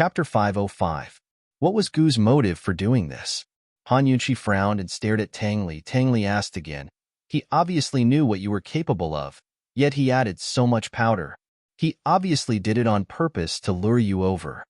Chapter 505. What was Gu's motive for doing this? Han Yunqi frowned and stared at Tang Li. Tang Li asked again. He obviously knew what you were capable of, yet he added so much powder. He obviously did it on purpose to lure you over.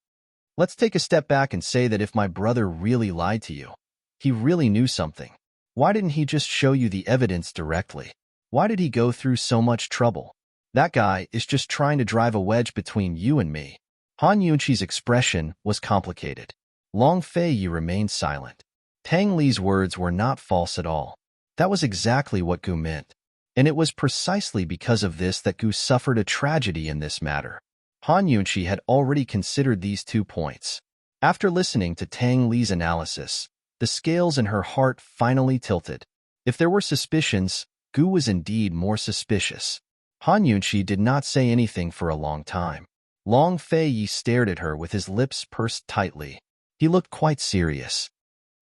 Let's take a step back and say that if my brother really lied to you, he really knew something. Why didn't he just show you the evidence directly? Why did he go through so much trouble? That guy is just trying to drive a wedge between you and me. Han Yunqi's expression was complicated. Long Fei remained silent. Tang Li's words were not false at all. That was exactly what Gu meant. And it was precisely because of this that Gu suffered a tragedy in this matter. Han Yunqi had already considered these 2 points. After listening to Tang Li's analysis, the scales in her heart finally tilted. If there were suspicions, Gu was indeed more suspicious. Han Yunqi did not say anything for a long time. Long Fei stared at her with his lips pursed tightly. He looked quite serious.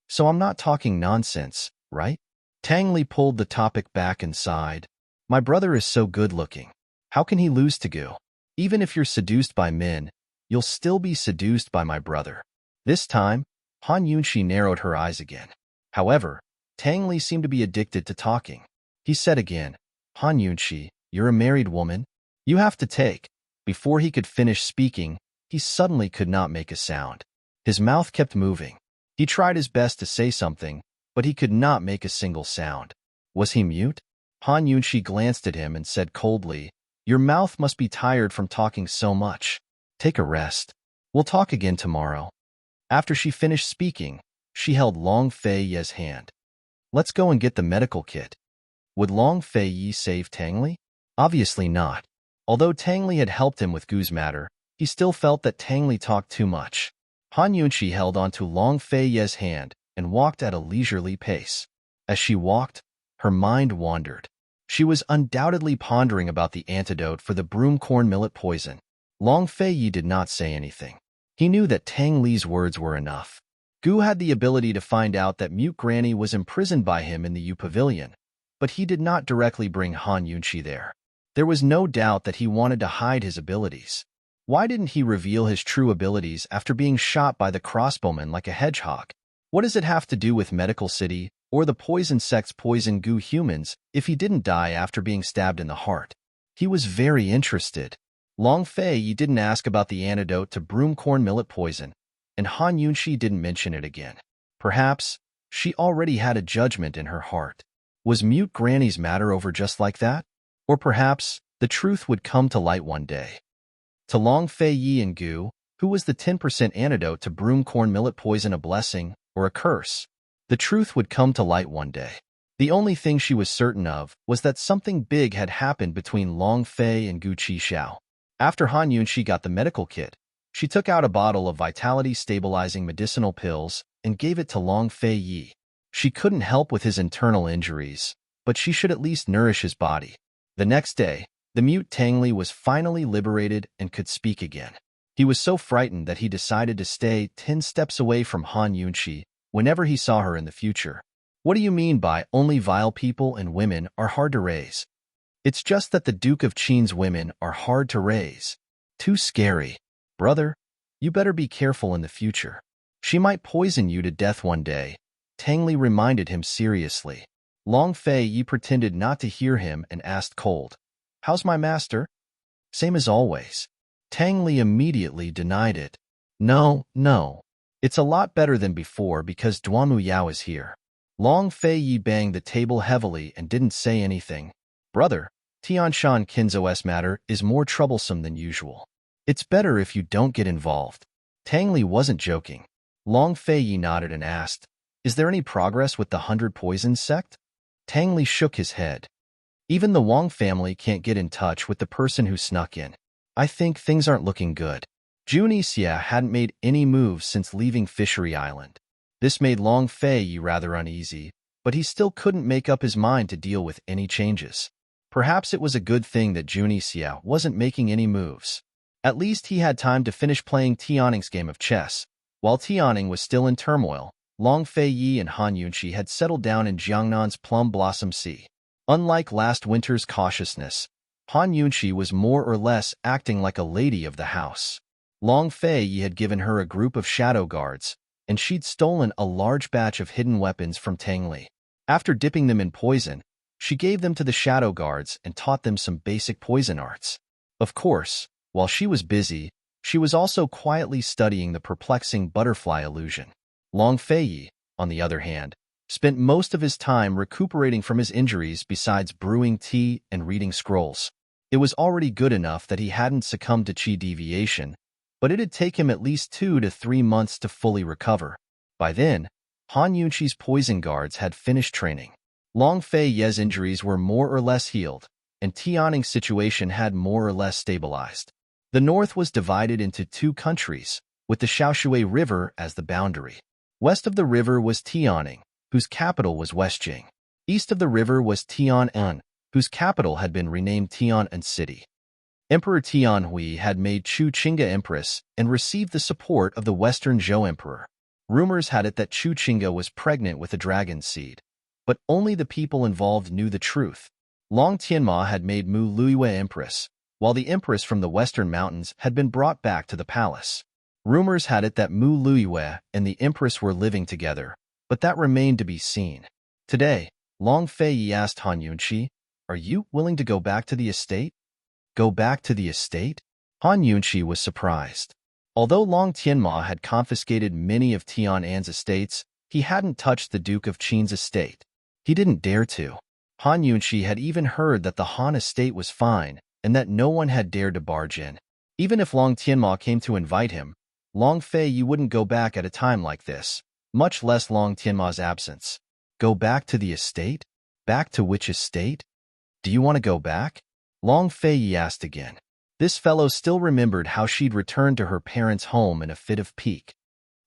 So I'm not talking nonsense, right? Tang Li pulled the topic back and sighed. My brother is so good-looking. How can he lose to Gu? Even if you're seduced by men, you'll still be seduced by my brother. This time, Han Yunqi narrowed her eyes again. However, Tang Li seemed to be addicted to talking. He said again, Han Yunqi, you're a married woman. You have to take. Before he could finish speaking, he suddenly could not make a sound. His mouth kept moving. He tried his best to say something, but he could not make a single sound. Was he mute? Han Yunqi glanced at him and said coldly, your mouth must be tired from talking so much. Take a rest. We'll talk again tomorrow. After she finished speaking, she held Long Fei's hand. Let's go and get the medical kit. Would Long Fei save Tang Li? Obviously not. Although Tang Li had helped him with Gu's matter, he still felt that Tang Li talked too much. Han Yunqi held onto Long Fei's hand and walked at a leisurely pace. As she walked, her mind wandered. She was undoubtedly pondering about the antidote for the broomcorn millet poison. Long Fei did not say anything. He knew that Tang Li's words were enough. Gu had the ability to find out that Mute Granny was imprisoned by him in the U Pavilion, but he did not directly bring Han Yunqi there. There was no doubt that he wanted to hide his abilities. Why didn't he reveal his true abilities after being shot by the crossbowman like a hedgehog? What does it have to do with Medical City or the poison sect's poison Gu humans if he didn't die after being stabbed in the heart? He was very interested. Long Fei didn't ask about the antidote to broomcorn millet poison, and Han Yunqi didn't mention it again. Perhaps she already had a judgment in her heart. Was Mute Granny's matter over just like that? Or perhaps the truth would come to light one day. To Long Fei and Gu, who was the 10% antidote to broomcorn millet poison a blessing or a curse? The truth would come to light one day. The only thing she was certain of was that something big had happened between Long Fei and Gu Qixiao. After Han Yunqi got the medical kit, she took out a bottle of vitality-stabilizing medicinal pills and gave it to Long Fei. She couldn't help with his internal injuries, but she should at least nourish his body. The next day, the mute Tang Li was finally liberated and could speak again. He was so frightened that he decided to stay 10 steps away from Han Yunqi whenever he saw her in the future. What do you mean by only vile people and women are hard to raise? It's just that the Duke of Qin's women are hard to raise. Too scary. Brother, you better be careful in the future. She might poison you to death one day, Tang Li reminded him seriously. Long Fei pretended not to hear him and asked cold, how's my master? Same as always. Tang Li immediately denied it. No. It's a lot better than before because Duamu Yao is here. Long Fei banged the table heavily and didn't say anything. Brother, Tianshan Kinzo's matter is more troublesome than usual. It's better if you don't get involved. Tang Li wasn't joking. Long Fei nodded and asked, is there any progress with the 100 Poisons sect? Tang Li shook his head. Even the Wang family can't get in touch with the person who snuck in. I think things aren't looking good. Junixia hadn't made any moves since leaving Fishery Island. This made Long Fei rather uneasy, but he still couldn't make up his mind to deal with any changes. Perhaps it was a good thing that Junixia wasn't making any moves. At least he had time to finish playing Tianning's game of chess. While Tianning was still in turmoil, Long Fei and Han Yunqi had settled down in Jiangnan's Plum Blossom Sea. Unlike last winter's cautiousness, Han Yunqi was more or less acting like a lady of the house. Long Fei had given her a group of shadow guards, and she'd stolen a large batch of hidden weapons from Tang Li. After dipping them in poison, she gave them to the shadow guards and taught them some basic poison arts. Of course, while she was busy, she was also quietly studying the perplexing butterfly illusion. Long Fei, on the other hand, spent most of his time recuperating from his injuries besides brewing tea and reading scrolls. It was already good enough that he hadn't succumbed to qi deviation, but it'd take him at least 2 to 3 months to fully recover. By then, Han Yunqi's poison guards had finished training. Long Fei's injuries were more or less healed, and Tianning's situation had more or less stabilized. The north was divided into 2 countries, with the Shaoshui River as the boundary. West of the river was Tianning, whose capital was Westjing. East of the river was Tian'an, whose capital had been renamed Tian'an City. Emperor Tianhui had made Chu Qingga empress and received the support of the Western Zhou emperor. Rumors had it that Chu Qingga was pregnant with a dragon seed, but only the people involved knew the truth. Long Tianma had made Mu Luiyue empress, while the empress from the western mountains had been brought back to the palace. Rumors had it that Mu Luiyue and the empress were living together, but that remained to be seen. Today, Long Fei asked Han Yunqi, "Are you willing to go back to the estate?" Go back to the estate? Han Yunqi was surprised. Although Long Tianma had confiscated many of Tian'an's estates, he hadn't touched the Duke of Qin's estate. He didn't dare to. Han Yunqi had even heard that the Han estate was fine and that no one had dared to barge in. Even if Long Tianma came to invite him, Long Fei wouldn't go back at a time like this, much less Long Tianma's absence. Go back to the estate? Back to which estate? Do you want to go back? Long Fei asked again. This fellow still remembered how she'd returned to her parents' home in a fit of pique.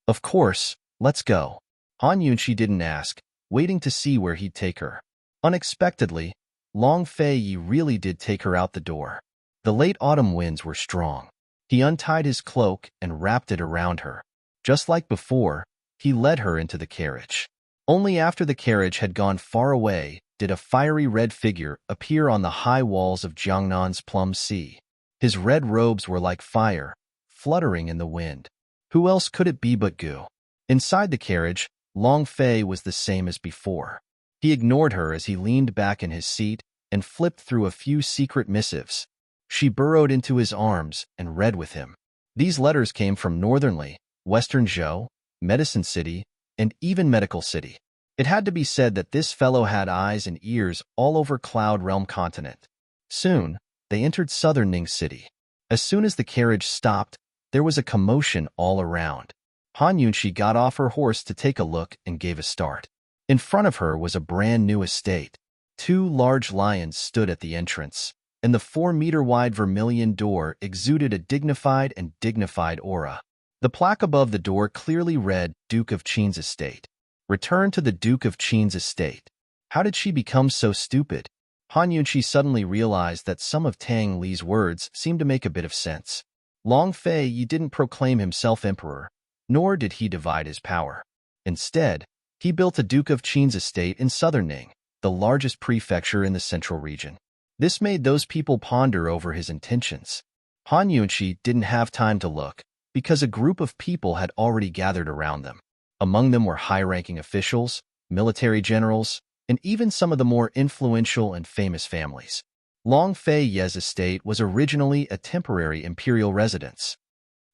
Of course, let's go. Han Yunqi didn't ask, waiting to see where he'd take her. Unexpectedly, Long Fei really did take her out the door. The late autumn winds were strong. He untied his cloak and wrapped it around her. Just like before, he led her into the carriage. Only after the carriage had gone far away did a fiery red figure appear on the high walls of Jiangnan's Plum Sea. His red robes were like fire, fluttering in the wind. Who else could it be but Gu? Inside the carriage, Long Fei was the same as before. He ignored her as he leaned back in his seat and flipped through a few secret missives. She burrowed into his arms and read with him. These letters came from Northern Li, Western Zhou, Medicine City, and even Medical City. It had to be said that this fellow had eyes and ears all over Cloud Realm continent. Soon, they entered Southern Ning City. As soon as the carriage stopped, there was a commotion all around. Han Yunqi got off her horse to take a look and gave a start. In front of her was a brand new estate. 2 large lions stood at the entrance, and the 4-meter-wide vermilion door exuded a dignified aura. The plaque above the door clearly read, Duke of Qin's estate. Return to the Duke of Qin's estate. How did she become so stupid? Han Yunqi suddenly realized that some of Tang Li's words seemed to make a bit of sense. Long Fei didn't proclaim himself emperor, nor did he divide his power. Instead, he built a Duke of Qin's estate in Southern Ning, the largest prefecture in the central region. This made those people ponder over his intentions. Han Yunqi didn't have time to look, because a group of people had already gathered around them. Among them were high-ranking officials, military generals, and even some of the more influential and famous families. Long Fei's estate was originally a temporary imperial residence.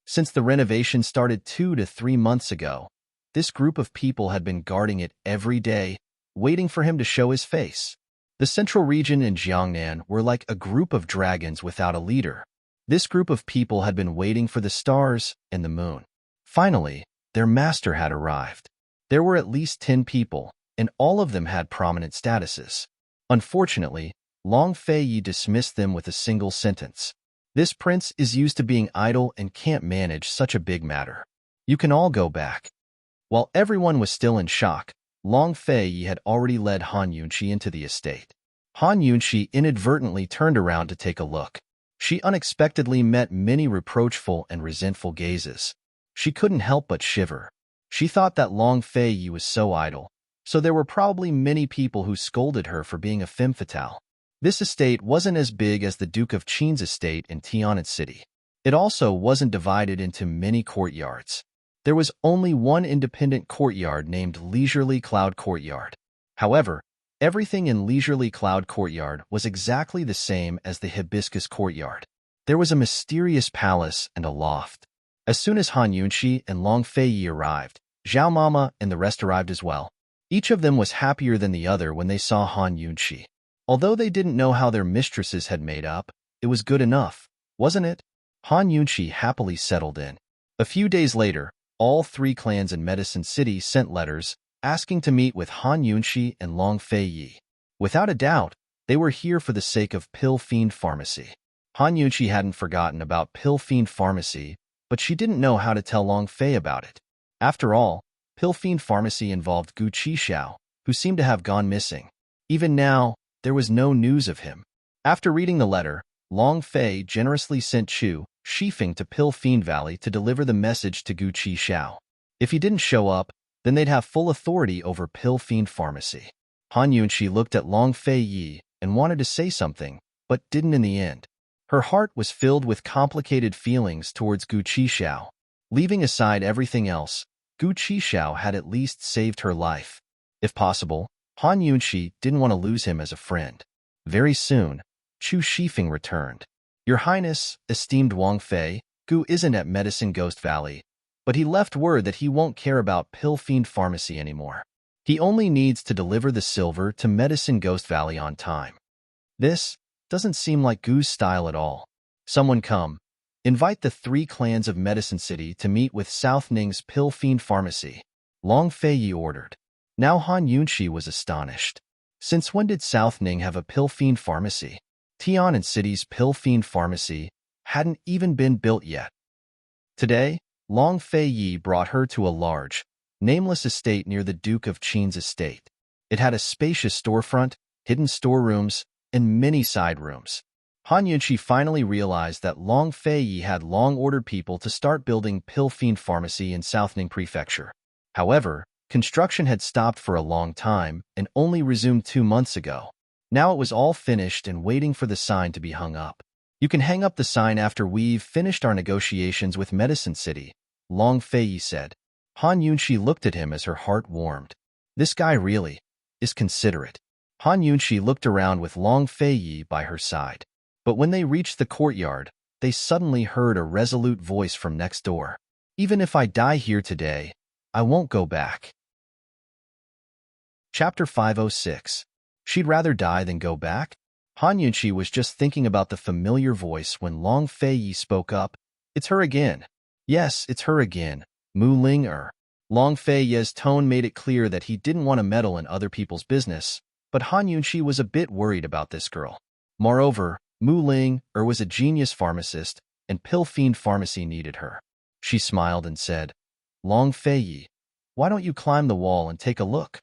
Since the renovation started 2 to 3 months ago, this group of people had been guarding it every day, waiting for him to show his face. The central region and Jiangnan were like a group of dragons without a leader. This group of people had been waiting for the stars and the moon. Finally, their master had arrived. There were at least 10 people, and all of them had prominent statuses. Unfortunately, Long Fei dismissed them with a single sentence. This prince is used to being idle and can't manage such a big matter. You can all go back. While everyone was still in shock, Long Fei had already led Han Yunqi into the estate. Han Yunqi inadvertently turned around to take a look. She unexpectedly met many reproachful and resentful gazes. She couldn't help but shiver. She thought that Long Fei was so idle, so there were probably many people who scolded her for being a femme fatale. This estate wasn't as big as the Duke of Qin's estate in Tian'an City. It also wasn't divided into many courtyards. There was only one independent courtyard named Leisurely Cloud Courtyard. However, everything in Leisurely Cloud Courtyard was exactly the same as the Hibiscus Courtyard. There was a mysterious palace and a loft. As soon as Han Yunxi and Long Feiyi arrived, Zhao Mama and the rest arrived as well. Each of them was happier than the other when they saw Han Yunxi. Although they didn't know how their mistresses had made up, it was good enough, wasn't it? Han Yunxi happily settled in. A few days later, all three clans in Medicine City sent letters asking to meet with Han Yunxi and Long Feiyi. Without a doubt, they were here for the sake of Pill Fiend Pharmacy. Han Yunxi hadn't forgotten about Pill Fiend Pharmacy, but she didn't know how to tell Long Fei about it. After all, Pill Fiend Pharmacy involved Gu Qixiao, who seemed to have gone missing. Even now, there was no news of him. After reading the letter, Long Fei generously sent Chu Shifeng to Pill Fiend Valley to deliver the message to Gu Qixiao. If he didn't show up, then they'd have full authority over Pill Fiend Pharmacy. Han Yunxi looked at Long Feiyi and wanted to say something, but didn't in the end. Her heart was filled with complicated feelings towards Gu Qixiao. Leaving aside everything else, Gu Qixiao had at least saved her life. If possible, Han Yunxi didn't want to lose him as a friend. Very soon, Chu Shifeng returned. Your Highness, esteemed Wang Fei, Gu isn't at Medicine Ghost Valley, but he left word that he won't care about Pill Fiend Pharmacy anymore. He only needs to deliver the silver to Medicine Ghost Valley on time. This doesn't seem like Gu's style at all. Someone come. Invite the three clans of Medicine City to meet with South Ning's Pill Fiend Pharmacy. Long Feiyi ordered. Now Han Yunxi was astonished. Since when did South Ning have a Pill Fiend Pharmacy? Tianan City's Pill Fiend Pharmacy hadn't even been built yet. Today, Long Feiyi brought her to a large, nameless estate near the Duke of Qin's estate. It had a spacious storefront, hidden storerooms, and many side rooms. Han Yunxi finally realized that Long Feiyi had long ordered people to start building Pill Fiend Pharmacy in South Ning Prefecture. However, construction had stopped for a long time and only resumed 2 months ago. Now it was all finished and waiting for the sign to be hung up. You can hang up the sign after we've finished our negotiations with Medicine City, Long Feiyi said. Han Yunxi looked at him as her heart warmed. This guy really is considerate. Han Yunxi looked around with Long Feiyi by her side. But when they reached the courtyard, they suddenly heard a resolute voice from next door. Even if I die here today, I won't go back. Chapter 506. She'd rather die than go back? Han Yunxi was just thinking about the familiar voice when Long Feiyi spoke up. It's her again. Yes, it's her again, Mu Ling-er. Long Feiyi's tone made it clear that he didn't want to meddle in other people's business, but Han Yunxi was a bit worried about this girl. Moreover, Mu Ling-er was a genius pharmacist, and Pill Fiend Pharmacy needed her. She smiled and said, Long Feiyi, why don't you climb the wall and take a look?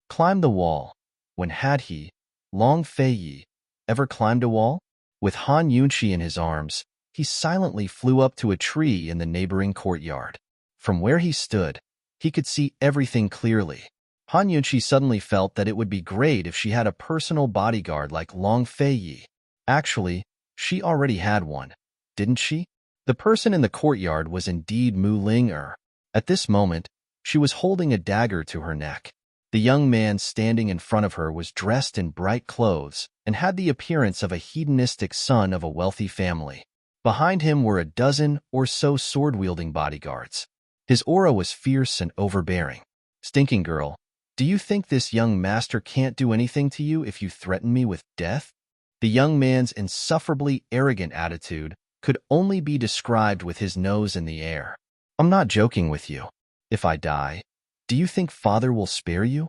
Climb the wall. When had he, Long Feiyi, ever climbed a wall? With Han Yunxi in his arms, he silently flew up to a tree in the neighboring courtyard. From where he stood, he could see everything clearly. Han Yunxi suddenly felt that it would be great if she had a personal bodyguard like Long Feiyi. Actually, she already had one, didn't she? The person in the courtyard was indeed Mu Ling-er. At this moment, she was holding a dagger to her neck. The young man standing in front of her was dressed in bright clothes and had the appearance of a hedonistic son of a wealthy family. Behind him were a dozen or so sword-wielding bodyguards. His aura was fierce and overbearing. Stinking girl, do you think this young master can't do anything to you if you threaten me with death? The young man's insufferably arrogant attitude could only be described with his nose in the air. I'm not joking with you. If I die, do you think father will spare you?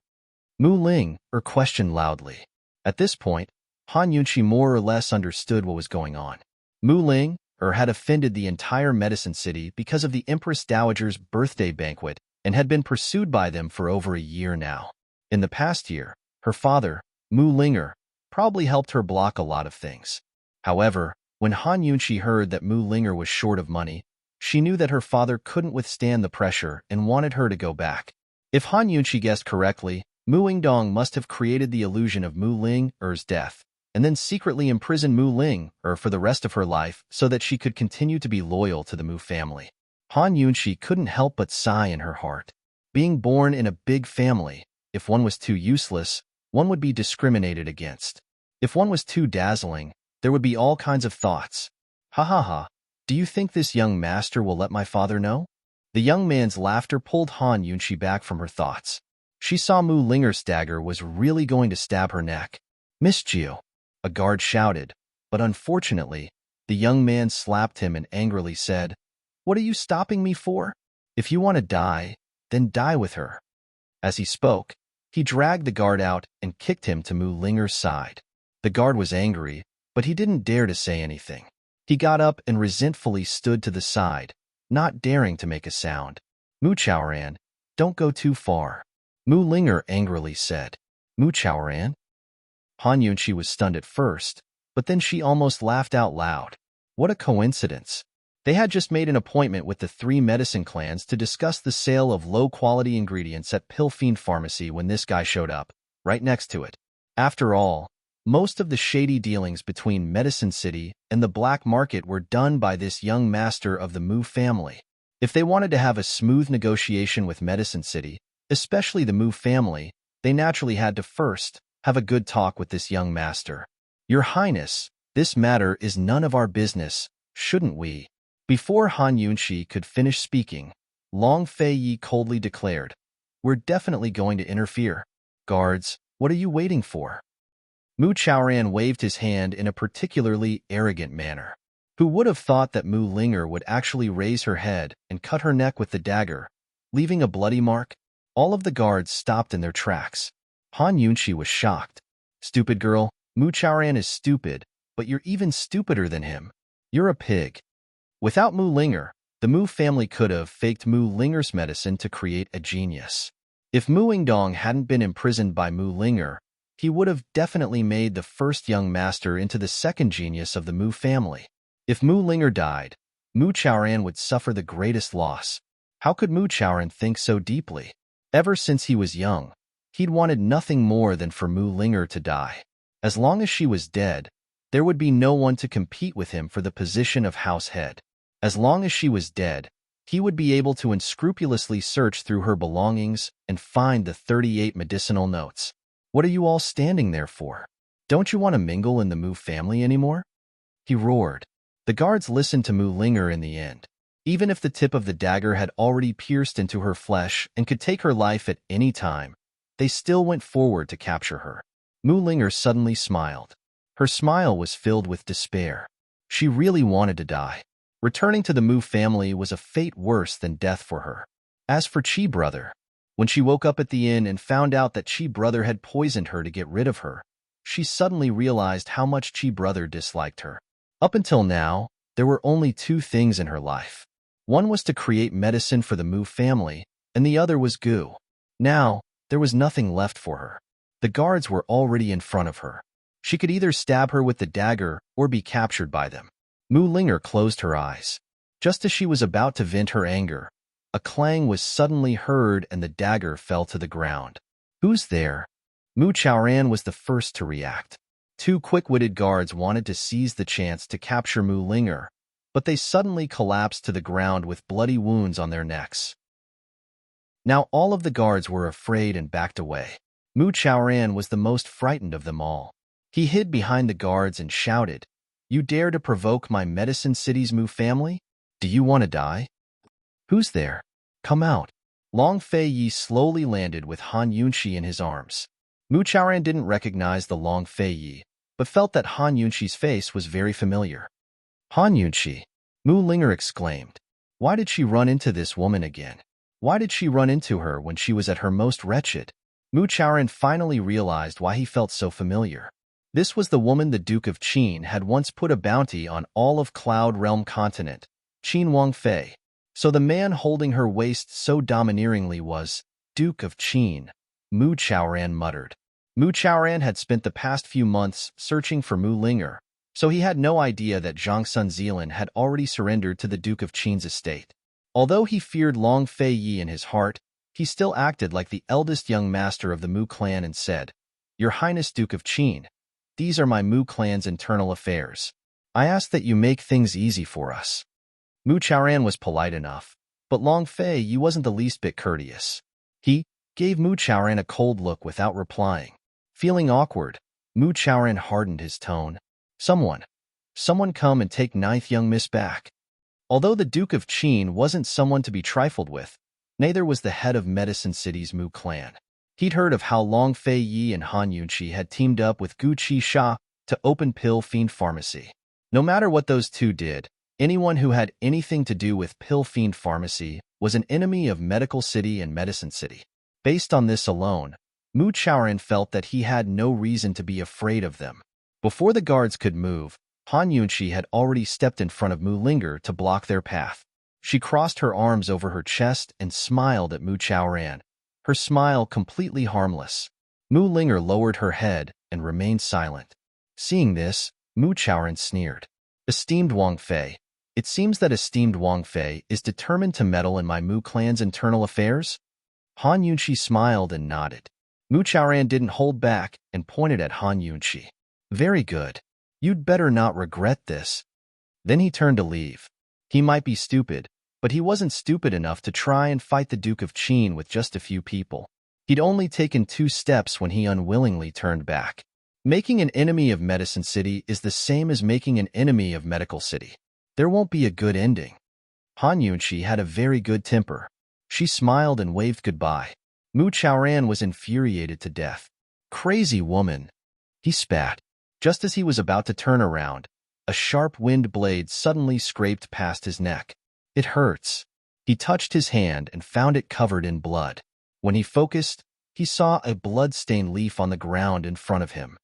Mu Ling-er questioned loudly. At this point, Han Yunxi more or less understood what was going on. Mu Ling-er had offended the entire Medicine City because of the Empress Dowager's birthday banquet and had been pursued by them for over a year now. In the past year, her father, Mu Ling-er, probably helped her block a lot of things. However, when Han Yunxi heard that Mu Ling-er was short of money, she knew that her father couldn't withstand the pressure and wanted her to go back. If Han Yunxi guessed correctly, Mu Yingdong must have created the illusion of Mu Ling-er's death, and then secretly imprison Mu Ling for the rest of her life so that she could continue to be loyal to the Mu family. Han Yunxi couldn't help but sigh in her heart. Being born in a big family, if one was too useless, one would be discriminated against. If one was too dazzling, there would be all kinds of thoughts. Ha ha ha, do you think this young master will let my father know? The young man's laughter pulled Han Yunxi back from her thoughts. She saw Mu Linger's dagger was really going to stab her neck. Missed you, a guard shouted, but unfortunately, the young man slapped him and angrily said, "What are you stopping me for? If you want to die, then die with her." As he spoke, he dragged the guard out and kicked him to Mu Linger's side. The guard was angry, but he didn't dare to say anything. He got up and resentfully stood to the side, not daring to make a sound. "Mu Chaoran, don't go too far," Mu Linger angrily said. "Mu Chaoran?" Han Yunxi was stunned at first, but then she almost laughed out loud. What a coincidence. They had just made an appointment with the 3 medicine clans to discuss the sale of low-quality ingredients at Pill Fiend Pharmacy when this guy showed up, right next to it. After all, most of the shady dealings between Medicine City and the black market were done by this young master of the Mu family. If they wanted to have a smooth negotiation with Medicine City, especially the Mu family, they naturally had to first have a good talk with this young master. "Your Highness, this matter is none of our business, shouldn't we?" Before Han Yunxi could finish speaking, Long Fei Yi coldly declared, "We're definitely going to interfere. Guards, what are you waiting for?" Mu Chaoran waved his hand in a particularly arrogant manner. Who would have thought that Mu Linger would actually raise her head and cut her neck with the dagger, leaving a bloody mark? All of the guards stopped in their tracks. Han Yunxi was shocked. "Stupid girl, Mu Chaoran is stupid, but you're even stupider than him. You're a pig." Without Mu Linger, the Mu family could have faked Mu Linger's medicine to create a genius. If Mu Yingdong hadn't been imprisoned by Mu Linger, he would have definitely made the first young master into the second genius of the Mu family. If Mu Linger died, Mu Chaoran would suffer the greatest loss. How could Mu Chaoran think so deeply? Ever since he was young, he'd wanted nothing more than for Mu Linger to die. As long as she was dead, there would be no one to compete with him for the position of house head. As long as she was dead, he would be able to unscrupulously search through her belongings and find the 38 medicinal notes. "What are you all standing there for? Don't you want to mingle in the Mu family anymore?" he roared. The guards listened to Mu Linger in the end. Even if the tip of the dagger had already pierced into her flesh and could take her life at any time, they still went forward to capture her. Mu Linger suddenly smiled. Her smile was filled with despair. She really wanted to die. Returning to the Mu family was a fate worse than death for her. As for Chi Brother, when she woke up at the inn and found out that Chi Brother had poisoned her to get rid of her, she suddenly realized how much Chi Brother disliked her. Up until now, there were only 2 things in her life. One was to create medicine for the Mu family, and the other was goo. Now, there was nothing left for her. The guards were already in front of her. She could either stab her with the dagger or be captured by them. Mu Linger closed her eyes. Just as she was about to vent her anger, a clang was suddenly heard and the dagger fell to the ground. "Who's there?" Mu Chaoran was the first to react. 2 quick-witted guards wanted to seize the chance to capture Mu Linger, but they suddenly collapsed to the ground with bloody wounds on their necks. Now all of the guards were afraid and backed away. Mu Chaoran was the most frightened of them all. He hid behind the guards and shouted, "You dare to provoke my Medicine City's Mu family? Do you want to die? Who's there? Come out." Long Fei Yi slowly landed with Han Yunxi in his arms. Mu Chaoran didn't recognize the Long Fei Yi, but felt that Han Yunxi's face was very familiar. "Han Yunxi," Mu Linger exclaimed. Why did she run into this woman again? Why did she run into her when she was at her most wretched? Mu Chaoran finally realized why he felt so familiar. This was the woman the Duke of Qin had once put a bounty on all of Cloud Realm continent, Qin Wangfei. So the man holding her waist so domineeringly was Duke of Qin, Mu Chaoran muttered. Mu Chaoran had spent the past few months searching for Mu Linger, so he had no idea that Zhang Sun Zilan had already surrendered to the Duke of Qin's estate. Although he feared Long Fei Yi in his heart, he still acted like the eldest young master of the Mu clan and said, "Your Highness Duke of Qin, these are my Mu clan's internal affairs. I ask that you make things easy for us. Mu Chaoran was polite enough, but Long Fei Yi wasn't the least bit courteous. He gave Mu Chaoran a cold look without replying. Feeling awkward, Mu Chaoran hardened his tone. Someone come and take ninth young miss back. Although the Duke of Qin wasn't someone to be trifled with, neither was the head of Medicine City's Mu clan. He'd heard of how Long Fei Yi and Han Yunqi had teamed up with Gu Qisha to open Pill Fiend Pharmacy. No matter what those two did, anyone who had anything to do with Pill Fiend Pharmacy was an enemy of Medical City and Medicine City. Based on this alone, Mu Chaoran felt that he had no reason to be afraid of them. Before the guards could move, Han Yunqi had already stepped in front of Mu Linger to block their path. She crossed her arms over her chest and smiled at Mu Chaoran, her smile completely harmless. Mu Linger lowered her head and remained silent. Seeing this, Mu Chaoran sneered. Esteemed Wang Fei, it seems that esteemed Wang Fei is determined to meddle in my Mu clan's internal affairs? Han Yunqi smiled and nodded. Mu Chaoran didn't hold back and pointed at Han Yunqi. Very good. You'd better not regret this. Then he turned to leave. He might be stupid, but he wasn't stupid enough to try and fight the Duke of Qin with just a few people. He'd only taken 2 steps when he unwillingly turned back. Making an enemy of Medicine City is the same as making an enemy of Medical City. There won't be a good ending. Han Yunqi had a very good temper. She smiled and waved goodbye. Mu Chaoran was infuriated to death. Crazy woman. He spat. Just as he was about to turn around, a sharp wind blade suddenly scraped past his neck. It hurts. He touched his hand and found it covered in blood. When he focused, he saw a blood-stained leaf on the ground in front of him.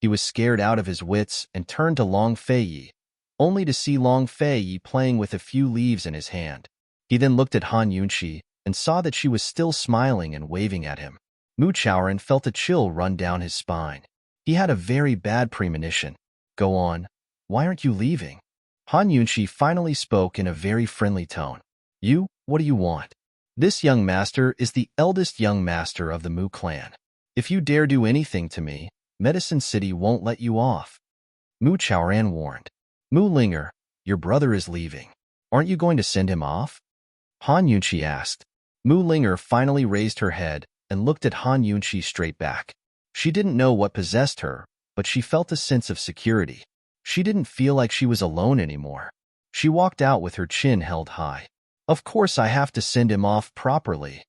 He was scared out of his wits and turned to Long Fei Yi, only to see Long Fei Yi playing with a few leaves in his hand. He then looked at Han Yunqi and saw that she was still smiling and waving at him. Mu Chaoran felt a chill run down his spine. He had a very bad premonition. Go on. Why aren't you leaving? Han Yunqi finally spoke in a very friendly tone. What do you want? This young master is the eldest young master of the Mu clan. If you dare do anything to me, Medicine City won't let you off. Mu Chaoran warned. Mu Linger, your brother is leaving. Aren't you going to send him off? Han Yunqi asked. Mu Linger finally raised her head and looked at Han Yunqi straight back. She didn't know what possessed her, but she felt a sense of security. She didn't feel like she was alone anymore. She walked out with her chin held high. Of course I have to send him off properly.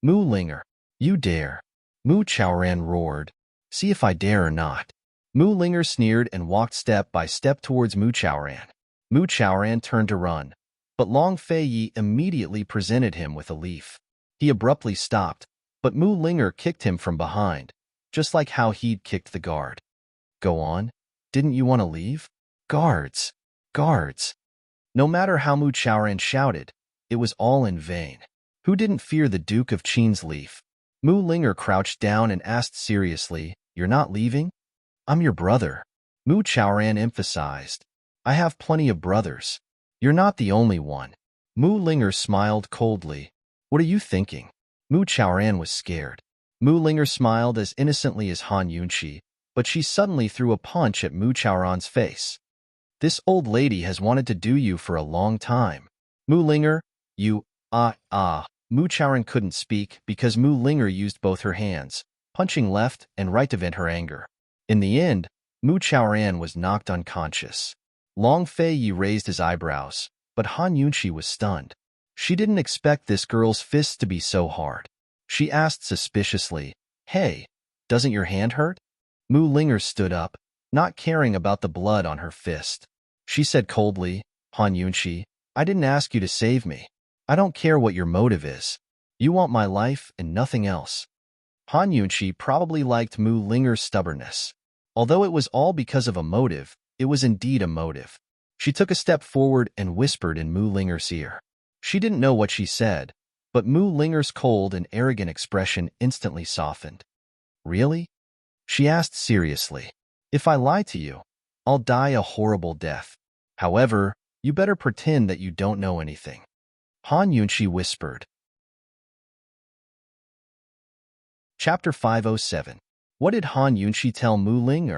Mu Linger, you dare. Mu Chaoran roared. See if I dare or not. Mu Linger sneered and walked step by step towards Mu Chaoran. Mu Chaoran turned to run, but Long Fei Yi immediately presented him with a leaf. He abruptly stopped, but Mu Linger kicked him from behind, just like how he'd kicked the guard. Go on. Didn't you want to leave? Guards! Guards! No matter how Mu Chaoran shouted, it was all in vain. Who didn't fear the Duke of Qin's leaf? Mu Linger crouched down and asked seriously, You're not leaving? I'm your brother. Mu Chaoran emphasized. I have plenty of brothers. You're not the only one. Mu Linger smiled coldly. What are you thinking? Mu Chaoran was scared. Mu Linger smiled as innocently as Han Yunqi, but she suddenly threw a punch at Mu Chaoran's face. This old lady has wanted to do you for a long time. Mu Linger, Mu Chaoran couldn't speak because Mu Linger used both her hands, punching left and right to vent her anger. In the end, Mu Chaoran was knocked unconscious. Long Fei Yi raised his eyebrows, but Han Yunqi was stunned. She didn't expect this girl's fists to be so hard. She asked suspiciously, Hey, doesn't your hand hurt? Mu Linger stood up, not caring about the blood on her fist. She said coldly, Han Yunqi, I didn't ask you to save me. I don't care what your motive is. You want my life and nothing else. Han Yunqi probably liked Mu Linger's stubbornness. Although it was all because of a motive, it was indeed a motive. She took a step forward and whispered in Mu Linger's ear. She didn't know what she said, but Mu Linger's cold and arrogant expression instantly softened. Really? She asked seriously. If I lie to you, I'll die a horrible death. However, you better pretend that you don't know anything. Han Yunqi whispered. Chapter 507. What did Han Yunxi tell Mu Ling?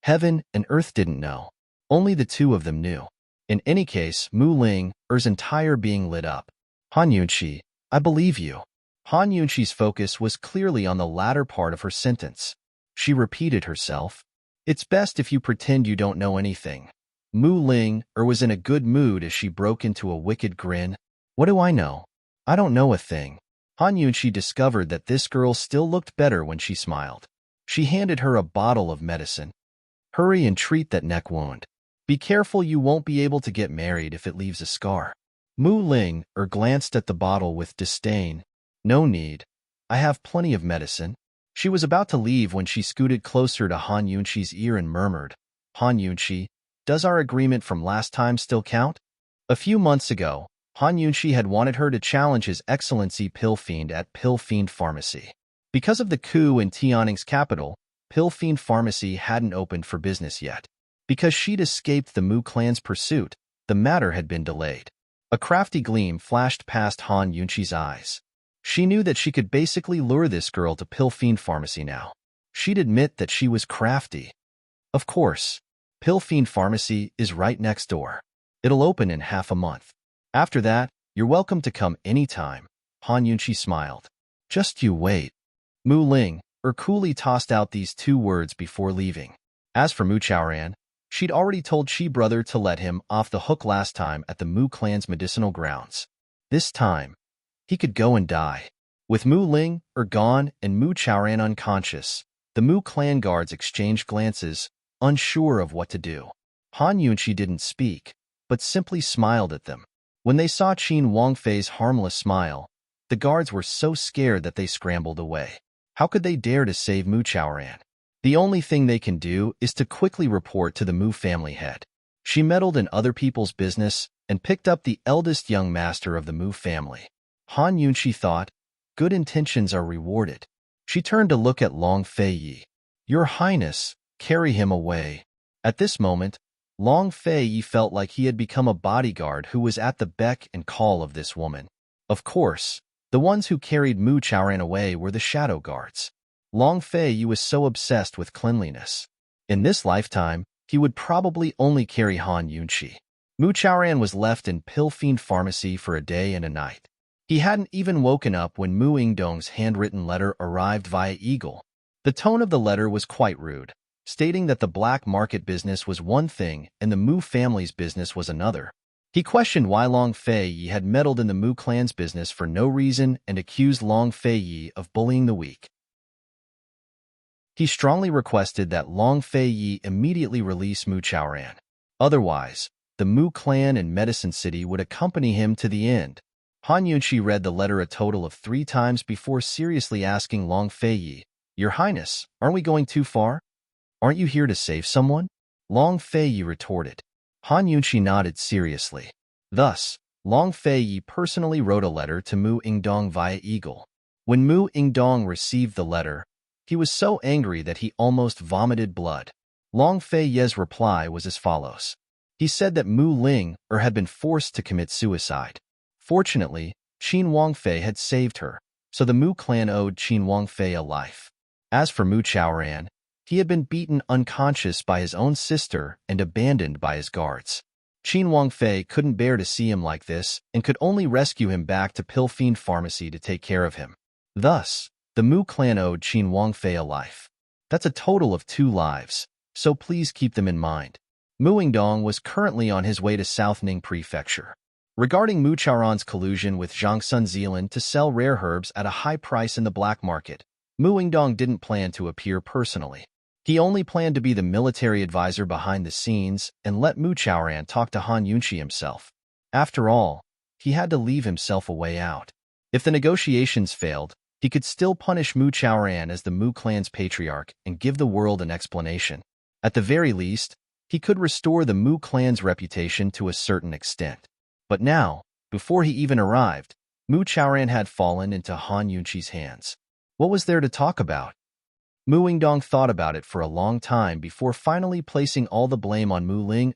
Heaven and earth didn't know. Only the two of them knew. In any case, Mu Ling's entire being lit up. Han Yunxi, I believe you. Han Yunxi's focus was clearly on the latter part of her sentence. She repeated herself. It's best if you pretend you don't know anything. Mu Ling was in a good mood as she broke into a wicked grin. What do I know? I don't know a thing. Han Yunxi discovered that this girl still looked better when she smiled. She handed her a bottle of medicine. Hurry and treat that neck wound. Be careful, you won't be able to get married if it leaves a scar. Mu Ling glanced at the bottle with disdain. No need. I have plenty of medicine. She was about to leave when she scooted closer to Han Yunxi's ear and murmured, Han Yunxi, does our agreement from last time still count? A few months ago, Han Yunxi had wanted her to challenge His Excellency Pill Fiend at Pill Fiend Pharmacy. Because of the coup in Tianning's capital, Pill Fiend Pharmacy hadn't opened for business yet. Because she'd escaped the Mu clan's pursuit, the matter had been delayed. A crafty gleam flashed past Han Yunxi's eyes. She knew that she could basically lure this girl to Pill Fiend Pharmacy now. She'd admit that she was crafty. Of course. Pill Fiend Pharmacy is right next door. It'll open in half a month. After that, you're welcome to come anytime. Han Yunxi smiled. Just you wait. Mu Ling coolly tossed out these two words before leaving. As for Mu Chaoran, she'd already told Chi Brother to let him off the hook last time at the Mu clan's medicinal grounds. This time, he could go and die. With Mu Ling gone and Mu Chaoran unconscious, the Mu clan guards exchanged glances, unsure of what to do. Han Yunxi didn't speak, but simply smiled at them. When they saw Qin Wangfei's harmless smile, the guards were so scared that they scrambled away. How could they dare to save Mu Chaoran? The only thing they can do is to quickly report to the Mu family head. She meddled in other people's business and picked up the eldest young master of the Mu family. Han Yunxi thought, good intentions are rewarded. She turned to look at Long Fei Yi. Your Highness, carry him away. At this moment, Long Fei Yi felt like he had become a bodyguard who was at the beck and call of this woman. Of course, the ones who carried Mu Chaoran away were the shadow guards. Long Fei Yi was so obsessed with cleanliness. In this lifetime, he would probably only carry Han Yunxi. Mu Chaoran was left in Pill Fiend Pharmacy for a day and a night. He hadn't even woken up when Mu Yingdong's handwritten letter arrived via Eagle. The tone of the letter was quite rude, stating that the black market business was one thing and the Mu family's business was another. He questioned why Long Fei Yi had meddled in the Mu clan's business for no reason and accused Long Fei Yi of bullying the weak. He strongly requested that Long Fei Yi immediately release Mu Chaoran. Otherwise, the Mu clan and Medicine City would accompany him to the end. Han Yunxi read the letter a total of 3 times before seriously asking Long Fei Yi, Your Highness, aren't we going too far? Aren't you here to save someone? Long Fei Yi retorted. Han Yunxi nodded seriously. Thus, Long Fei Yi personally wrote a letter to Mu Yingdong via Eagle. When Mu Yingdong received the letter, he was so angry that he almost vomited blood. Long Fei Yi's reply was as follows. He said that Mu Ling had been forced to commit suicide. Fortunately, Qin Wangfei had saved her, so the Mu clan owed Qin Wangfei a life. As for Mu Chaoran, he had been beaten unconscious by his own sister and abandoned by his guards. Qin Wangfei couldn't bear to see him like this and could only rescue him back to Pill Fiend Pharmacy to take care of him. Thus, the Mu clan owed Qin Wangfei a life. That's a total of 2 lives, so please keep them in mind. Mu Yingdong was currently on his way to South Ning Prefecture. Regarding Mu Chaoran's collusion with Zhangsun Zealand to sell rare herbs at a high price in the black market, Mu Yingdong didn't plan to appear personally. He only planned to be the military advisor behind the scenes and let Mu Chaoran talk to Han Yunxi himself. After all, he had to leave himself a way out. If the negotiations failed, he could still punish Mu Chaoran as the Mu clan's patriarch and give the world an explanation. At the very least, he could restore the Mu clan's reputation to a certain extent. But now, before he even arrived, Mu Chaoran had fallen into Han Yunxi's hands. What was there to talk about? Mu Yingdong thought about it for a long time before finally placing all the blame on Mu Ling.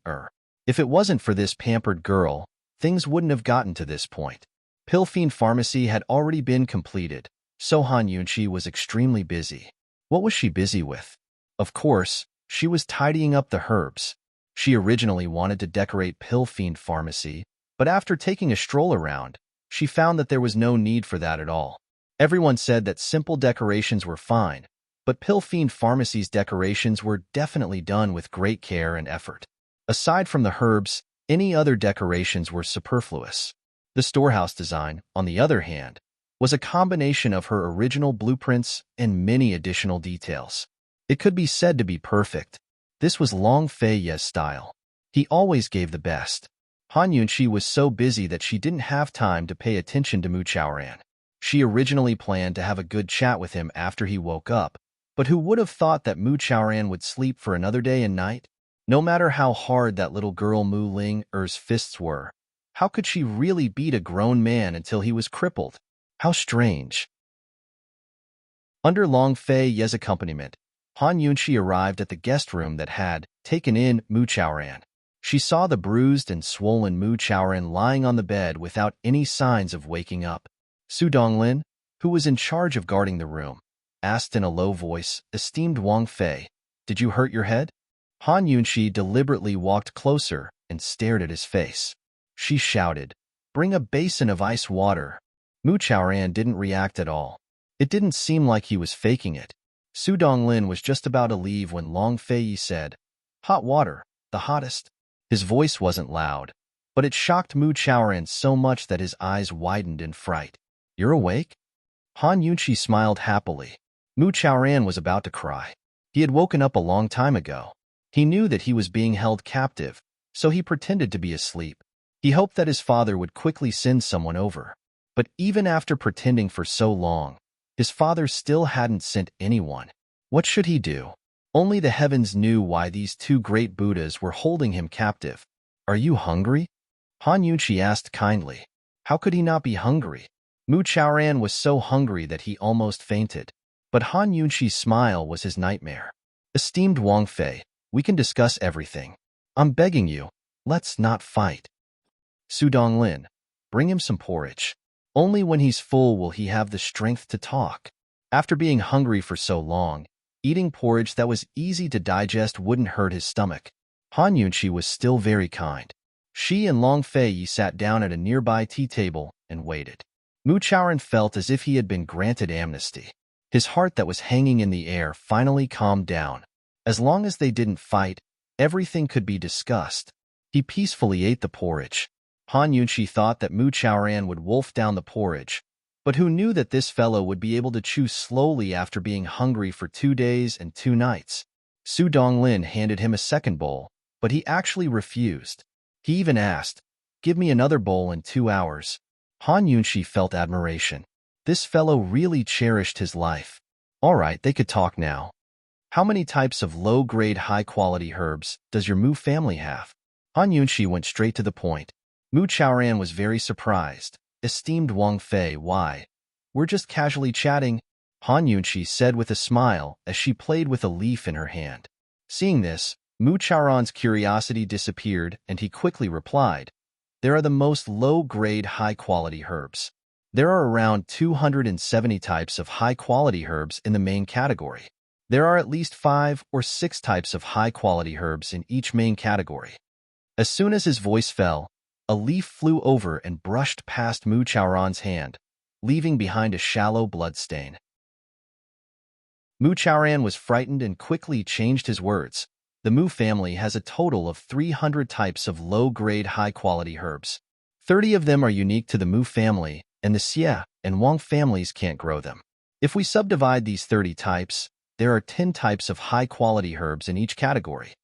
If it wasn't for this pampered girl, things wouldn't have gotten to this point. Pill Fiend Pharmacy had already been completed, so Han Yunxi was extremely busy. What was she busy with? Of course, she was tidying up the herbs. She originally wanted to decorate Pill Fiend Pharmacy, but after taking a stroll around, she found that there was no need for that at all. Everyone said that simple decorations were fine, but Pill Fiend Pharmacy's decorations were definitely done with great care and effort. Aside from the herbs, any other decorations were superfluous. The storehouse design, on the other hand, was a combination of her original blueprints and many additional details. It could be said to be perfect. This was Long Fei Ye's style. He always gave the best. Han Yunqi was so busy that she didn't have time to pay attention to Mu Chaoran. She originally planned to have a good chat with him after he woke up, but who would have thought that Mu Chaoran would sleep for another day and night? No matter how hard that little girl Mu Ling Er's fists were, how could she really beat a grown man until he was crippled? How strange. Under Long Fei Ye's accompaniment, Han Yunqi arrived at the guest room that had taken in Mu Chaoran. She saw the bruised and swollen Mu Chaoran lying on the bed without any signs of waking up. Su Donglin, who was in charge of guarding the room, asked in a low voice, "Esteemed Wang Fei, did you hurt your head?" Han Yunqi deliberately walked closer and stared at his face. She shouted, "Bring a basin of ice water." Mu Chaoran didn't react at all. It didn't seem like he was faking it. Su Donglin was just about to leave when Long Fei said, "Hot water, the hottest." His voice wasn't loud, but it shocked Mu Chaoran so much that his eyes widened in fright. "You're awake?" Han Yunqi smiled happily. Mu Chaoran was about to cry. He had woken up a long time ago. He knew that he was being held captive, so he pretended to be asleep. He hoped that his father would quickly send someone over. But even after pretending for so long, his father still hadn't sent anyone. What should he do? Only the heavens knew why these two great Buddhas were holding him captive. "Are you hungry?" Han Yunqi asked kindly. How could he not be hungry? Mu Chaoran was so hungry that he almost fainted. But Han Yunqi's smile was his nightmare. "Esteemed Wang Fei, we can discuss everything. I'm begging you, let's not fight." Su Donglin, bring him some porridge. Only when he's full will he have the strength to talk. After being hungry for so long, eating porridge that was easy to digest wouldn't hurt his stomach. Han Yunqi was still very kind. She and Long Fei sat down at a nearby tea table and waited. Mu Chaoran felt as if he had been granted amnesty. His heart that was hanging in the air finally calmed down. As long as they didn't fight, everything could be discussed. He peacefully ate the porridge. Han Yunqi thought that Mu Chaoran would wolf down the porridge, but who knew that this fellow would be able to chew slowly after being hungry for 2 days and 2 nights. Su Donglin handed him a second bowl, but he actually refused. He even asked, "Give me another bowl in 2 hours." Han Yunqi felt admiration. This fellow really cherished his life. All right, they could talk now. "How many types of low-grade, high-quality herbs does your Mu family have?" Han Yunqi went straight to the point. Mu Chaoran was very surprised. "Esteemed Wang Fei, why? We're just casually chatting," Han Yunqi said with a smile as she played with a leaf in her hand. Seeing this, Mu Chaoran's curiosity disappeared and he quickly replied, "There are the most low-grade, high-quality herbs. There are around 270 types of high-quality herbs in the main category. There are at least 5 or 6 types of high-quality herbs in each main category." As soon as his voice fell, a leaf flew over and brushed past Mu Chaoran's hand, leaving behind a shallow blood stain. Mu Chaoran was frightened and quickly changed his words. The Mu family has a total of 300 types of low-grade, high-quality herbs. 30 of them are unique to the Mu family, and the Xie and Wang families can't grow them. If we subdivide these 30 types, there are 10 types of high-quality herbs in each category.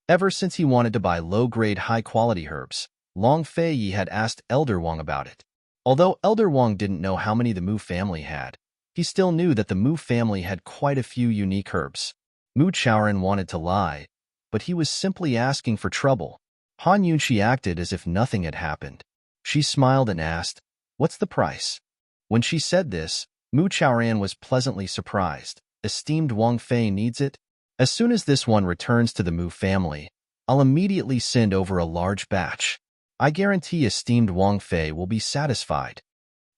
Ever since he wanted to buy low-grade, high-quality herbs, Long Fei had asked Elder Wang about it. Although Elder Wang didn't know how many the Mu family had, he still knew that the Mu family had quite a few unique herbs. Mu Chaoran wanted to lie, but he was simply asking for trouble. Han Yunqi acted as if nothing had happened. She smiled and asked, "What's the price?" When she said this, Mu Chaoran was pleasantly surprised. "Esteemed Wang Fei needs it? As soon as this one returns to the Mu family, I'll immediately send over a large batch. I guarantee esteemed Wang Fei will be satisfied."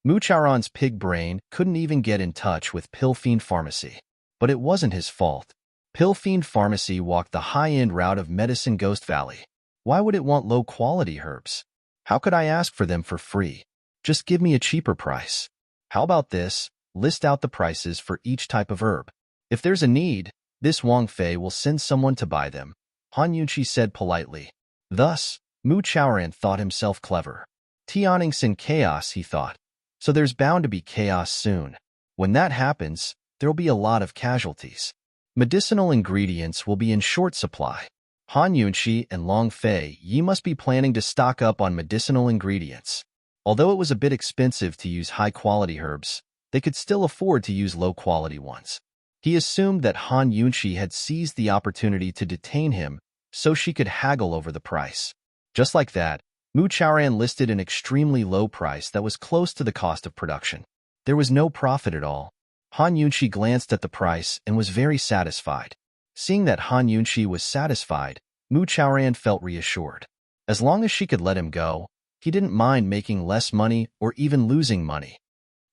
Mu Chaoran's pig brain couldn't even get in touch with Pill Fiend Pharmacy. But it wasn't his fault. Pill Fiend Pharmacy walked the high-end route of Medicine Ghost Valley. Why would it want low-quality herbs? How could I ask for them for free? Just give me a cheaper price. How about this? List out the prices for each type of herb. If there's a need, this Wang Fei will send someone to buy them, Han Yunqi said politely. Thus, Mu Chaoran thought himself clever. Tianning's in chaos, he thought. So there's bound to be chaos soon. When that happens, there'll be a lot of casualties. Medicinal ingredients will be in short supply. Han Yunqi and Long Fei Yi must be planning to stock up on medicinal ingredients. Although it was a bit expensive to use high-quality herbs, they could still afford to use low-quality ones. He assumed that Han Yunqi had seized the opportunity to detain him so she could haggle over the price. Just like that, Mu Chaoran listed an extremely low price that was close to the cost of production. There was no profit at all. Han Yunqi glanced at the price and was very satisfied. Seeing that Han Yunqi was satisfied, Mu Chaoran felt reassured. As long as she could let him go, he didn't mind making less money or even losing money.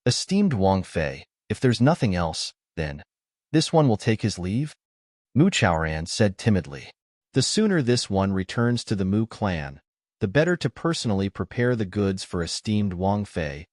Esteemed Wang Fei, if there's nothing else, then this one will take his leave? Mu Chaoran said timidly. The sooner this one returns to the Mu clan, the better to personally prepare the goods for esteemed Wang Fei.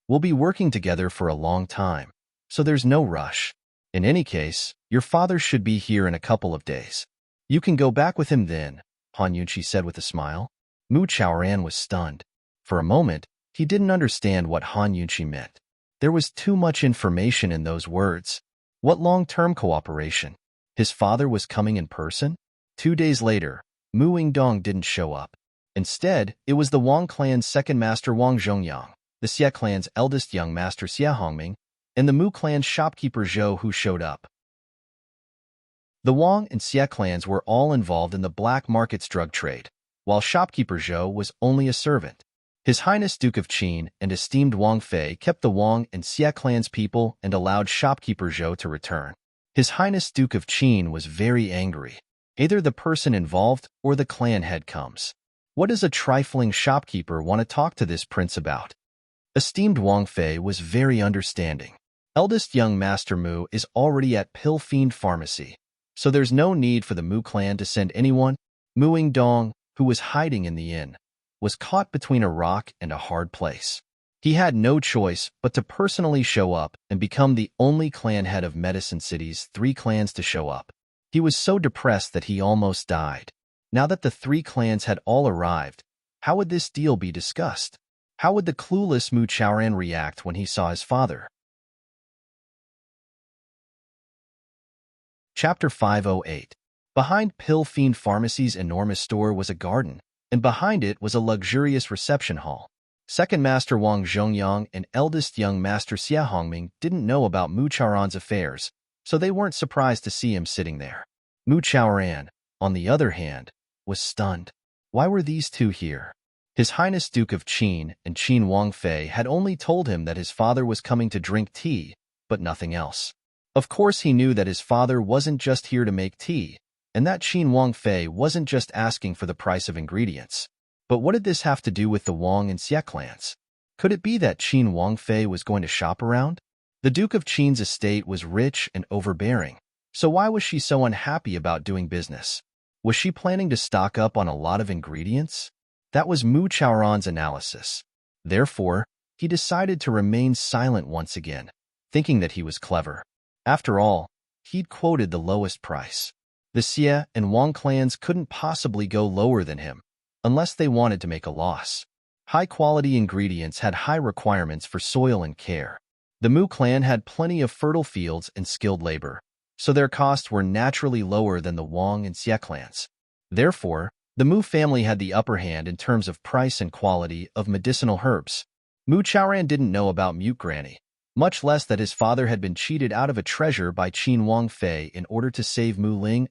We'll be working together for a long time, so there's no rush. In any case, your father should be here in a couple of days. You can go back with him then, Han Yunqi said with a smile. Mu Chaoran was stunned. For a moment, he didn't understand what Han Yunqi meant. There was too much information in those words. What long-term cooperation? His father was coming in person? 2 days later, Mu Yingdong didn't show up. Instead, it was the Wang clan's second master Wang Zhongyang, the Xie clan's eldest young master Xie Hongming, and the Mu clan's shopkeeper Zhou who showed up. The Wang and Xie clans were all involved in the black market's drug trade, while shopkeeper Zhou was only a servant. His Highness Duke of Qin and esteemed Wang Fei kept the Wang and Xie clan's people and allowed shopkeeper Zhou to return. His Highness Duke of Qin was very angry. Either the person involved or the clan head comes. What does a trifling shopkeeper want to talk to this prince about? Esteemed Wang Fei was very understanding. Eldest young Master Mu is already at Pill Fiend Pharmacy, so there's no need for the Mu clan to send anyone. Mu Yingdong, who was hiding in the inn, was caught between a rock and a hard place. He had no choice but to personally show up and become the only clan head of Medicine City's 3 clans to show up. He was so depressed that he almost died. Now that the 3 clans had all arrived, how would this deal be discussed? How would the clueless Mu Chaoran react when he saw his father? Chapter 508. Behind Pill Fiend Pharmacy's enormous store was a garden, and behind it was a luxurious reception hall. Second Master Wang Zhongyang and eldest young Master Xie Hongming didn't know about Mu Chaoran's affairs, so they weren't surprised to see him sitting there. Mu Chaoran, on the other hand, was stunned. Why were these two here? His Highness Duke of Qin and Qin Wang Fei had only told him that his father was coming to drink tea, but nothing else. Of course he knew that his father wasn't just here to make tea, and that Qin Wang Fei wasn't just asking for the price of ingredients. But what did this have to do with the Wang and Xie clans? Could it be that Qin Wang Fei was going to shop around? The Duke of Qin's estate was rich and overbearing, so why was she so unhappy about doing business? Was she planning to stock up on a lot of ingredients? That was Mu Chaoran's analysis. Therefore, he decided to remain silent once again, thinking that he was clever. After all, he'd quoted the lowest price. The Xie and Wang clans couldn't possibly go lower than him, unless they wanted to make a loss. High-quality ingredients had high requirements for soil and care. The Mu clan had plenty of fertile fields and skilled labor, so their costs were naturally lower than the Wang and Xie clans. Therefore, the Mu family had the upper hand in terms of price and quality of medicinal herbs. Mu Chaoran didn't know about Mute Granny, much less that his father had been cheated out of a treasure by Qin Wang Fei in order to save Mu Ling.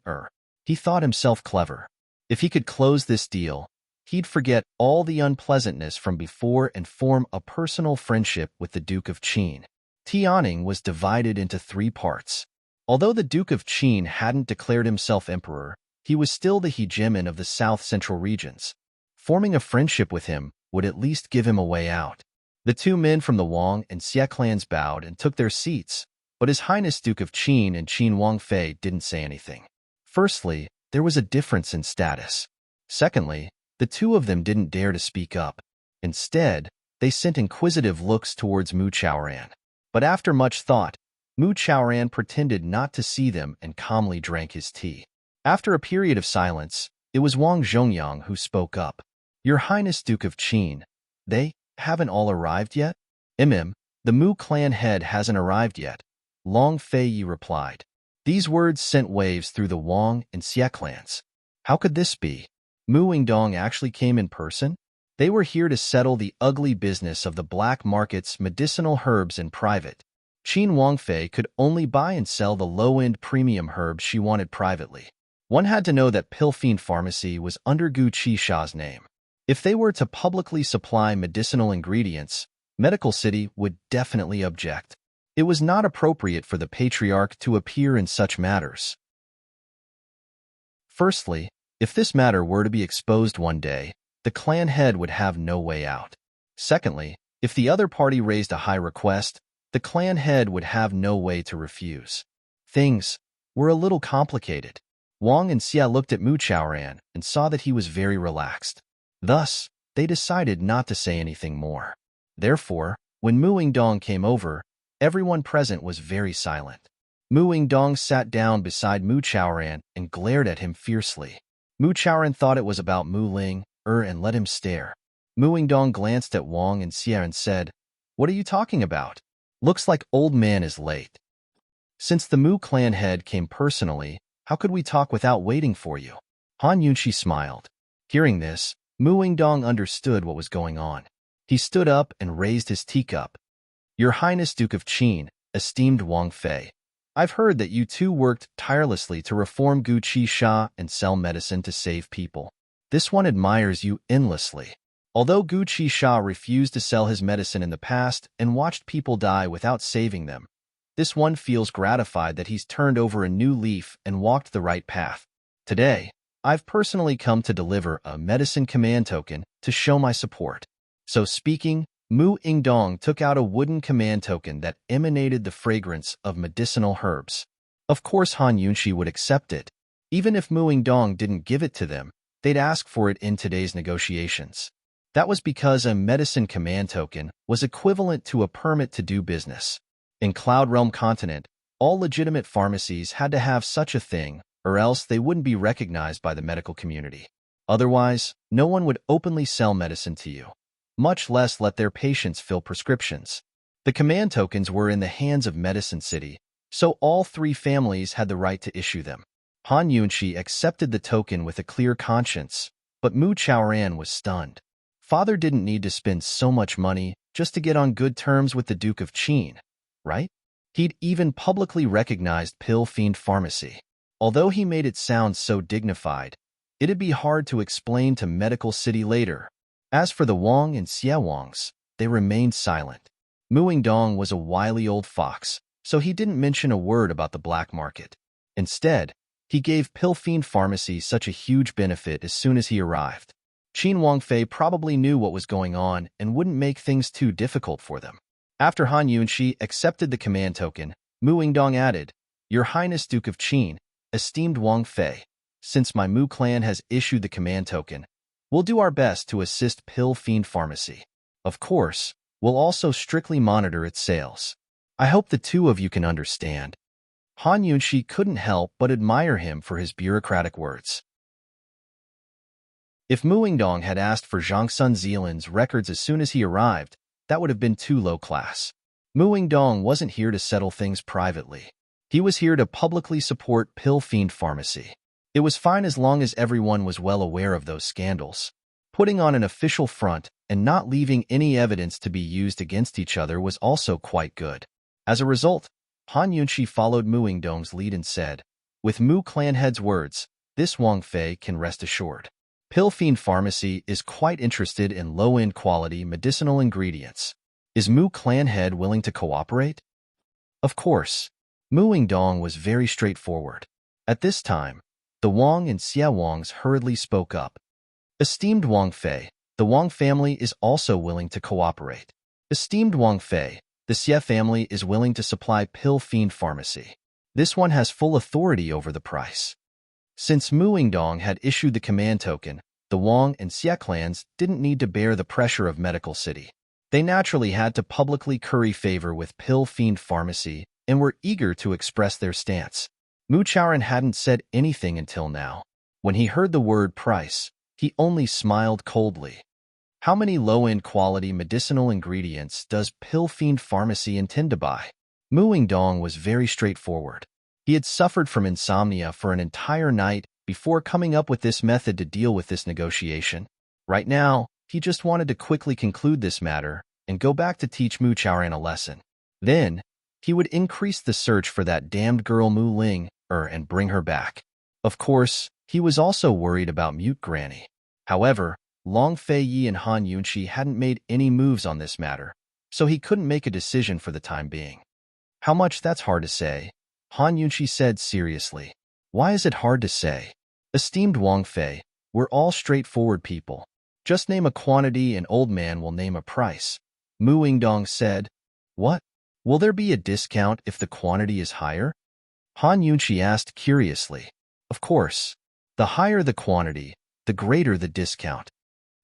He thought himself clever. If he could close this deal, he'd forget all the unpleasantness from before and form a personal friendship with the Duke of Qin. Tianning was divided into 3 parts. Although the Duke of Qin hadn't declared himself emperor, he was still the hegemon of the south-central regions. Forming a friendship with him would at least give him a way out. The 2 men from the Wang and Xie clans bowed and took their seats, But His Highness Duke of Qin and Qin Wangfei didn't say anything. Firstly, there was a difference in status. Secondly, the two of them didn't dare to speak up. Instead, they sent inquisitive looks towards Mu Chaoran. But after much thought, Mu Chaoran pretended not to see them and calmly drank his tea. After a period of silence, it was Wang Zhongyang who spoke up. Your Highness Duke of Qin, they haven't all arrived yet? The Mu clan head hasn't arrived yet, Long Fei Yi replied. These words sent waves through the Wang and Xie clans. How could this be? Mu Yingdong actually came in person? They were here to settle the ugly business of the black market's medicinal herbs in private. Qin Wangfei could only buy and sell the low-end premium herbs she wanted privately. One had to know that Pill Fiend Pharmacy was under Gu Qisha's name. If they were to publicly supply medicinal ingredients, Medical City would definitely object. It was not appropriate for the patriarch to appear in such matters. Firstly, if this matter were to be exposed one day, the clan head would have no way out. Secondly, if the other party raised a high request, the clan head would have no way to refuse. Things were a little complicated. Wang and Xie looked at Mu Chaoran and saw that he was very relaxed. Thus, they decided not to say anything more. Therefore, when Mu Yingdong came over, everyone present was very silent. Mu Yingdong sat down beside Mu Chaoran and glared at him fiercely. Mu Chaoran thought it was about Mu Ling, and let him stare. Mu Yingdong glanced at Wang and Xie and said, "What are you talking about? Looks like old man is late." Since the Mu clan head came personally, how could we talk without waiting for you? Han Yunxi smiled. Hearing this, Mu Yingdong understood what was going on. He stood up and raised his teacup. Your Highness Duke of Qin, esteemed Wang Fei, I've heard that you two worked tirelessly to reform Gu Qisha and sell medicine to save people. This one admires you endlessly. Although Gu Qisha refused to sell his medicine in the past and watched people die without saving them, this one feels gratified that he's turned over a new leaf and walked the right path. Today, I've personally come to deliver a medicine command token to show my support. So speaking, Mu Yingdong took out a wooden command token that emanated the fragrance of medicinal herbs. Of course Han Yunxi would accept it. Even if Mu Yingdong didn't give it to them, they'd ask for it in today's negotiations. That was because a medicine command token was equivalent to a permit to do business. In Cloud Realm Continent, all legitimate pharmacies had to have such a thing, or else they wouldn't be recognized by the medical community. Otherwise, no one would openly sell medicine to you, much less let their patients fill prescriptions. The command tokens were in the hands of Medicine City, so all three families had the right to issue them. Han Yunxi accepted the token with a clear conscience, but Mu Chaoran was stunned. Father didn't need to spend so much money just to get on good terms with the Duke of Qin, right? He'd even publicly recognized Pill Fiend Pharmacy. Although he made it sound so dignified, it'd be hard to explain to Medical City later. As for the Wang and Xie Wangs, they remained silent. Mu Yingdong was a wily old fox, so he didn't mention a word about the black market. Instead, he gave Pill Fiend Pharmacy such a huge benefit as soon as he arrived. Qin Wangfei probably knew what was going on and wouldn't make things too difficult for them. After Han Yunxi accepted the command token, Mu Yingdong added, Your Highness Duke of Qin, esteemed Wang Fei, since my Mu clan has issued the command token, we'll do our best to assist Pill Fiend Pharmacy. Of course, we'll also strictly monitor its sales. I hope the two of you can understand. Han Yunxi couldn't help but admire him for his bureaucratic words. If Mu Yingdong had asked for Zhangsun Zealand's records as soon as he arrived, that would have been too low class. Mu Yingdong wasn't here to settle things privately. He was here to publicly support Pill Fiend Pharmacy. It was fine as long as everyone was well aware of those scandals. Putting on an official front and not leaving any evidence to be used against each other was also quite good. As a result, Han Yunxi followed Mu Yingdong's lead and said, With Mu clan head's words, this Wang Fei can rest assured. Pill Fiend Pharmacy is quite interested in low-end quality medicinal ingredients. Is Mu clan head willing to cooperate? Of course. Mu Yingdong was very straightforward. At this time, the Wang and Xie Wangs hurriedly spoke up. Esteemed Wang Fei, the Wang family is also willing to cooperate. Esteemed Wang Fei, The Xie family is willing to supply Pill Fiend Pharmacy. This one has full authority over the price. Since Muingdong had issued the command token, the Wang and Xie clans didn't need to bear the pressure of Medical City. They naturally had to publicly curry favor with Pill Fiend Pharmacy and were eager to express their stance. Mu Chaoran hadn't said anything until now. When he heard the word price, he only smiled coldly. How many low-end quality medicinal ingredients does Pill Fiend Pharmacy intend to buy? Muingdong was very straightforward. He had suffered from insomnia for an entire night before coming up with this method to deal with this negotiation. Right now, he just wanted to quickly conclude this matter and go back to teach Mu Chaoran a lesson. Then, he would increase the search for that damned girl Mu Ling and bring her back. Of course, he was also worried about Mute Granny. However, Long Fei Yi and Han Yunqi hadn't made any moves on this matter, so he couldn't make a decision for the time being. How much, that's hard to say, Han Yunqi said seriously. Why is it hard to say? Esteemed Wang Fei, we're all straightforward people. Just name a quantity and old man will name a price. Mu Yingdong said. What? Will there be a discount if the quantity is higher? Han Yunqi asked curiously. Of course. The higher the quantity, the greater the discount.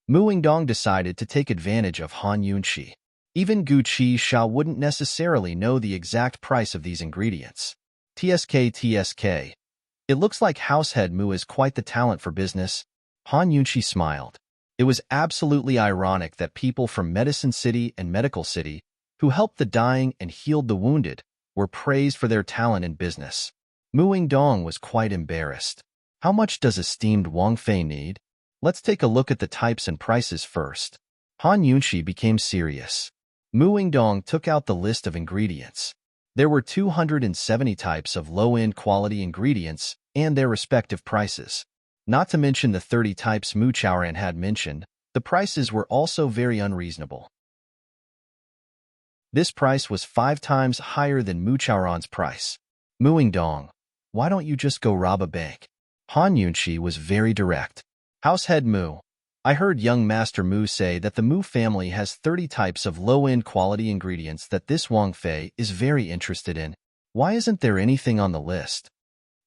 Mu Yingdong decided to take advantage of Han Yunqi. Even Gu Qi Sha wouldn't necessarily know the exact price of these ingredients. TSK. It looks like Househead Mu is quite the talent for business. Han Yunqi smiled. It was absolutely ironic that people from Medicine City and Medical City, who helped the dying and healed the wounded, were praised for their talent in business. Mu Yingdong was quite embarrassed. How much does esteemed Wang Fei need? Let's take a look at the types and prices first. Han Yunqi became serious. Mu Yingdong took out the list of ingredients. There were 270 types of low-end quality ingredients and their respective prices. Not to mention the 30 types Mu Chaoran had mentioned, the prices were also very unreasonable. This price was 5 times higher than Mu Chaoran's price. Mu Yingdong, why don't you just go rob a bank? Han Yunqi was very direct. Househead Mu, I heard young Master Mu say that the Mu family has 30 types of low-end quality ingredients that this Wang Fei is very interested in. Why isn't there anything on the list?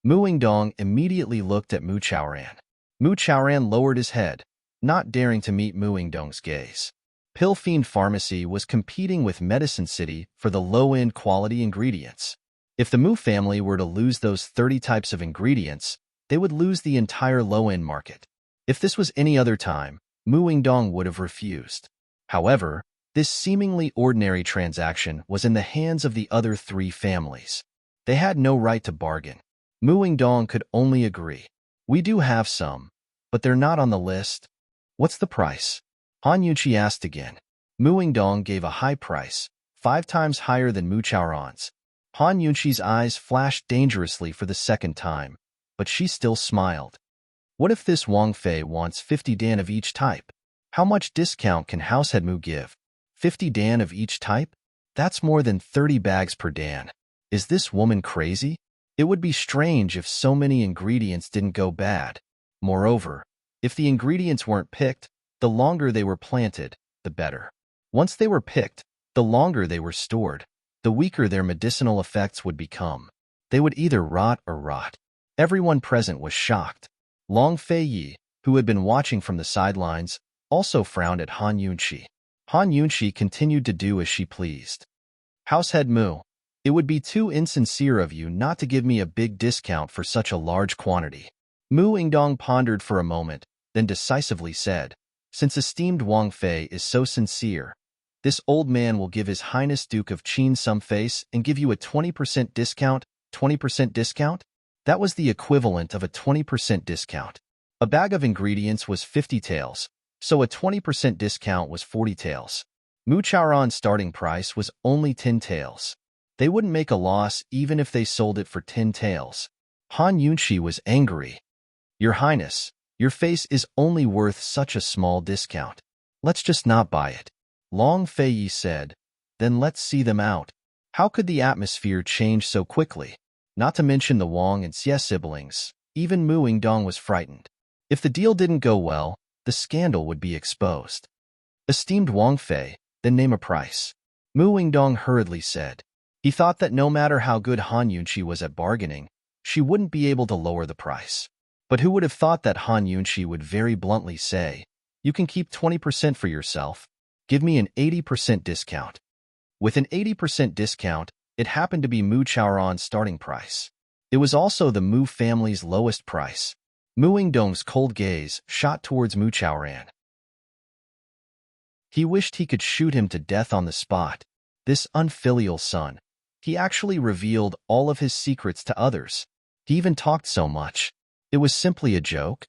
Mu Yingdong immediately looked at Mu Chaoran. Mu Chaoran lowered his head, not daring to meet Mu Yingdong's gaze. Pill Fiend Pharmacy was competing with Medicine City for the low-end quality ingredients. If the Mu family were to lose those 30 types of ingredients, they would lose the entire low-end market. If this was any other time, Mu Yingdong would have refused. However, this seemingly ordinary transaction was in the hands of the other 3 families. They had no right to bargain. Mu Yingdong could only agree. We do have some, but they're not on the list. What's the price? Han Yunqi asked again. Mu Yingdong gave a high price, 5 times higher than Mu Chaoran's. Han Yunqi's eyes flashed dangerously for the second time, but she still smiled. What if this Wang Fei wants 50 dan of each type? How much discount can Househead Mu give? 50 dan of each type? That's more than 30 bags per dan. Is this woman crazy? It would be strange if so many ingredients didn't go bad. Moreover, if the ingredients weren't picked, the longer they were planted, the better. Once they were picked, the longer they were stored, the weaker their medicinal effects would become. They would either rot or rot. Everyone present was shocked. Long Fei Yi, who had been watching from the sidelines, also frowned at Han Yunqi. Han Yunqi continued to do as she pleased. Househead Mu, it would be too insincere of you not to give me a big discount for such a large quantity. Mu Yingdong pondered for a moment, then decisively said, since esteemed Wang Fei is so sincere, this old man will give His Highness Duke of Qin some face and give you a 20% discount. 20% discount? That was the equivalent of a 20% discount. A bag of ingredients was 50 taels, so a 20% discount was 40 taels. Mu Chaoran's starting price was only 10 taels. They wouldn't make a loss even if they sold it for 10 taels. Han Yunqi was angry. Your Highness, your face is only worth such a small discount. Let's just not buy it. Long Fei Yi said, then let's see them out. How could the atmosphere change so quickly? Not to mention the Wang and Xie siblings, even Mu Yingdong was frightened. If the deal didn't go well, the scandal would be exposed. Esteemed Wang Fei, then name a price. Mu Wingdong hurriedly said. He thought that no matter how good Han Yunqi was at bargaining, she wouldn't be able to lower the price. But who would have thought that Han Yunqi would very bluntly say, "You can keep 20% for yourself. Give me an 80% discount." With an 80% discount, it happened to be Mu Chaoran's starting price. It was also the Mu family's lowest price. Mu Wingdong's cold gaze shot towards Mu Chaoran. He wished he could shoot him to death on the spot. This unfilial son. He actually revealed all of his secrets to others. He even talked so much. It was simply a joke.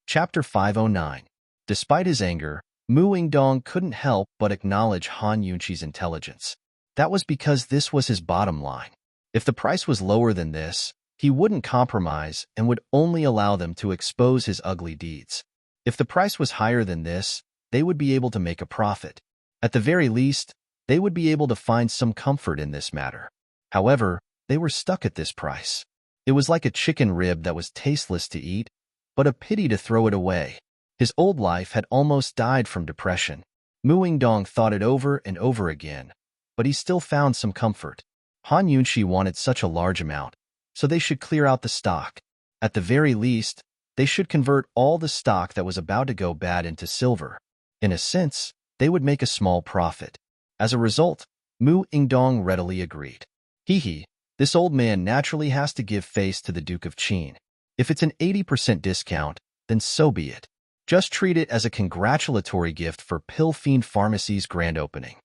Chapter 509. Despite his anger, Mu Wingdong couldn't help but acknowledge Han Yunqi's intelligence. That was because this was his bottom line. If the price was lower than this, he wouldn't compromise and would only allow them to expose his ugly deeds. If the price was higher than this, they would be able to make a profit. At the very least, they would be able to find some comfort in this matter. However, they were stuck at this price. It was like a chicken rib that was tasteless to eat, but a pity to throw it away. His old life had almost died from depression. Mu Wingdong thought it over and over again, but he still found some comfort. Han Yunqi wanted such a large amount, so they should clear out the stock. At the very least, they should convert all the stock that was about to go bad into silver. In a sense, they would make a small profit. As a result, Mu Wingdong readily agreed. Hee, this old man naturally has to give face to the Duke of Qin. If it's an 80% discount, then so be it. Just treat it as a congratulatory gift for Pill Fiend Pharmacy's grand opening.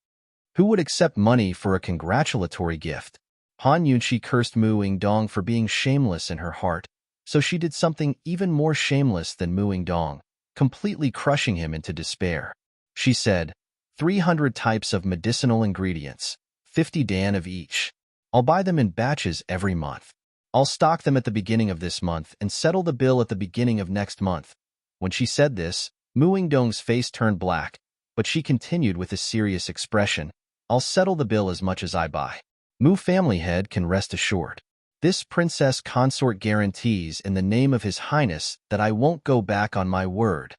Who would accept money for a congratulatory gift? Han Yunqi cursed Mu Wingdong for being shameless in her heart, so she did something even more shameless than Mu Wingdong, completely crushing him into despair. She said, 300 types of medicinal ingredients, 50 dan of each. I'll buy them in batches every month. I'll stock them at the beginning of this month and settle the bill at the beginning of next month. When she said this, Mu Wingdong's face turned black, but she continued with a serious expression, I'll settle the bill as much as I buy. Mu family head can rest assured. This princess consort guarantees in the name of His Highness that I won't go back on my word.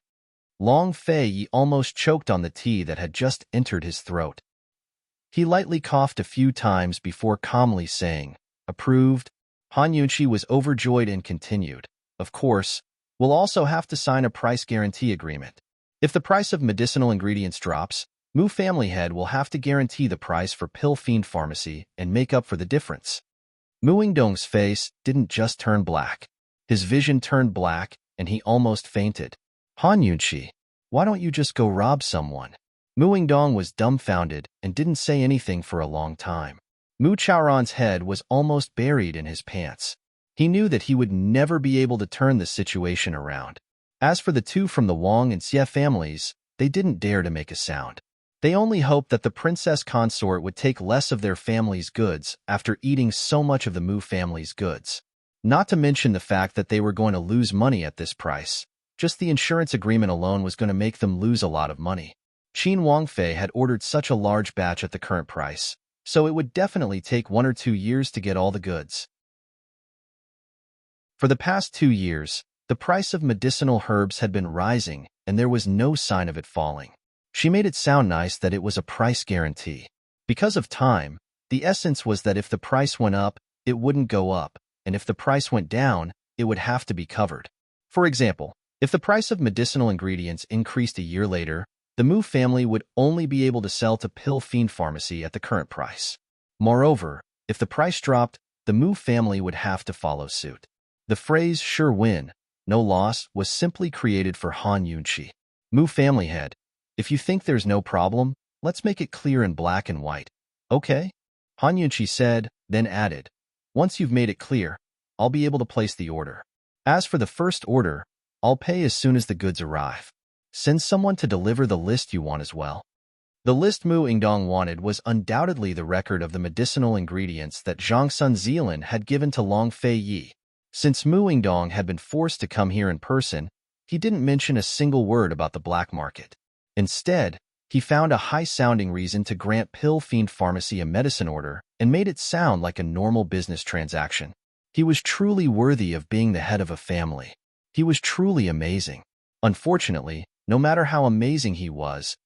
Long Fei Yi almost choked on the tea that had just entered his throat. He lightly coughed a few times before calmly saying, approved. Han Yunqi was overjoyed and continued, of course, we'll also have to sign a price guarantee agreement. If the price of medicinal ingredients drops, Mu family head will have to guarantee the price for Pill Fiend Pharmacy and make up for the difference. Mu Wingdong's face didn't just turn black. His vision turned black, and he almost fainted. Han Yunqi, why don't you just go rob someone? Mu Wingdong was dumbfounded and didn't say anything for a long time. Mu Chaoran's head was almost buried in his pants. He knew that he would never be able to turn the situation around. As for the two from the Wang and Xie families, they didn't dare to make a sound. They only hoped that the princess consort would take less of their family's goods after eating so much of the Mu family's goods. Not to mention the fact that they were going to lose money at this price. Just the insurance agreement alone was going to make them lose a lot of money. Qin Wangfei had ordered such a large batch at the current price, so it would definitely take 1 or 2 years to get all the goods. For the past 2 years, the price of medicinal herbs had been rising, and there was no sign of it falling. She made it sound nice that it was a price guarantee. Because of time, the essence was that if the price went up, it wouldn't go up, and if the price went down, it would have to be covered. For example, if the price of medicinal ingredients increased a year later, the Mu family would only be able to sell to Pill Fiend Pharmacy at the current price. Moreover, if the price dropped, the Mu family would have to follow suit. The phrase sure win, no loss was simply created for Han Yunqi. Mu family head, if you think there's no problem, let's make it clear in black and white. Okay? Han Yunqi said, then added, once you've made it clear, I'll be able to place the order. As for the first order, I'll pay as soon as the goods arrive. Send someone to deliver the list you want as well. The list Mu Wingdong wanted was undoubtedly the record of the medicinal ingredients that Zhang Sun Zielin had given to Long Fei Yi. Since Mu Wingdong had been forced to come here in person, he didn't mention a single word about the black market. Instead, he found a high-sounding reason to grant Pill Fiend Pharmacy a medicine order and made it sound like a normal business transaction. He was truly worthy of being the head of a family. He was truly amazing. Unfortunately, No matter how amazing he was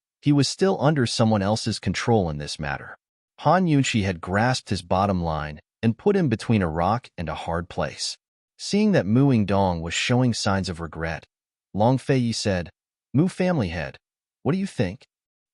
still under someone else's control in this matter. Han Yunqi had grasped his bottom line and put him between a rock and a hard place. Seeing that Mu Yingdong was showing signs of regret, Long Fei said, "Mu family head, what do you think?"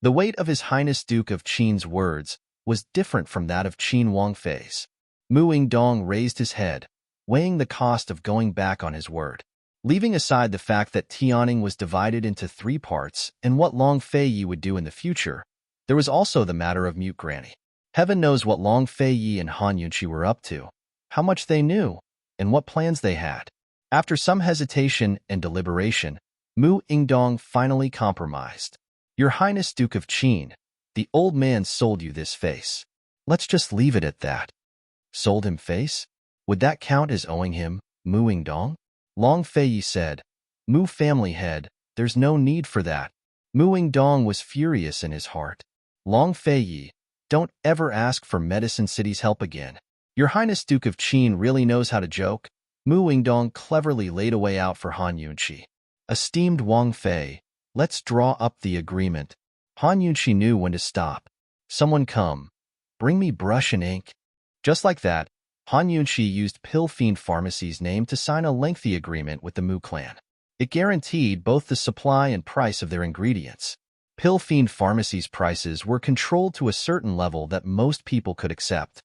The weight of His Highness Duke of Qin's words was different from that of Qin Wangfei's. Mu Yingdong raised his head, weighing the cost of going back on his word. Leaving aside the fact that Tianning was divided into 3 parts and what Long Fei would do in the future, there was also the matter of Mute Granny. Heaven knows what Long Fei and Han Yunqi were up to, how much they knew, and what plans they had. After some hesitation and deliberation, Mu Yingdong finally compromised. "Your Highness Duke of Qin, the old man sold you this face. Let's just leave it at that." "Sold him face? Would that count as owing him, Mu Yingdong?" Long Fei said, "Mu family head, there's no need for that." Mu Yingdong was furious in his heart. "Long Fei, don't ever ask for Medicine City's help again. Your Highness Duke of Qin really knows how to joke." Mu Yingdong cleverly laid a way out for Han Yunqi. "Esteemed Wang Fei, let's draw up the agreement." Han Yunqi knew when to stop. "Someone come. Bring me brush and ink." Just like that, Han Yunqi used Pill Fiend Pharmacy's name to sign a lengthy agreement with the Mu clan. It guaranteed both the supply and price of their ingredients. Pill Fiend Pharmacy's prices were controlled to a certain level that most people could accept.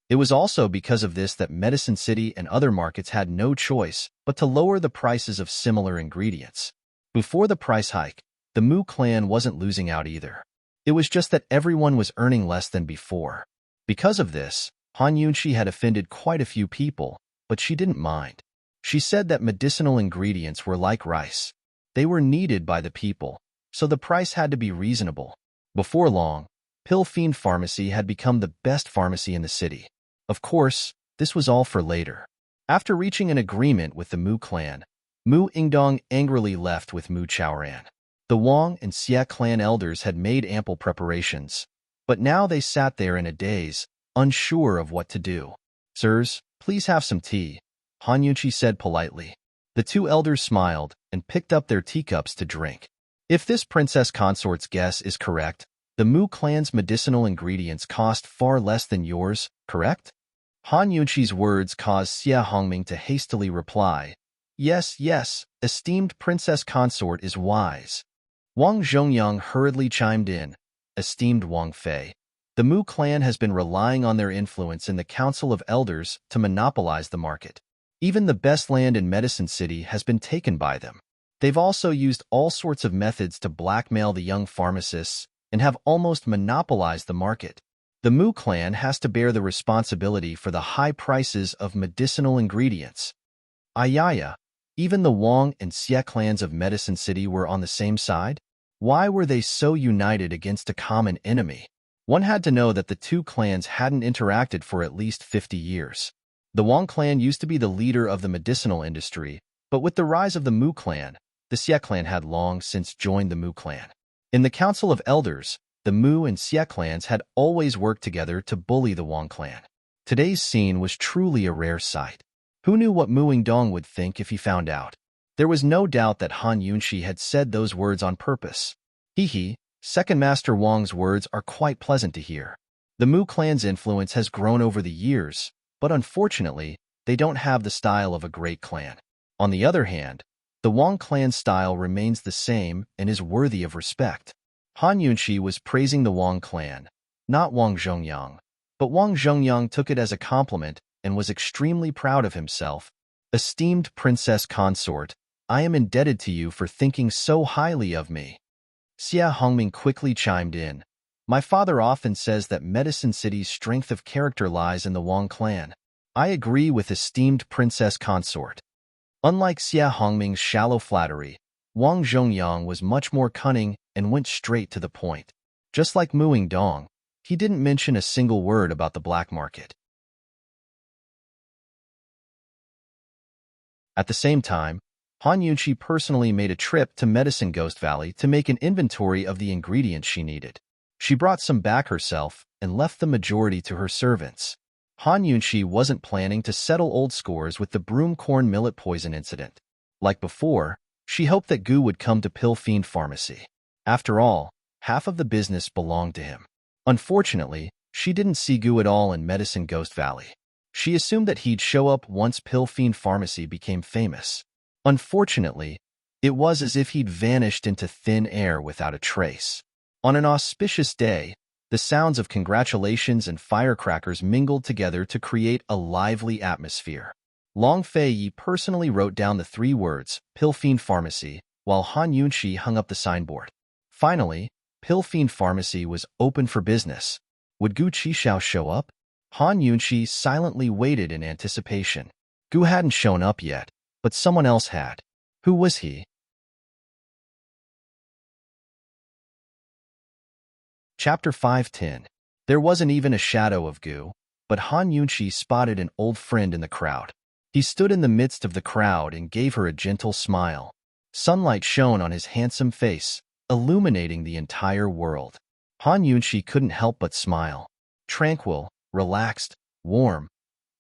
It was also because of this that Medicine City and other markets had no choice but to lower the prices of similar ingredients. Before the price hike, the Mu clan wasn't losing out either. It was just that everyone was earning less than before. Because of this, Han Yunqi had offended quite a few people, but she didn't mind. She said that medicinal ingredients were like rice. They were needed by the people, so the price had to be reasonable. Before long, Pill Fiend Pharmacy had become the best pharmacy in the city. Of course, this was all for later. After reaching an agreement with the Mu clan, Mu Yingdong angrily left with Mu Chaoran. The Wang and Xie clan elders had made ample preparations, but now they sat there in a daze, unsure of what to do. "Sirs, please have some tea," Han Yunqi said politely. The 2 elders smiled and picked up their teacups to drink. If this princess consort's guess is correct, the Mu clan's medicinal ingredients cost far less than yours, correct? Han Yunqi's words caused Xie Hongming to hastily reply, "Yes, yes, esteemed princess consort is wise." Wang Zhongyang hurriedly chimed in, "Esteemed Wang Fei, the Mu clan has been relying on their influence in the Council of Elders to monopolize the market. Even the best land in Medicine City has been taken by them. They've also used all sorts of methods to blackmail the young pharmacists and have almost monopolized the market. The Mu clan has to bear the responsibility for the high prices of medicinal ingredients." Ayaya, even the Wang and Xie clans of Medicine City were on the same side? Why were they so united against a common enemy? One had to know that the 2 clans hadn't interacted for at least 50 years. The Wang clan used to be the leader of the medicinal industry, but with the rise of the Mu clan, the Xie clan had long since joined the Mu clan. In the Council of Elders, the Mu and Xie clans had always worked together to bully the Wang clan. Today's scene was truly a rare sight. Who knew what Mu Yingdong would think if he found out? There was no doubt that Han Yunqi had said those words on purpose. Hee, Second Master Wang's words are quite pleasant to hear. The Mu clan's influence has grown over the years, but unfortunately, they don't have the style of a great clan. On the other hand, the Wang clan's style remains the same and is worthy of respect. Han Yunqi was praising the Wang clan, not Wang Zhongyang, but Wang Zhongyang took it as a compliment and was extremely proud of himself. "Esteemed princess consort, I am indebted to you for thinking so highly of me." Xie Hongming quickly chimed in, "My father often says that Medicine City's strength of character lies in the Wang clan. I agree with esteemed princess consort." Unlike Xie Hongming's shallow flattery, Wang Zhongyang was much more cunning and went straight to the point. Just like Mu Yingdong, he didn't mention a single word about the black market. At the same time, Han Yunqi personally made a trip to Medicine Ghost Valley to make an inventory of the ingredients she needed. She brought some back herself and left the majority to her servants. Han Yunqi wasn't planning to settle old scores with the broom corn millet poison incident. Like before, She hoped that Gu would come to Pill Fiend Pharmacy. After all, half of the business belonged to him. Unfortunately, she didn't see Gu at all in Medicine Ghost Valley. She assumed that he'd show up once Pill Fiend Pharmacy became famous. Unfortunately, it was as if he'd vanished into thin air without a trace. On an auspicious day, the sounds of congratulations and firecrackers mingled together to create a lively atmosphere. Long Fei Yi personally wrote down the 3 words, Pill Fiend Pharmacy, while Han Yunxi hung up the signboard. Finally, Pill Fiend Pharmacy was open for business. Would Gu Qixiao show up? Han Yunxi silently waited in anticipation. Gu hadn't shown up yet, but someone else had. Who was he? Chapter 510. There wasn't even a shadow of Gu, but Han Yunxi spotted an old friend in the crowd. He stood in the midst of the crowd and gave her a gentle smile. Sunlight shone on his handsome face, illuminating the entire world. Han Yunxi couldn't help but smile. Tranquil, relaxed, warm.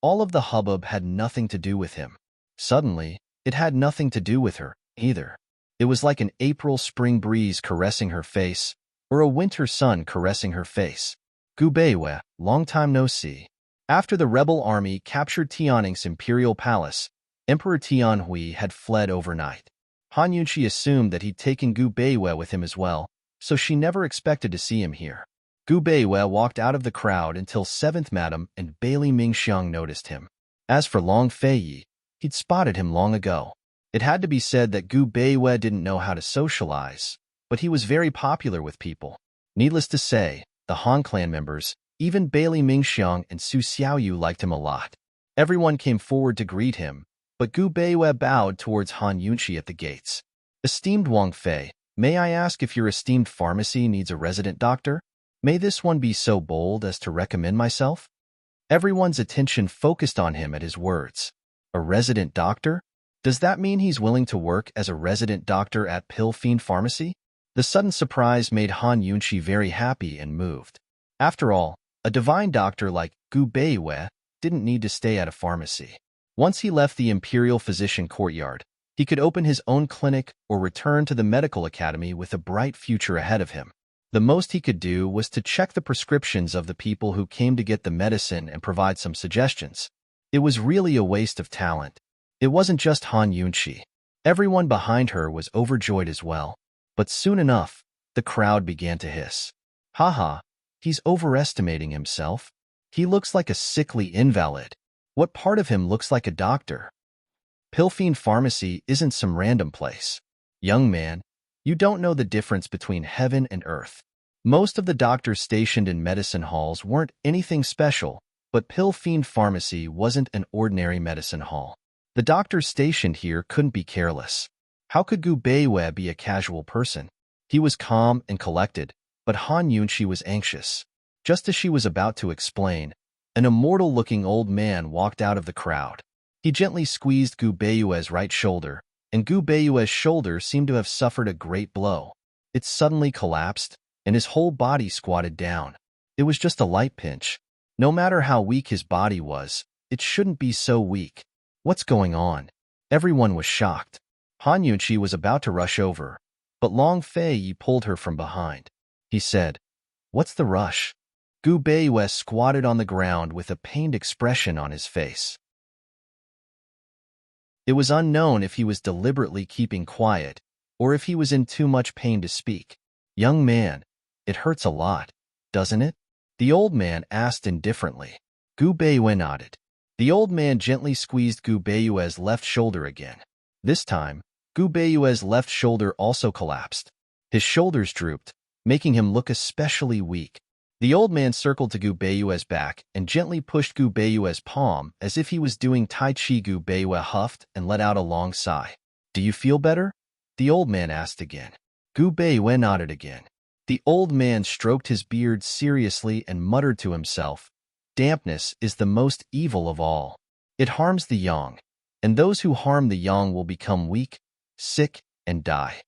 All of the hubbub had nothing to do with him. Suddenly, it had nothing to do with her, either. It was like an April spring breeze caressing her face, or a winter sun caressing her face. Gu Beiwei, long time no see. After the rebel army captured Tianning's imperial palace, Emperor Tianhui had fled overnight. Han Yunxi assumed that he'd taken Gu Beiwei with him as well, so she never expected to see him here. Gu Beiwei walked out of the crowd until 7th Madam and Bailey Mingxiang noticed him. As for Long Fei Yi, he'd spotted him long ago. It had to be said that Gu Beiwei didn't know how to socialize, but he was very popular with people. Needless to say, the Han clan members, even Bailey Mingxiang and Su Xiaoyu liked him a lot. Everyone came forward to greet him, but Gu Beiwei bowed towards Han Yunxi at the gates. Esteemed Wang Fei, may I ask if your esteemed pharmacy needs a resident doctor? May this one be so bold as to recommend myself? Everyone's attention focused on him at his words. A resident doctor? Does that mean he's willing to work as a resident doctor at Pill Fiend Pharmacy? The sudden surprise made Han Yunxi very happy and moved. After all, a divine doctor like Gu Beiwei didn't need to stay at a pharmacy. Once he left the Imperial Physician Courtyard, he could open his own clinic or return to the medical academy with a bright future ahead of him. The most he could do was to check the prescriptions of the people who came to get the medicine and provide some suggestions. It was really a waste of talent. It wasn't just Han Yunxi. Everyone behind her was overjoyed as well. But soon enough, the crowd began to hiss. Haha, he's overestimating himself. He looks like a sickly invalid. What part of him looks like a doctor? Pill Fiend Pharmacy isn't some random place. Young man, you don't know the difference between heaven and earth. Most of the doctors stationed in medicine halls weren't anything special, but Pill Fiend Pharmacy wasn't an ordinary medicine hall. The doctors stationed here couldn't be careless. How could Gu Beiwei be a casual person? He was calm and collected, but Han Yunxi was anxious. Just as she was about to explain, an immortal-looking old man walked out of the crowd. He gently squeezed Gu Beiwei's right shoulder, and Gu Beiwei's shoulder seemed to have suffered a great blow. It suddenly collapsed, and his whole body squatted down. It was just a light pinch. No matter how weak his body was, it shouldn't be so weak. What's going on? Everyone was shocked. Han Yunxi was about to rush over, but Long Fei Yi pulled her from behind. He said, "What's the rush?" Gu Beiwei squatted on the ground with a pained expression on his face. It was unknown if he was deliberately keeping quiet, or if he was in too much pain to speak. "Young man, it hurts a lot, doesn't it?" the old man asked indifferently. Gu Beiwei nodded. The old man gently squeezed Gu Beiwei's left shoulder again. This time, Gu Beiwei's left shoulder also collapsed. His shoulders drooped, making him look especially weak. The old man circled to Gu Beiwei's back and gently pushed Gu Beiwei's palm as if he was doing Tai Chi. Gu Beiwei huffed and let out a long sigh. "Do you feel better?" the old man asked again. Gu Beiwei nodded again. The old man stroked his beard seriously and muttered to himself, "Dampness is the most evil of all. It harms the young, and those who harm the young will become weak, sick, and die."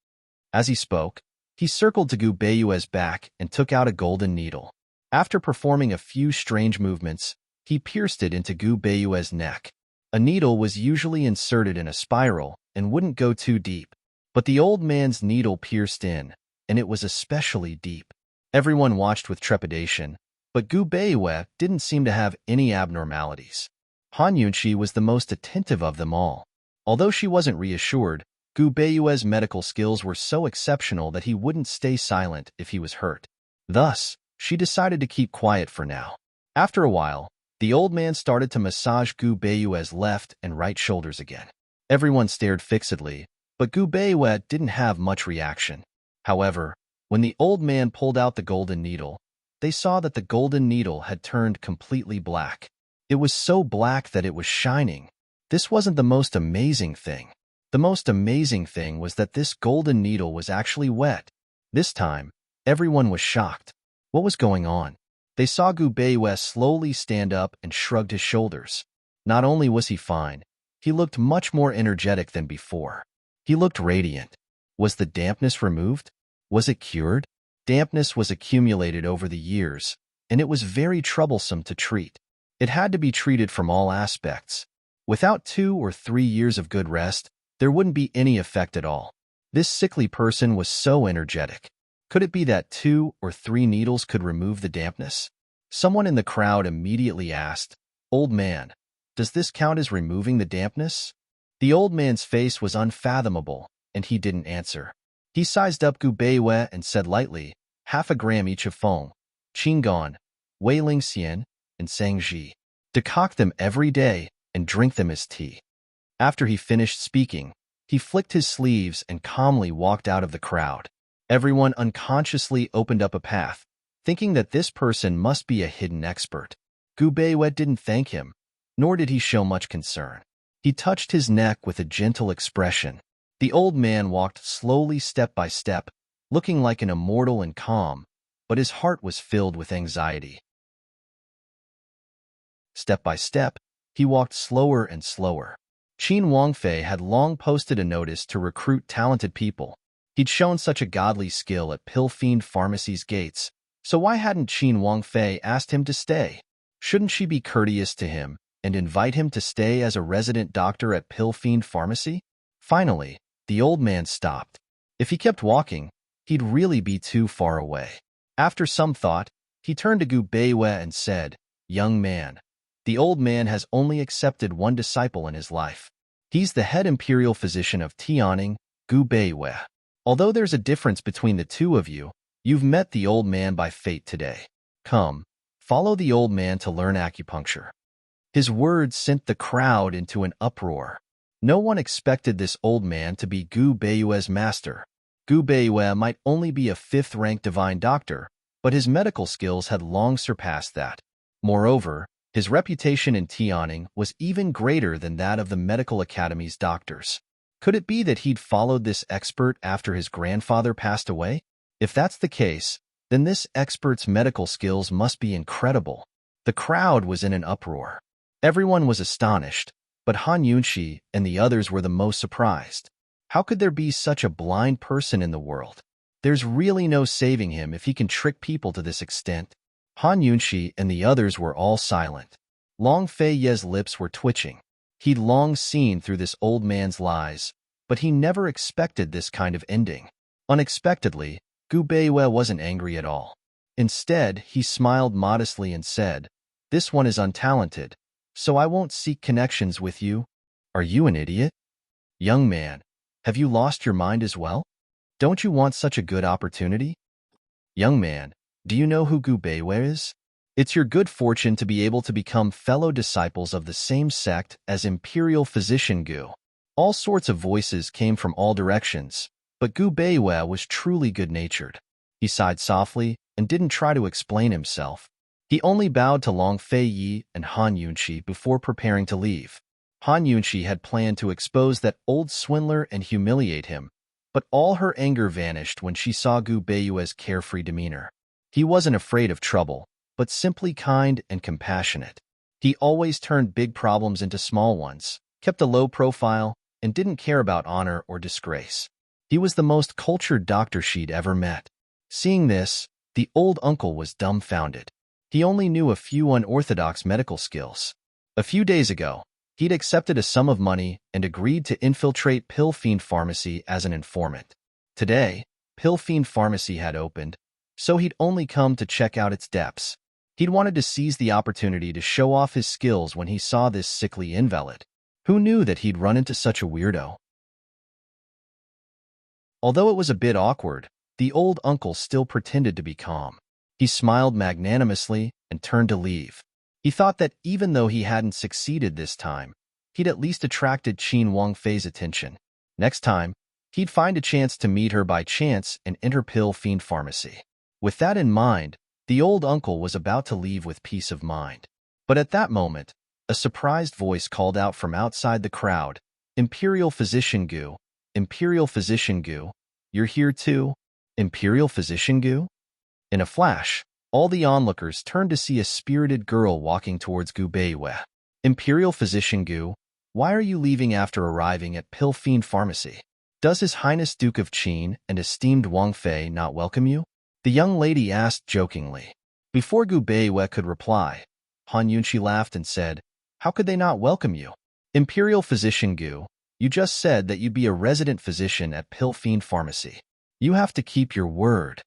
As he spoke, he circled to Gu Beiwei's back and took out a golden needle. After performing a few strange movements, he pierced it into Gu Beiwei's neck. A needle was usually inserted in a spiral and wouldn't go too deep. But the old man's needle pierced in, and it was especially deep. Everyone watched with trepidation, but Gu Beiwei didn't seem to have any abnormalities. Han Yunqi was the most attentive of them all. Although she wasn't reassured, Gu Beiwei's medical skills were so exceptional that he wouldn't stay silent if he was hurt. Thus, she decided to keep quiet for now. After a while, the old man started to massage Gu Beiwei's left and right shoulders again. Everyone stared fixedly, but Gu Beiwei didn't have much reaction. However, when the old man pulled out the golden needle, they saw that the golden needle had turned completely black. It was so black that it was shining. This wasn't the most amazing thing. The most amazing thing was that this golden needle was actually wet. This time, everyone was shocked. What was going on? They saw Gu Beiwei slowly stand up and shrugged his shoulders. Not only was he fine, he looked much more energetic than before. He looked radiant. Was the dampness removed? Was it cured? Dampness was accumulated over the years, and it was very troublesome to treat. It had to be treated from all aspects. Without 2 or 3 years of good rest, there wouldn't be any effect at all. This sickly person was so energetic. Could it be that 2 or 3 needles could remove the dampness? Someone in the crowd immediately asked, "Old man, does this count as removing the dampness?" The old man's face was unfathomable, and he didn't answer. He sized up Gu Beiwei and said lightly, "half a gram each of Feng, Qinggan, Weiling Xian, and Sangji. Decoct them every day and drink them as tea." After he finished speaking, he flicked his sleeves and calmly walked out of the crowd. Everyone unconsciously opened up a path, thinking that this person must be a hidden expert. Gu Beiwei didn't thank him, nor did he show much concern. He touched his neck with a gentle expression. The old man walked slowly step by step, looking like an immortal and calm, but his heart was filled with anxiety. Step by step, he walked slower and slower. Qin Wangfei had long posted a notice to recruit talented people. He'd shown such a godly skill at Pill Fiend Pharmacy's gates, so why hadn't Qin Wangfei asked him to stay? Shouldn't she be courteous to him and invite him to stay as a resident doctor at Pill Fiend Pharmacy? Finally, the old man stopped. If he kept walking, he'd really be too far away. After some thought, he turned to Gu Beiwei and said, "Young man, the old man has only accepted one disciple in his life. He's the head imperial physician of Tianning, Gu Beiwei. Although there's a difference between the two of you, you've met the old man by fate today. Come, follow the old man to learn acupuncture." His words sent the crowd into an uproar. No one expected this old man to be Gu Beiwei's master. Gu Beiwei might only be a 5th-ranked divine doctor, but his medical skills had long surpassed that. Moreover, his reputation in Tianning was even greater than that of the medical academy's doctors. Could it be that he'd followed this expert after his grandfather passed away? If that's the case, then this expert's medical skills must be incredible. The crowd was in an uproar. Everyone was astonished, but Han Yunqi and the others were the most surprised. How could there be such a blind person in the world? There's really no saving him if he can trick people to this extent. Han Yunqi and the others were all silent. Long Fei Ye's lips were twitching. He'd long seen through this old man's lies, but he never expected this kind of ending. Unexpectedly, Gu Beiwei wasn't angry at all. Instead, he smiled modestly and said, "This one is untalented, so I won't seek connections with you. Are you an idiot? Young man, have you lost your mind as well? Don't you want such a good opportunity? Young man, do you know who Gu Beiwei is? It's your good fortune to be able to become fellow disciples of the same sect as Imperial Physician Gu." All sorts of voices came from all directions, but Gu Beiwei was truly good-natured. He sighed softly and didn't try to explain himself. He only bowed to Long Fei Yi and Han Yunqi before preparing to leave. Han Yunqi had planned to expose that old swindler and humiliate him, but all her anger vanished when she saw Gu Beiwei's carefree demeanor. He wasn't afraid of trouble, but simply kind and compassionate. He always turned big problems into small ones, kept a low profile, and didn't care about honor or disgrace. He was the most cultured doctor she'd ever met. Seeing this, the old uncle was dumbfounded. He only knew a few unorthodox medical skills. A few days ago, He'd accepted a sum of money and agreed to infiltrate Pill Fiend Pharmacy as an informant. Today, Pill Fiend Pharmacy had opened, so he'd only come to check out its depths. He'd wanted to seize the opportunity to show off his skills when he saw this sickly invalid. Who knew that he'd run into such a weirdo? Although it was a bit awkward, the old uncle still pretended to be calm. He smiled magnanimously and turned to leave. He thought that even though he hadn't succeeded this time, he'd at least attracted Qin Wangfei's attention. Next time, he'd find a chance to meet her by chance and enter Pill Fiend Pharmacy. With that in mind, the old uncle was about to leave with peace of mind. But at that moment, a surprised voice called out from outside the crowd, "Imperial Physician Gu, Imperial Physician Gu, you're here too? Imperial Physician Gu?" In a flash, all the onlookers turned to see a spirited girl walking towards Gu Beiwei. "Imperial Physician Gu, why are you leaving after arriving at Pill Fiend Pharmacy? Does His Highness Duke of Qin and esteemed Wang Fei not welcome you?" The young lady asked jokingly. Before Gu Beiwei could reply, Han Yunqi laughed and said, "How could they not welcome you? Imperial Physician Gu, you just said that you'd be a resident physician at Pill Fiend Pharmacy. You have to keep your word."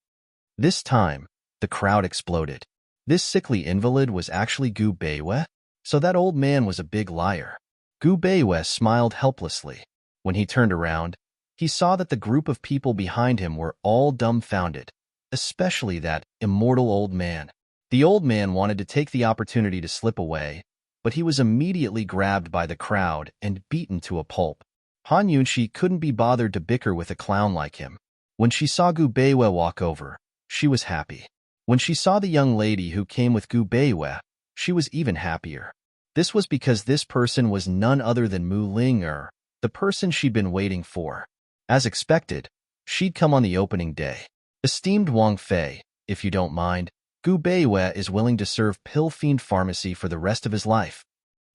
This time, the crowd exploded. This sickly invalid was actually Gu Beiwei? So that old man was a big liar. Gu Beiwei smiled helplessly. When he turned around, he saw that the group of people behind him were all dumbfounded, especially that immortal old man. The old man wanted to take the opportunity to slip away, but he was immediately grabbed by the crowd and beaten to a pulp. Han Yunqi couldn't be bothered to bicker with a clown like him. When she saw Gu Beiwei walk over, she was happy. When she saw the young lady who came with Gu Beiwei, she was even happier. This was because this person was none other than Mu Ling, the person she'd been waiting for. As expected, she'd come on the opening day. "Esteemed Wang Fei, if you don't mind, Gu Beiwei is willing to serve Pill Fiend Pharmacy for the rest of his life,"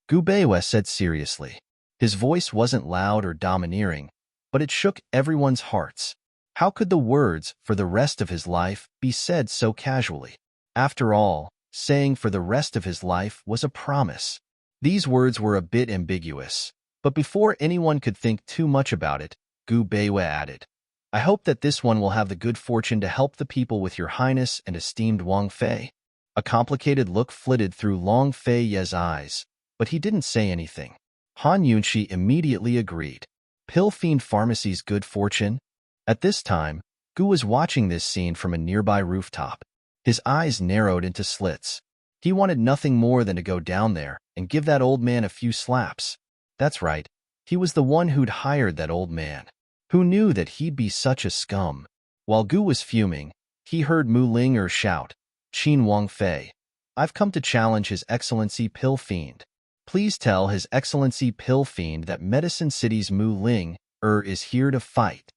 Gu Beiwei said seriously. His voice wasn't loud or domineering, but it shook everyone's hearts. How could the words "for the rest of his life" be said so casually? After all, saying "for the rest of his life" was a promise. These words were a bit ambiguous, but before anyone could think too much about it, Gu Beiwei added, "I hope that this one will have the good fortune to help the people with your highness and esteemed Wang Fei." A complicated look flitted through Long Fei Ye's eyes, but he didn't say anything. Han Yunqi immediately agreed. Pill Fiend Pharmacy's good fortune? At this time, Gu was watching this scene from a nearby rooftop. His eyes narrowed into slits. He wanted nothing more than to go down there and give that old man a few slaps. That's right, he was the one who'd hired that old man. Who knew that he'd be such a scum? While Gu was fuming, he heard Mu Ling shout, "Qin Wang Fei, I've come to challenge His Excellency Pill Fiend. Please tell His Excellency Pill Fiend that Medicine City's Mu Ling is here to fight."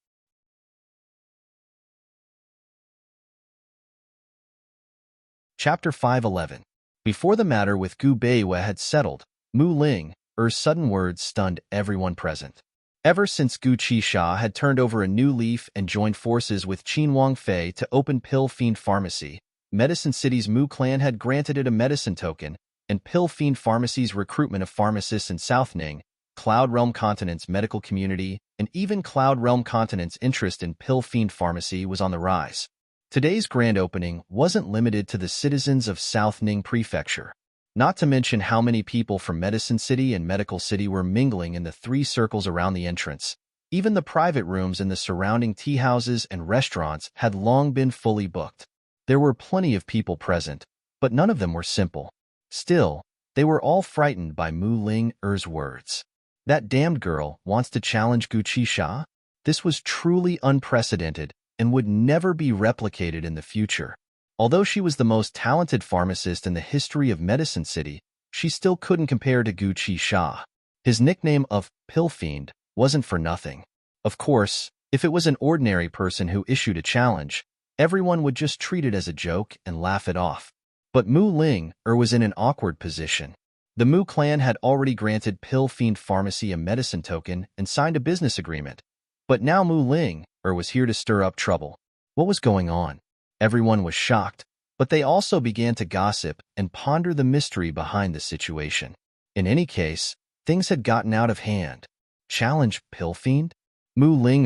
Chapter 511. Before the matter with Gu Beiwei had settled, Mu Ling's sudden words stunned everyone present. Ever since Gu Qisha had turned over a new leaf and joined forces with Qin Wangfei to open Pill Fiend Pharmacy, Medicine City's Mu clan had granted it a medicine token, and Pill Fiend Pharmacy's recruitment of pharmacists in South Ning, Cloud Realm Continent's medical community, and even Cloud Realm Continent's interest in Pill Fiend Pharmacy was on the rise. Today's grand opening wasn't limited to the citizens of South Ning Prefecture. Not to mention how many people from Medicine City and Medical City were mingling in the 3 circles around the entrance. Even the private rooms in the surrounding tea houses and restaurants had long been fully booked. There were plenty of people present, but none of them were simple. Still, they were all frightened by Mu Ling's words. That damned girl wants to challenge Gu Qisha? This was truly unprecedented and would never be replicated in the future. Although she was the most talented pharmacist in the history of Medicine City, she still couldn't compare to Gu Qisha. His nickname of Pill Fiend wasn't for nothing. Of course, if it was an ordinary person who issued a challenge, everyone would just treat it as a joke and laugh it off. But Mu Ling was in an awkward position. The Mu clan had already granted Pill Fiend Pharmacy a medicine token and signed a business agreement. But now Mu Ling was here to stir up trouble. What was going on? Everyone was shocked, but they also began to gossip and ponder the mystery behind the situation. In any case, Things had gotten out of hand. Challenge Pill Fiend? Mu Ling,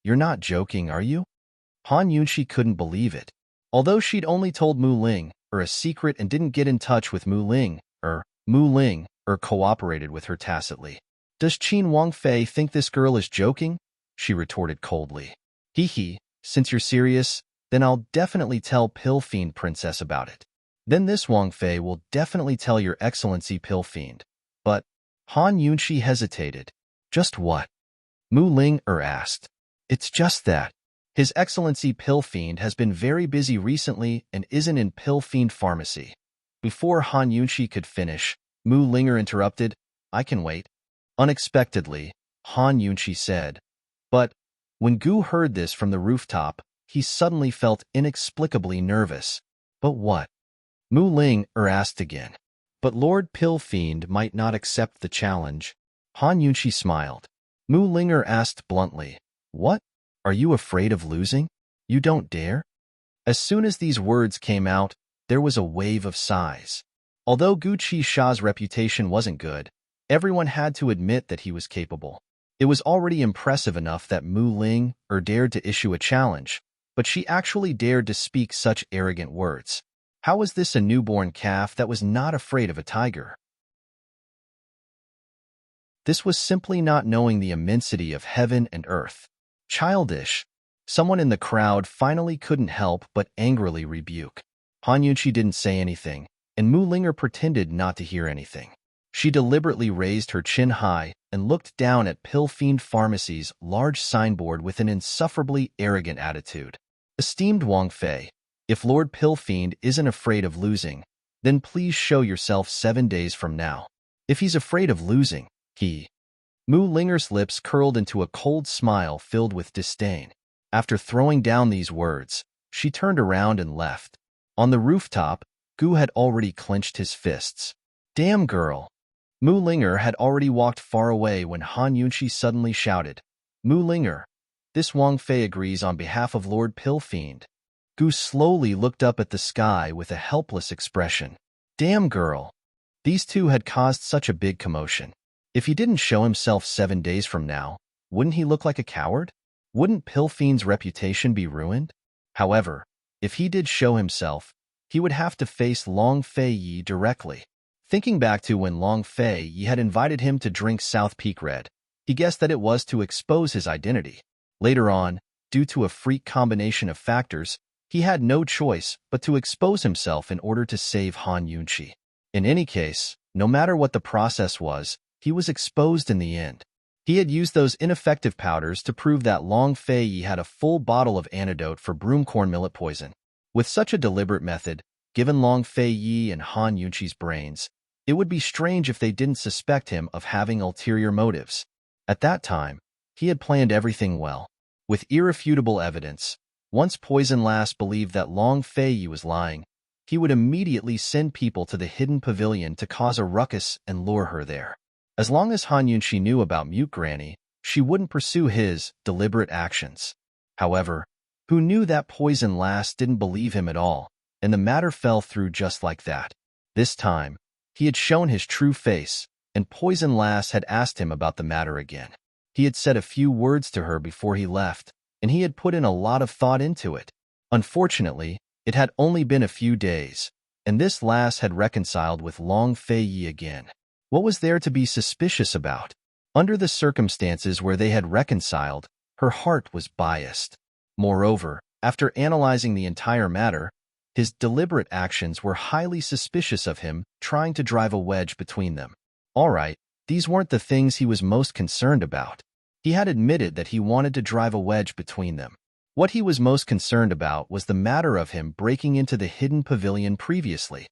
you're not joking, are you? Han Yunxi couldn't believe it. Although she'd only told Mu Ling a secret and didn't get in touch with Mu Ling cooperated with her tacitly. Does Qin Wangfei think this girl is joking? She retorted coldly. Hee hee, since you're serious, then I'll definitely tell Pill Fiend Princess about it. Then this Wangfei will definitely tell your excellency Pill Fiend. But Han Yunxi hesitated. Just what? Mu Ling asked. It's just that His Excellency Pill Fiend has been very busy recently and isn't in Pill Fiend Pharmacy. Before Han Yunxi could finish, Mu Linger interrupted. I can wait. Unexpectedly, Han Yunxi said. But when Gu heard this from the rooftop, he suddenly felt inexplicably nervous. But what? Mu Ling asked again. But Lord Pill Fiend might not accept the challenge. Han Yunxi smiled. Mu Linger asked bluntly. What? Are you afraid of losing? You don't dare? As soon as these words came out, there was a wave of sighs. Although Gu Qisha's reputation wasn't good, everyone had to admit that he was capable. It was already impressive enough that Mu Ling dared to issue a challenge, but she actually dared to speak such arrogant words. How was this a newborn calf that was not afraid of a tiger? This was simply not knowing the immensity of heaven and earth. Childish. Someone in the crowd finally couldn't help but angrily rebuke. Han Yunxi didn't say anything, and Mu Linger pretended not to hear anything. She deliberately raised her chin high and looked down at Pill Fiend Pharmacy's large signboard with an insufferably arrogant attitude. Esteemed Wangfei, if Lord Pill Fiend isn't afraid of losing, then please show yourself 7 days from now. If he's afraid of losing, Mu Linger's lips curled into a cold smile filled with disdain. After throwing down these words, she turned around and left. On the rooftop, Gu had already clenched his fists. Damn girl! Mu Linger had already walked far away when Han Yunxi suddenly shouted, Mu Linger, this Wangfei agrees on behalf of Lord Pill Fiend. Gu slowly looked up at the sky with a helpless expression. Damn girl! These two had caused such a big commotion. If he didn't show himself 7 days from now, wouldn't he look like a coward? Wouldn't Pill Fiend's reputation be ruined? However, if he did show himself, he would have to face Long Fei Yi directly. Thinking back to when Long Fei Yi had invited him to drink South Peak Red, he guessed that it was to expose his identity. Later on, due to a freak combination of factors, he had no choice but to expose himself in order to save Han Yunxi. In any case, no matter what the process was, he was exposed in the end. He had used those ineffective powders to prove that Long Fei Yi had a full bottle of antidote for broomcorn millet poison. With such a deliberate method, given Long Fei Yi and Han Yunxi's brains, it would be strange if they didn't suspect him of having ulterior motives. At that time, he had planned everything well. With irrefutable evidence, once Poison Lass believed that Long Fei Yi was lying, he would immediately send people to the hidden pavilion to cause a ruckus and lure her there. As long as Han Yunxi knew about Mute Granny, she wouldn't pursue his deliberate actions. However, who knew that Poison Lass didn't believe him at all, and the matter fell through just like that. This time, he had shown his true face, and Poison Lass had asked him about the matter again. He had said a few words to her before he left, and he had put in a lot of thought into it. Unfortunately, it had only been a few days, and this lass had reconciled with Long Fei Yi again. What was there to be suspicious about? Under the circumstances where they had reconciled, her heart was biased. Moreover, after analyzing the entire matter, his deliberate actions were highly suspicious of him trying to drive a wedge between them. All right, these weren't the things he was most concerned about. He had admitted that he wanted to drive a wedge between them. What he was most concerned about was the matter of him breaking into the hidden pavilion previously.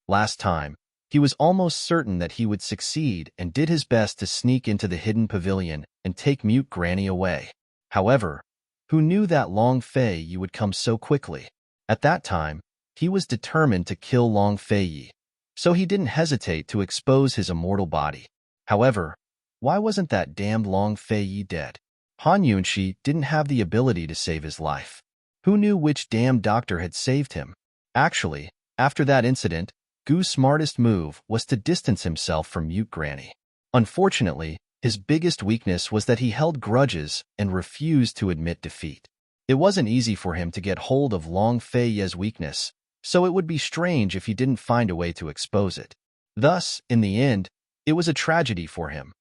Last time, he was almost certain that he would succeed and did his best to sneak into the hidden pavilion and take Mute Granny away. However, who knew that Long Fei Yi would come so quickly? At that time, he was determined to kill Long Fei Yi, so he didn't hesitate to expose his immortal body. However, why wasn't that damned Long Fei Yi dead? Han Yunxi didn't have the ability to save his life. Who knew which damned doctor had saved him? Actually, after that incident, Gu's smartest move was to distance himself from Mute Granny. Unfortunately, his biggest weakness was that he held grudges and refused to admit defeat. It wasn't easy for him to get hold of Long Fei Ye's weakness, so it would be strange if he didn't find a way to expose it. Thus, in the end, it was a tragedy for him.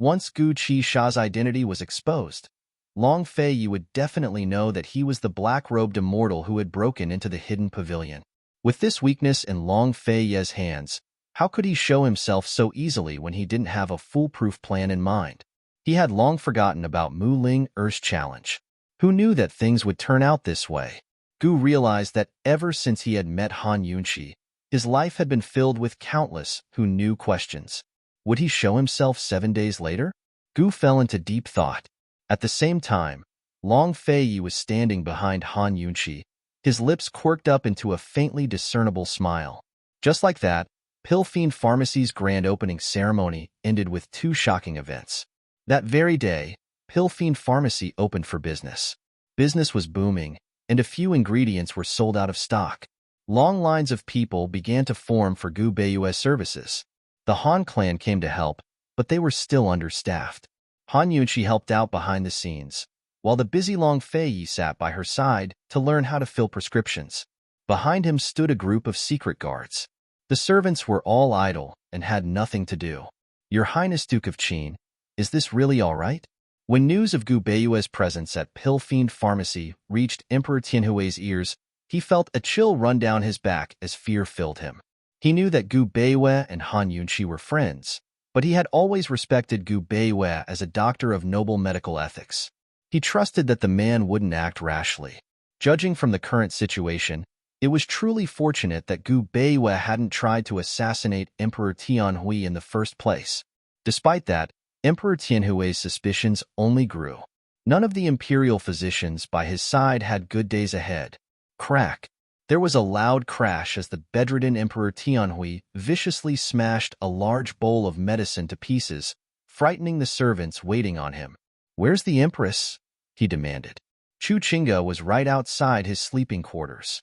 Once Gu Qisha's identity was exposed, Long Fei Yi would definitely know that he was the black-robed immortal who had broken into the hidden pavilion. With this weakness in Long Fei Ye's hands, how could he show himself so easily when he didn't have a foolproof plan in mind? He had long forgotten about Mu Ling Er's challenge. Who knew that things would turn out this way? Gu realized that ever since he had met Han Yunqi, his life had been filled with countless who knew questions. Would he show himself 7 days later? Gu fell into deep thought. At the same time, Long Fei Yi was standing behind Han Yunqi, his lips quirked up into a faintly discernible smile. Just like that, Pill Fiend Pharmacy's grand opening ceremony ended with 2 shocking events. That very day, Pill Fiend Pharmacy opened for business. Business was booming, and a few ingredients were sold out of stock. Long lines of people began to form for Gu Beiyue's services. The Han clan came to help, but they were still understaffed. Han Yunqi helped out behind the scenes, while the busy Long Fei Yi sat by her side to learn how to fill prescriptions. Behind him stood a group of secret guards. The servants were all idle and had nothing to do. "Your Highness Duke of Qin, is this really all right?" When news of Gu Beiyue's presence at Pill Fiend Pharmacy reached Emperor Tianhui's ears, he felt a chill run down his back as fear filled him. He knew that Gu Beiyue and Han Yunqi were friends, but he had always respected Gu Beiyue as a doctor of noble medical ethics. He trusted that the man wouldn't act rashly. Judging from the current situation, it was truly fortunate that Gu Beiyue hadn't tried to assassinate Emperor Tianhui in the first place. Despite that, Emperor Tianhui's suspicions only grew. None of the imperial physicians by his side had good days ahead. Crack. There was a loud crash as the bedridden Emperor Tianhui viciously smashed a large bowl of medicine to pieces, frightening the servants waiting on him. "Where's the Empress?" he demanded. Chu Qingge was right outside his sleeping quarters.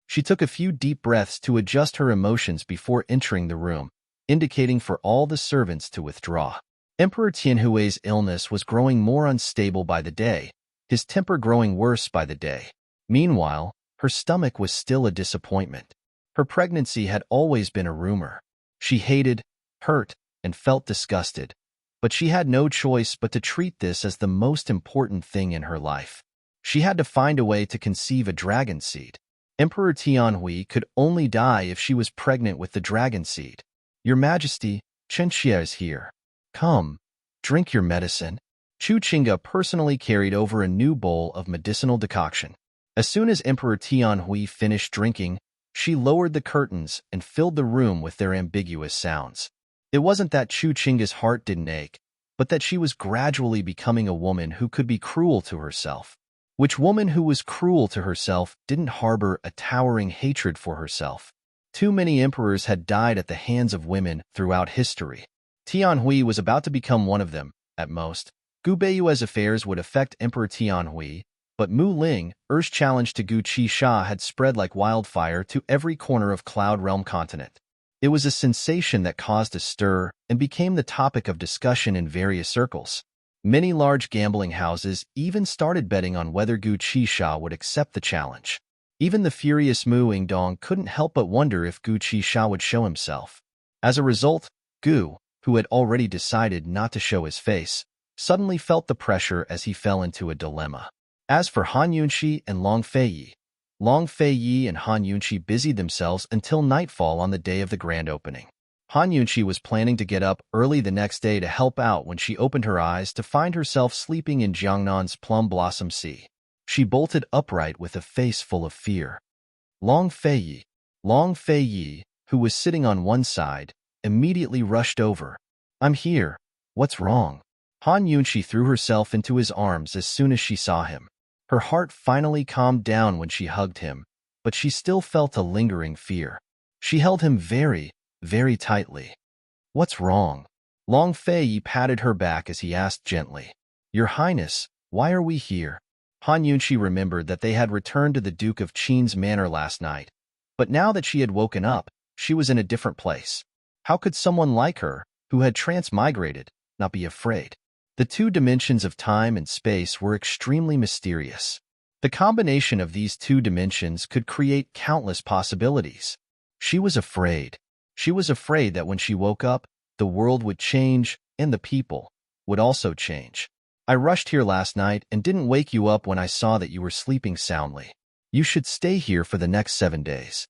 She took a few deep breaths to adjust her emotions before entering the room, indicating for all the servants to withdraw. Emperor Tianhui's illness was growing more unstable by the day, his temper growing worse by the day. Meanwhile, her stomach was still a disappointment. Her pregnancy had always been a rumor. She hated, hurt, and felt disgusted, but she had no choice but to treat this as the most important thing in her life. She had to find a way to conceive a dragon seed. Emperor Tianhui could only die if she was pregnant with the dragon seed. "Your Majesty, Chen Xie is here. Come, drink your medicine." Chu Qingge personally carried over a new bowl of medicinal decoction. As soon as Emperor Tianhui finished drinking, she lowered the curtains and filled the room with their ambiguous sounds. It wasn't that Chu Qingge's heart didn't ache, but that she was gradually becoming a woman who could be cruel to herself. Which woman who was cruel to herself didn't harbor a towering hatred for herself? Too many emperors had died at the hands of women throughout history. Tianhui was about to become one of them, at most. Gu Beiyue's affairs would affect Emperor Tianhui, but Mu Ling Er's challenge to Gu Qisha had spread like wildfire to every corner of Cloud Realm continent. It was a sensation that caused a stir and became the topic of discussion in various circles. Many large gambling houses even started betting on whether Gu Qisha would accept the challenge. Even the furious Mu Yingdong couldn't help but wonder if Gu Qisha would show himself. As a result, Gu, who had already decided not to show his face, suddenly felt the pressure as he fell into a dilemma. As for Han Yunqi and Long Fei Yi and Han Yunqi busied themselves until nightfall on the day of the grand opening. Han Yunqi was planning to get up early the next day to help out when she opened her eyes to find herself sleeping in Jiangnan's Plum Blossom Sea. She bolted upright with a face full of fear. Long Fei Yi, who was sitting on one side, immediately rushed over. "I'm here. What's wrong?" Han Yunqi threw herself into his arms as soon as she saw him. Her heart finally calmed down when she hugged him, but she still felt a lingering fear. She held him very, very tightly. "What's wrong?" Long Fei Yi patted her back as he asked gently. "Your Highness, why are we here?" Han Yunqi remembered that they had returned to the Duke of Qin's manor last night, But now that she had woken up, she was in a different place. How could someone like her, who had transmigrated, not be afraid? The two dimensions of time and space were extremely mysterious. The combination of these two dimensions could create countless possibilities. She was afraid. She was afraid that when she woke up, the world would change and the people would also change. I rushed here last night and didn't wake you up when I saw that you were sleeping soundly. You should stay here for the next 7 days.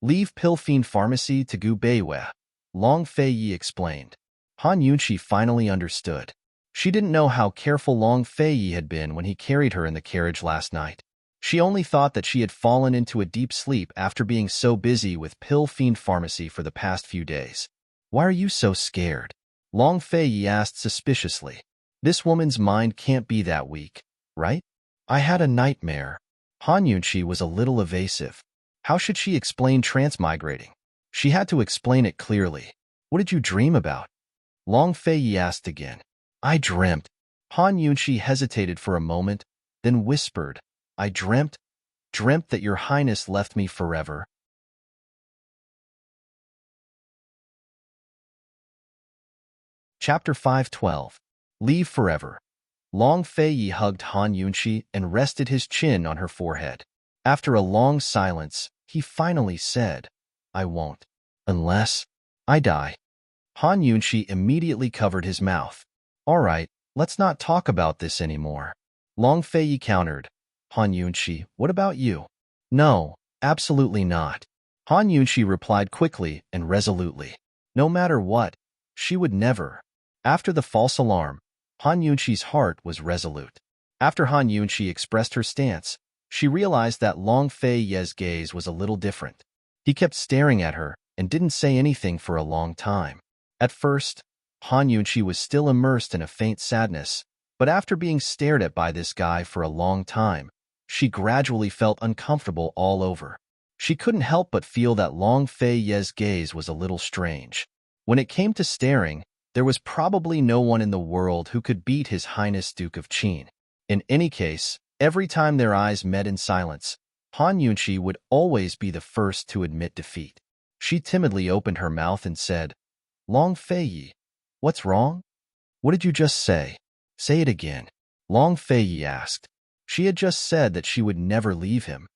Leave Pilfine Pharmacy to Gu Beiwe, Long Fei Yi explained. Han Yunqi finally understood. She didn't know how careful Long Fei Yi had been when he carried her in the carriage last night. She only thought that she had fallen into a deep sleep after being so busy with Pilfine Pharmacy for the past few days. Why are you so scared? Long Fei Yi asked suspiciously. This woman's mind can't be that weak, right? I had a nightmare. Han Yunqi was a little evasive. How should she explain transmigrating? She had to explain it clearly. What did you dream about? Long Fei Yi asked again. I dreamt. Han Yunqi hesitated for a moment, then whispered, I dreamt that your highness left me forever. Chapter 512. Leave forever. Long Fei Yi hugged Han Yunqi and rested his chin on her forehead. After a long silence, he finally said, I won't. Unless I die. Han Yunqi immediately covered his mouth. All right, let's not talk about this anymore. Long Fei Yi countered. Han Yunqi, what about you? No, absolutely not. Han Yunqi replied quickly and resolutely. No matter what, she would never. After the false alarm, Han Yunqi's heart was resolute. After Han Yunqi expressed her stance, she realized that Long Fei Yi's gaze was a little different. He kept staring at her and didn't say anything for a long time. At first, Han Yunqi was still immersed in a faint sadness, but after being stared at by this guy for a long time, she gradually felt uncomfortable all over. She couldn't help but feel that Long Fei Yi's gaze was a little strange. When it came to staring, there was probably no one in the world who could beat His Highness Duke of Qin. In any case, every time their eyes met in silence, Han Yunqi would always be the first to admit defeat. She timidly opened her mouth and said, Long Fei Yi, what's wrong? What did you just say? Say it again. Long Fei Yi asked. She had just said that she would never leave him.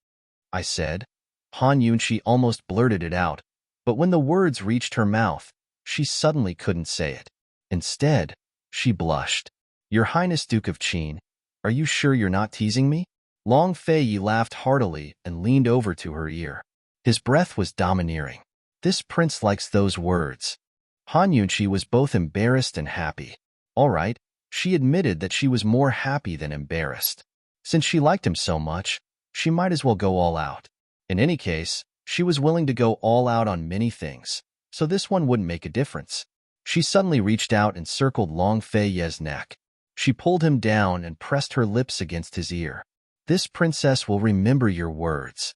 I said. Han Yunqi almost blurted it out, but when the words reached her mouth, she suddenly couldn't say it. Instead, she blushed. Your Highness Duke of Qin, are you sure you're not teasing me? Long Fei Yi laughed heartily and leaned over to her ear. His breath was domineering. This prince likes those words. Han Yunqi was both embarrassed and happy. All right, she admitted that she was more happy than embarrassed. Since she liked him so much, she might as well go all out. In any case, she was willing to go all out on many things, so this one wouldn't make a difference. She suddenly reached out and circled Long Fei Yi's neck. She pulled him down and pressed her lips against his ear. This princess will remember your words.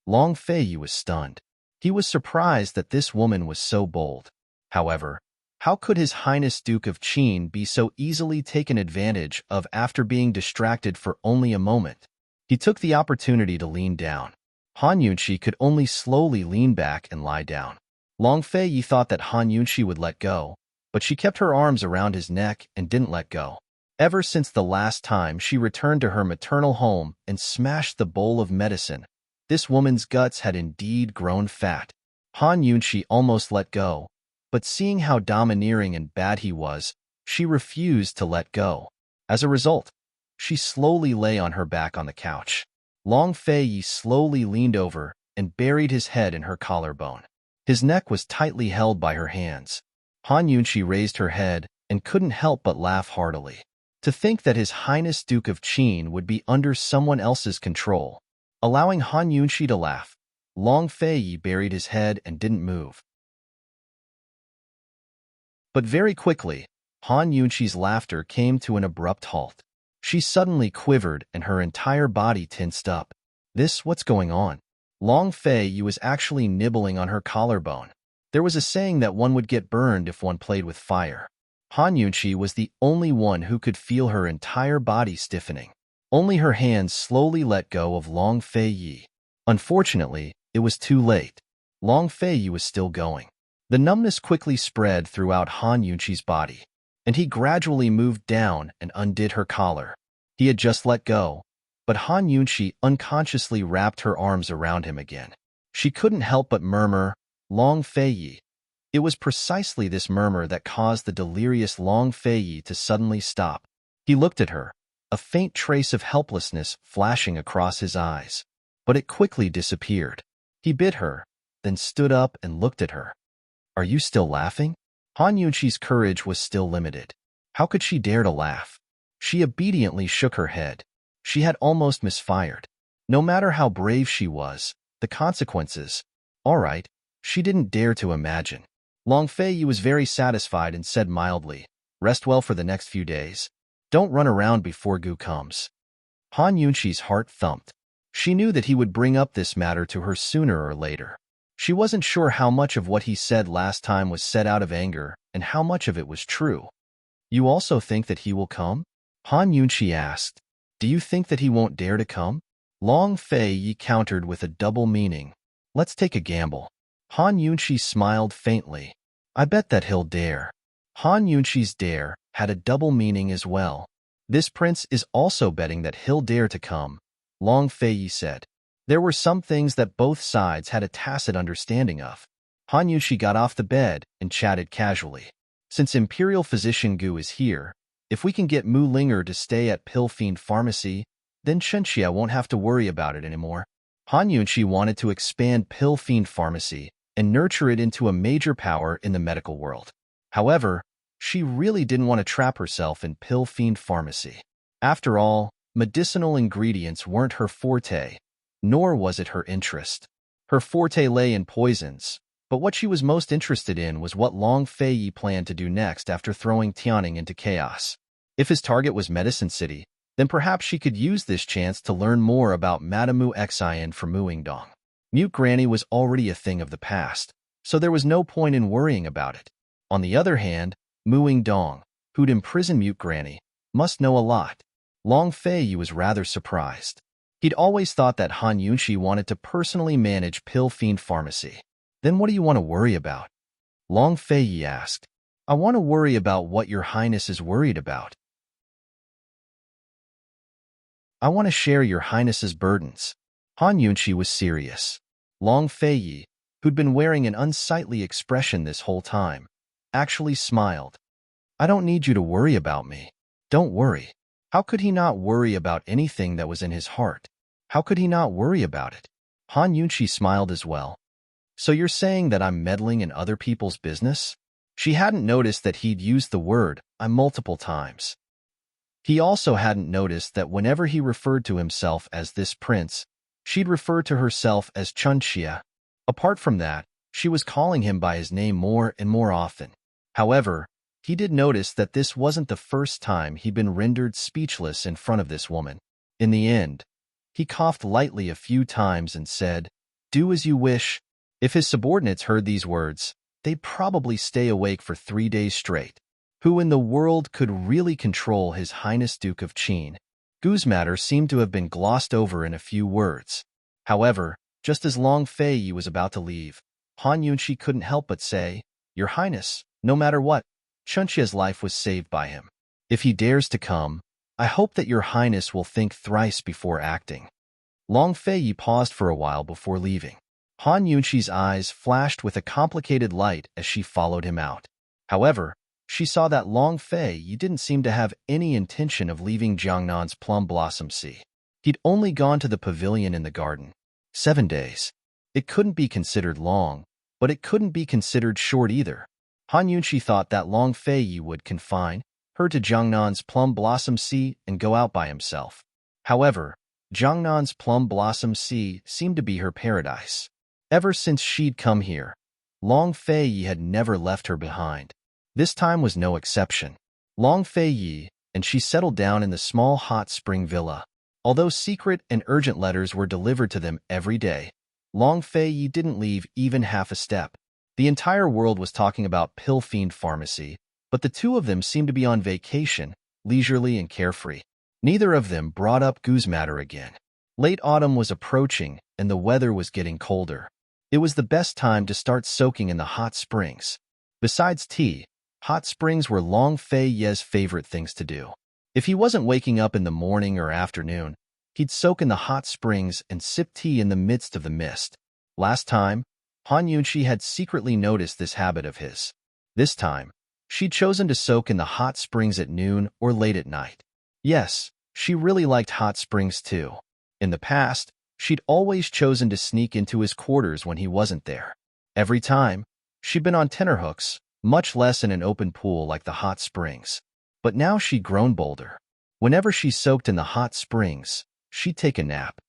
Long Fei Yi was stunned. He was surprised that this woman was so bold. However, how could His Highness Duke of Qin be so easily taken advantage of after being distracted for only a moment? He took the opportunity to lean down. Han Yunqi could only slowly lean back and lie down. Long Fei Yi thought that Han Yunqi would let go, but she kept her arms around his neck and didn't let go. Ever since the last time she returned to her maternal home and smashed the bowl of medicine, this woman's guts had indeed grown fat. Han Yunqi almost let go, but seeing how domineering and bad he was, she refused to let go. As a result, she slowly lay on her back on the couch. Long Fei Yi slowly leaned over and buried his head in her collarbone. His neck was tightly held by her hands. Han Yunqi raised her head and couldn't help but laugh heartily. To think that His Highness Duke of Qin would be under someone else's control. Allowing Han Yunqi to laugh, Long Fei Yi buried his head and didn't move. But very quickly, Han Yunqi's laughter came to an abrupt halt. She suddenly quivered and her entire body tensed up. What's going on? Long Fei Yi was actually nibbling on her collarbone. There was a saying that one would get burned if one played with fire. Han Yunqi was the only one who could feel her entire body stiffening. Only her hands slowly let go of Long Fei Yi. Unfortunately, it was too late. Long Fei was still going. The numbness quickly spread throughout Han Yunqi's body, and he gradually moved down and undid her collar. He had just let go, but Han Yunqi unconsciously wrapped her arms around him again. She couldn't help but murmur, "Long Fei." It was precisely this murmur that caused the delirious Long Fei to suddenly stop. He looked at her, a faint trace of helplessness flashing across his eyes, but it quickly disappeared. He bit her, then stood up and looked at her. "Are you still laughing?" Han Yunqi's courage was still limited. How could she dare to laugh? She obediently shook her head. She had almost misfired. No matter how brave she was, the consequences, all right, she didn't dare to imagine. Long Fei was very satisfied and said mildly, "Rest well for the next few days. Don't run around before Gu comes." Han Yunqi's heart thumped. She knew that he would bring up this matter to her sooner or later. She wasn't sure how much of what he said last time was said out of anger and how much of it was true. "You also think that he will come?" Han Yunqi asked. "Do you think that he won't dare to come?" Long Fei countered with a double meaning. "Let's take a gamble." Han Yunqi smiled faintly. "I bet that he'll dare." Han Yunqi's dare had a double meaning as well. "This prince is also betting that he'll dare to come," Long Fei said. There were some things that both sides had a tacit understanding of. Han Yunqi got off the bed and chatted casually. "Since Imperial Physician Gu is here, if we can get Mu Linger to stay at Pill Fiend Pharmacy, then Chenxia won't have to worry about it anymore." Han Yunqi wanted to expand Pill Fiend Pharmacy and nurture it into a major power in the medical world. However, she really didn't want to trap herself in Pill Fiend Pharmacy. After all, medicinal ingredients weren't her forte, nor was it her interest. Her forte lay in poisons, but what she was most interested in was what Long Fei planned to do next after throwing Tianning into chaos. If his target was Medicine City, then perhaps she could use this chance to learn more about Madamu Xian from Muingdong. Mute Granny was already a thing of the past, so there was no point in worrying about it. On the other hand, Muingdong, who'd imprisoned Mute Granny, must know a lot. Long Fei was rather surprised. He'd always thought that Han Yunqi wanted to personally manage Pill Fiend Pharmacy. "Then what do you want to worry about?" Long Fei asked. "I want to worry about what your highness is worried about. I want to share your highness's burdens." Han Yunqi was serious. Long Fei, who'd been wearing an unsightly expression this whole time, actually smiled. "I don't need you to worry about me. Don't worry." How could he not worry about anything that was in his heart? How could he not worry about it? Han Yunqi smiled as well. "So you're saying that I'm meddling in other people's business?" She hadn't noticed that he'd used the word "I" multiple times. He also hadn't noticed that whenever he referred to himself as this prince, she'd refer to herself as Chenxia. Apart from that, she was calling him by his name more and more often. However, he did notice that this wasn't the first time he'd been rendered speechless in front of this woman. In the end, he coughed lightly a few times and said, "Do as you wish." If his subordinates heard these words, they'd probably stay awake for 3 days straight. Who in the world could really control His Highness Duke of Qin? Gu's matter seemed to have been glossed over in a few words. However, just as Long Fei was about to leave, Han Yunqi couldn't help but say, "Your Highness, no matter what, Chenxia's life was saved by him. If he dares to come, I hope that your highness will think thrice before acting." Long Fei paused for a while before leaving. Han Yunqi's eyes flashed with a complicated light as she followed him out. However, she saw that Long Fei didn't seem to have any intention of leaving Jiangnan's Plum Blossom Sea. He'd only gone to the pavilion in the garden. 7 days. It couldn't be considered long, but it couldn't be considered short either. Han Yunqi thought that Long Fei would confine her to Jiangnan's Plum Blossom Sea and go out by himself. However, Jiangnan's Plum Blossom Sea seemed to be her paradise. Ever since she'd come here, Long Fei had never left her behind. This time was no exception. Long Fei and she settled down in the small hot spring villa. Although secret and urgent letters were delivered to them every day, Long Fei didn't leave even half a step. The entire world was talking about Pill Fiend Pharmacy, but the two of them seemed to be on vacation, leisurely and carefree. Neither of them brought up Gu's matter again. Late autumn was approaching, and the weather was getting colder. It was the best time to start soaking in the hot springs. Besides tea, hot springs were Long Fei Ye's favorite things to do. If he wasn't waking up in the morning or afternoon, he'd soak in the hot springs and sip tea in the midst of the mist. Last time, Han Yunqi had secretly noticed this habit of his. This time, she'd chosen to soak in the hot springs at noon or late at night. Yes, she really liked hot springs too. In the past, she'd always chosen to sneak into his quarters when he wasn't there. Every time, she'd been on tenterhooks, much less in an open pool like the hot springs. But now she'd grown bolder. Whenever she soaked in the hot springs, she'd take a nap.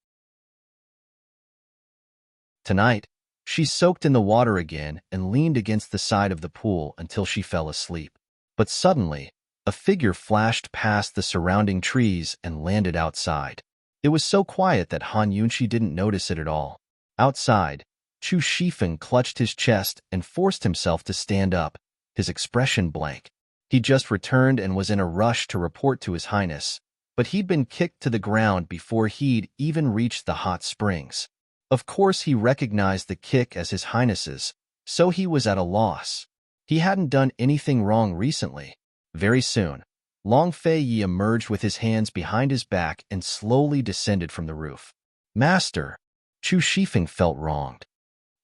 Tonight, she soaked in the water again and leaned against the side of the pool until she fell asleep. But suddenly, a figure flashed past the surrounding trees and landed outside. It was so quiet that Han Yunqi didn't notice it at all. Outside, Chu Shifeng clutched his chest and forced himself to stand up, his expression blank. He just returned and was in a rush to report to His Highness, but he'd been kicked to the ground before he'd even reached the hot springs. Of course he recognized the kick as His Highness's, so he was at a loss. He hadn't done anything wrong recently. Very soon, Long Fei Yi emerged with his hands behind his back and slowly descended from the roof. Master, Chu Shifeng felt wronged.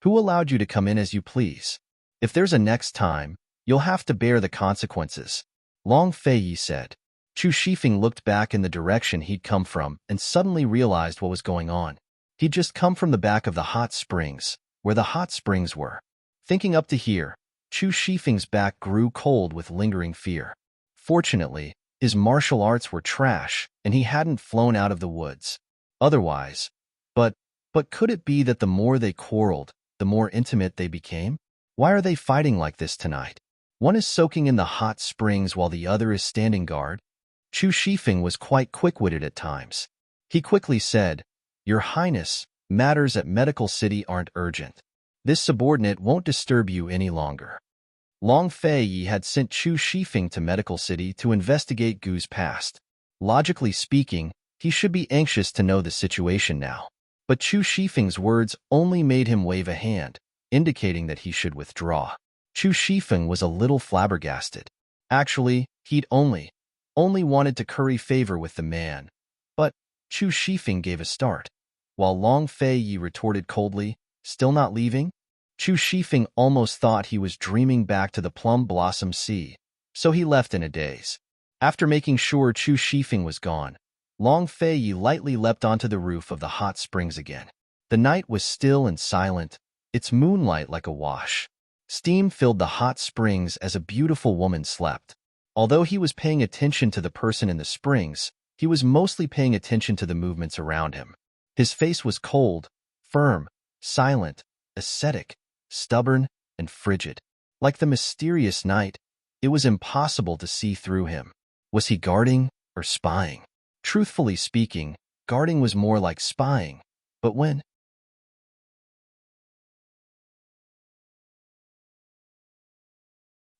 Who allowed you to come in as you please? If there's a next time, you'll have to bear the consequences, Long Fei Yi said. Chu Shifeng looked back in the direction he'd come from and suddenly realized what was going on. He'd just come from the back of the hot springs, where the hot springs were. Thinking up to here, Chu Shifeng's back grew cold with lingering fear. Fortunately, his martial arts were trash, and he hadn't flown out of the woods. Otherwise, but could it be that the more they quarreled, the more intimate they became? Why are they fighting like this tonight? One is soaking in the hot springs while the other is standing guard. Chu Shifeng was quite quick-witted at times. He quickly said, Your Highness, matters at Medical City aren't urgent. This subordinate won't disturb you any longer. Long Fei Yi had sent Chu Shifeng to Medical City to investigate Gu's past. Logically speaking, he should be anxious to know the situation now. But Chu Shifeng's words only made him wave a hand, indicating that he should withdraw. Chu Shifeng was a little flabbergasted. Actually, he'd only wanted to curry favor with the man. But Chu Shifeng gave a start. While Long Fei Yi retorted coldly, Still not leaving? Chu Shifeng almost thought he was dreaming back to the Plum Blossom Sea, so he left in a daze. After making sure Chu Shifeng was gone, Long Fei Yi lightly leapt onto the roof of the hot springs again. The night was still and silent, its moonlight like a wash. Steam filled the hot springs as a beautiful woman slept. Although he was paying attention to the person in the springs, he was mostly paying attention to the movements around him. His face was cold, firm, silent, ascetic, stubborn, and frigid. Like the mysterious night, it was impossible to see through him. Was he guarding or spying? Truthfully speaking, guarding was more like spying. But when?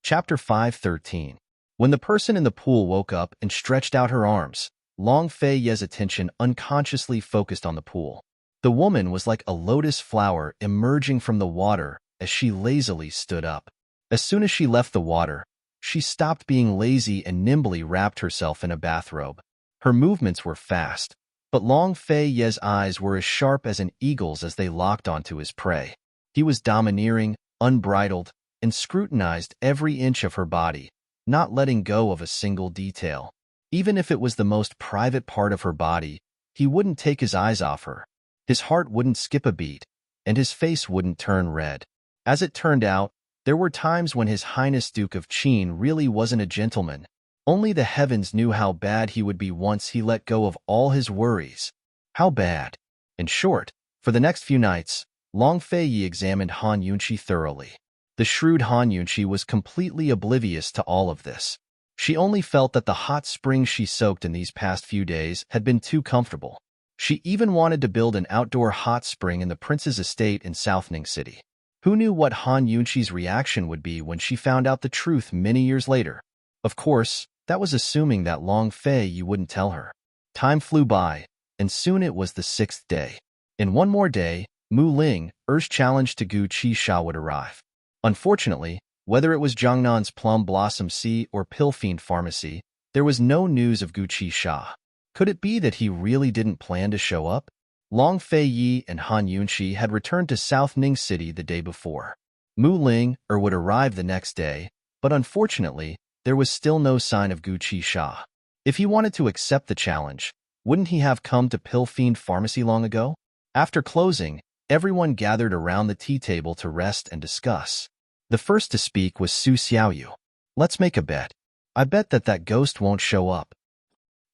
Chapter 5:13. When the person in the pool woke up and stretched out her arms, Long Fei Ye's attention unconsciously focused on the pool. The woman was like a lotus flower emerging from the water as she lazily stood up. As soon as she left the water, she stopped being lazy and nimbly wrapped herself in a bathrobe. Her movements were fast, but Long Fei Ye's eyes were as sharp as an eagle's as they locked onto his prey. He was domineering, unbridled, and scrutinized every inch of her body, not letting go of a single detail. Even if it was the most private part of her body, he wouldn't take his eyes off her. His heart wouldn't skip a beat, and his face wouldn't turn red. As it turned out, there were times when His Highness Duke of Qin really wasn't a gentleman. Only the heavens knew how bad he would be once he let go of all his worries. How bad? In short, for the next few nights, Long Fei Yi examined Han Yunqi thoroughly. The shrewd Han Yunqi was completely oblivious to all of this. She only felt that the hot springs she soaked in these past few days had been too comfortable. She even wanted to build an outdoor hot spring in the prince's estate in South Ning City. Who knew what Han Yunqi's reaction would be when she found out the truth many years later? Of course, that was assuming that Long Fei Yi wouldn't tell her. Time flew by, and soon it was the 6th day. In one more day, Mu Ling, Er's challenge to Gu Qixia would arrive. Unfortunately, whether it was Jiangnan's Plum Blossom Sea or Pillfiend Pharmacy, there was no news of Gu Qixia. Could it be that he really didn't plan to show up? Long Fei Yi and Han Yunqi had returned to South Ning City the day before. Mu Ling, would arrive the next day, but unfortunately, there was still no sign of Gu Qixia. If he wanted to accept the challenge, wouldn't he have come to Pillfiend Pharmacy long ago? After closing, everyone gathered around the tea table to rest and discuss. The first to speak was Su Xiaoyu. Let's make a bet. I bet that ghost won't show up.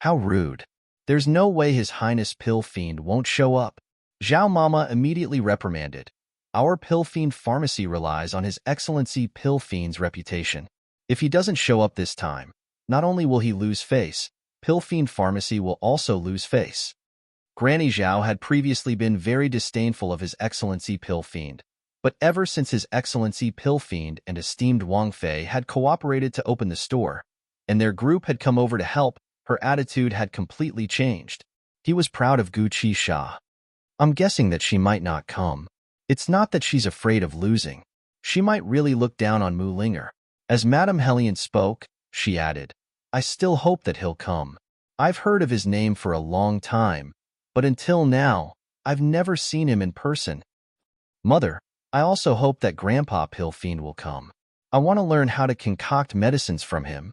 How rude. There's no way His Highness Pillfiend won't show up. Zhao Mama immediately reprimanded. Our Pillfiend Pharmacy relies on His Excellency Pillfiend's reputation. If he doesn't show up this time, not only will he lose face, Pillfiend Pharmacy will also lose face. Granny Zhao had previously been very disdainful of His Excellency Pillfiend, but ever since His Excellency Pillfiend and esteemed Wang Fei had cooperated to open the store, and their group had come over to help, her attitude had completely changed. He was proud of Gu Qixia. I'm guessing that she might not come. It's not that she's afraid of losing. She might really look down on Mu Linger. As Madame Hellion spoke, she added, I still hope that he'll come. I've heard of his name for a long time, but until now, I've never seen him in person. Mother, I also hope that Grandpa Pillfiend will come. I want to learn how to concoct medicines from him.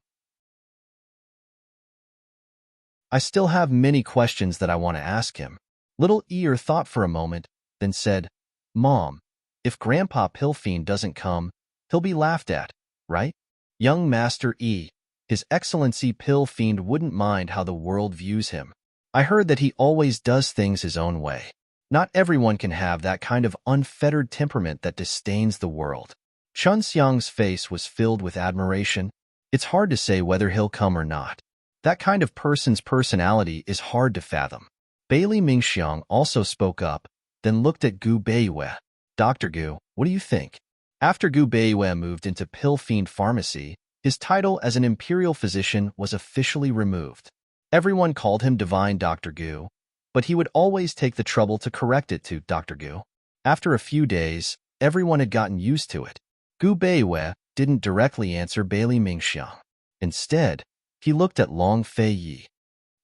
I still have many questions that I want to ask him. Little Ear thought for a moment, then said, Mom, if Grandpa Pillfiend doesn't come, he'll be laughed at, right? Young Master E, His Excellency Pillfiend wouldn't mind how the world views him. I heard that he always does things his own way. Not everyone can have that kind of unfettered temperament that disdains the world. Chun Xiang's face was filled with admiration. It's hard to say whether he'll come or not. That kind of person's personality is hard to fathom. Bailey Mingxiang also spoke up, then looked at Gu Beiyue. Dr. Gu, what do you think? After Gu Beiyue moved into Pillfiend Pharmacy, his title as an imperial physician was officially removed. Everyone called him Divine Dr. Gu, but he would always take the trouble to correct it to Dr. Gu. After a few days, everyone had gotten used to it. Gu Beiyue didn't directly answer Bailey Mingxiang. Instead, he looked at Long Fei Yi.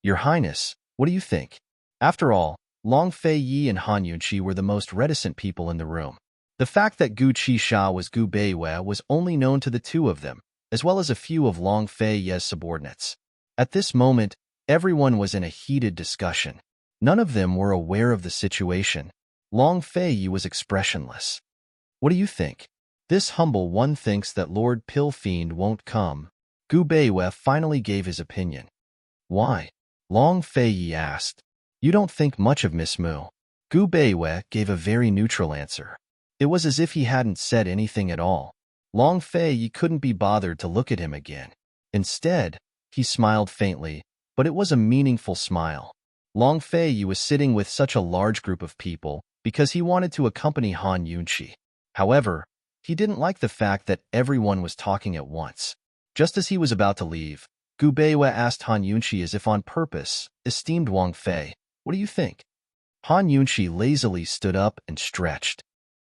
Your Highness, what do you think? After all, Long Fei Yi and Han Yunqi were the most reticent people in the room. The fact that Gu Qixia was Gu Beiyue was only known to the two of them, as well as a few of Long Fei Yi's subordinates. At this moment, everyone was in a heated discussion. None of them were aware of the situation. Long Fei Yi was expressionless. What do you think? This humble one thinks that Lord Pillfiend won't come. Gu Beiyue finally gave his opinion. Why? Long Fei Yi asked. You don't think much of Miss Mu. Gu Beiyue gave a very neutral answer. It was as if he hadn't said anything at all. Long Fei Yi couldn't be bothered to look at him again. Instead, he smiled faintly, but it was a meaningful smile. Long Fei Yi was sitting with such a large group of people because he wanted to accompany Han Yunqi. However, he didn't like the fact that everyone was talking at once. Just as he was about to leave, Gu Beiyue asked Han Yunqi as if on purpose, Esteemed Wang Fei, what do you think? Han Yunqi lazily stood up and stretched.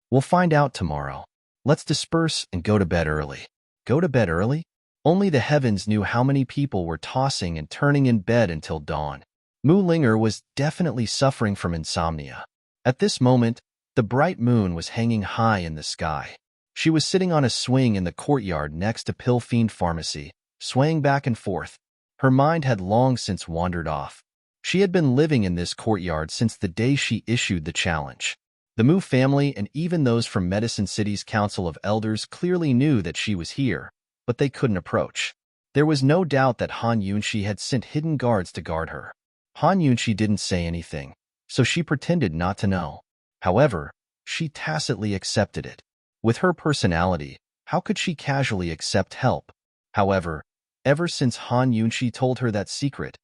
We'll find out tomorrow. Let's disperse and go to bed early. Go to bed early? Only the heavens knew how many people were tossing and turning in bed until dawn. Mu Linger was definitely suffering from insomnia. At this moment, the bright moon was hanging high in the sky. She was sitting on a swing in the courtyard next to Pillfiend Pharmacy, swaying back and forth. Her mind had long since wandered off. She had been living in this courtyard since the day she issued the challenge. The Mu family and even those from Medicine City's Council of Elders clearly knew that she was here, but they couldn't approach. There was no doubt that Han Yunqi had sent hidden guards to guard her. Han Yunqi didn't say anything, so she pretended not to know. However, she tacitly accepted it. With her personality, how could she casually accept help? However, ever since Han Yunqi told her that secret,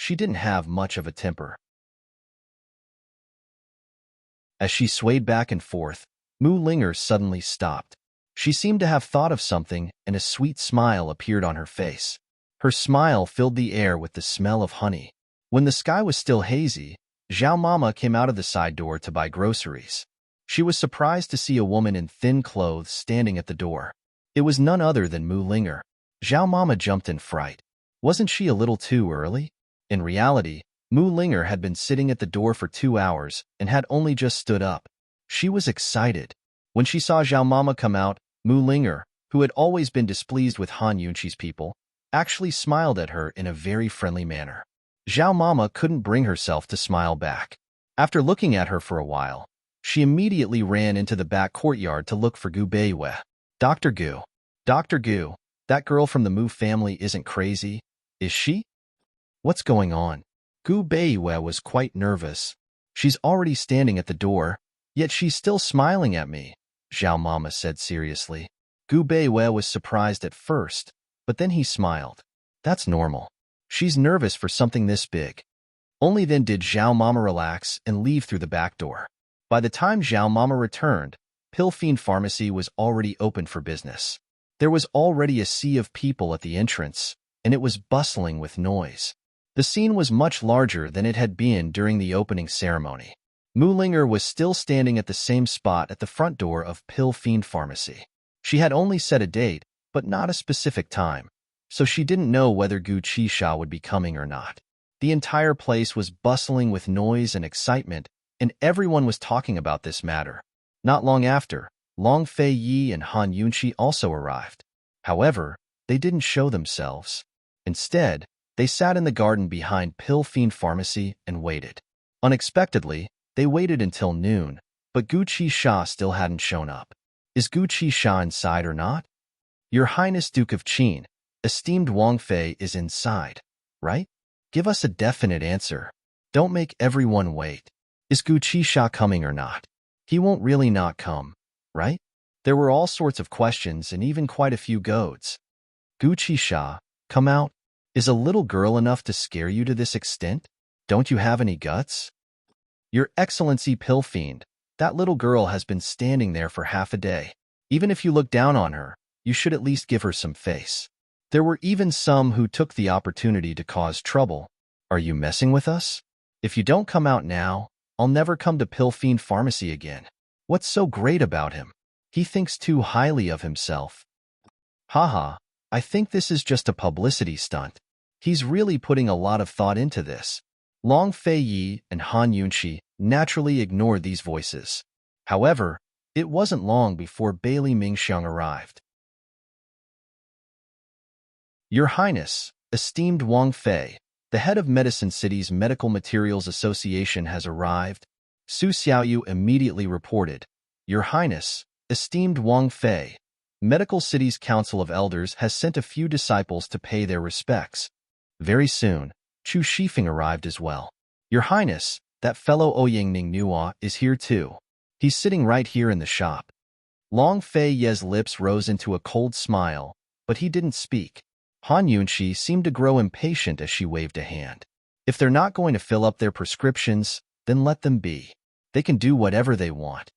she didn't have much of a temper. As she swayed back and forth, Mu Linger suddenly stopped. She seemed to have thought of something, and a sweet smile appeared on her face. Her smile filled the air with the smell of honey. When the sky was still hazy, Zhao Mama came out of the side door to buy groceries. She was surprised to see a woman in thin clothes standing at the door. It was none other than Mu Linger. Zhao Mama jumped in fright. Wasn't she a little too early? In reality, Mu Linger had been sitting at the door for 2 hours and had only just stood up. She was excited. When she saw Zhao Mama come out, Mu Linger, who had always been displeased with Han Yunqi's people, actually smiled at her in a very friendly manner. Zhao Mama couldn't bring herself to smile back. After looking at her for a while, she immediately ran into the back courtyard to look for Gu Beiyue. Dr. Gu. Dr. Gu, that girl from the Mu family isn't crazy, is she? What's going on? Gu Beiyue was quite nervous. She's already standing at the door, yet she's still smiling at me, Zhao Mama said seriously. Gu Beiyue was surprised at first, but then he smiled. That's normal. She's nervous for something this big. Only then did Zhao Mama relax and leave through the back door. By the time Zhao Mama returned, Pill Fiend Pharmacy was already open for business. There was already a sea of people at the entrance, and it was bustling with noise. The scene was much larger than it had been during the opening ceremony. Mu Linger was still standing at the same spot at the front door of Pill Fiend Pharmacy. She had only set a date, but not a specific time, so she didn't know whether Gu Qisha would be coming or not. The entire place was bustling with noise and excitement, and everyone was talking about this matter. Not long after, Long Fei Yi and Han Yunqi also arrived. However, they didn't show themselves. Instead, they sat in the garden behind Pill Fiend Pharmacy and waited. Unexpectedly, they waited until noon, but Gu Qisha still hadn't shown up. Is Gu Qisha inside or not? Your Highness Duke of Qin, esteemed Wang Fei is inside, right? Give us a definite answer. Don't make everyone wait. Is Gu Qisha coming or not? He won't really not come, right? There were all sorts of questions and even quite a few goads. Gu Qisha, come out. Is a little girl enough to scare you to this extent? Don't you have any guts? Your Excellency Pill Fiend, that little girl has been standing there for half a day. Even if you look down on her, you should at least give her some face. There were even some who took the opportunity to cause trouble. Are you messing with us? If you don't come out now, I'll never come to Pill Fiend Pharmacy again. What's so great about him? He thinks too highly of himself. Haha, I think this is just a publicity stunt. He's really putting a lot of thought into this. Long Fei Yi and Han Yunqi naturally ignored these voices. However, it wasn't long before Bailey Mingxiang arrived. Your Highness, esteemed Wang Fei, the head of Medicine City's Medical Materials Association has arrived, Su Xiaoyu immediately reported. Your Highness, esteemed Wang Fei, Medical City's Council of Elders has sent a few disciples to pay their respects. Very soon, Chu Shifeng arrived as well. Your Highness, that fellow Ouyangning Nua is here too. He's sitting right here in the shop. Long Fei Ye's lips rose into a cold smile, but he didn't speak. Han Yunqi seemed to grow impatient as she waved a hand. If they're not going to fill up their prescriptions, then let them be. They can do whatever they want.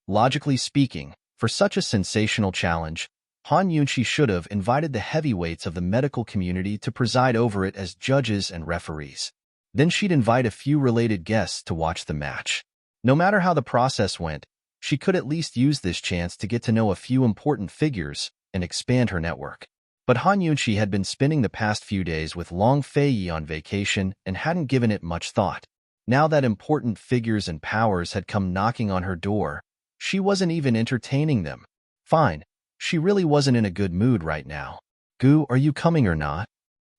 Logically speaking, for such a sensational challenge, Han Yunqi should have invited the heavyweights of the medical community to preside over it as judges and referees. Then she'd invite a few related guests to watch the match. No matter how the process went, she could at least use this chance to get to know a few important figures and expand her network. But Han Yunqi had been spending the past few days with Long Fei Yi on vacation and hadn't given it much thought. Now that important figures and powers had come knocking on her door, she wasn't even entertaining them. Fine, she really wasn't in a good mood right now. Gu, are you coming or not?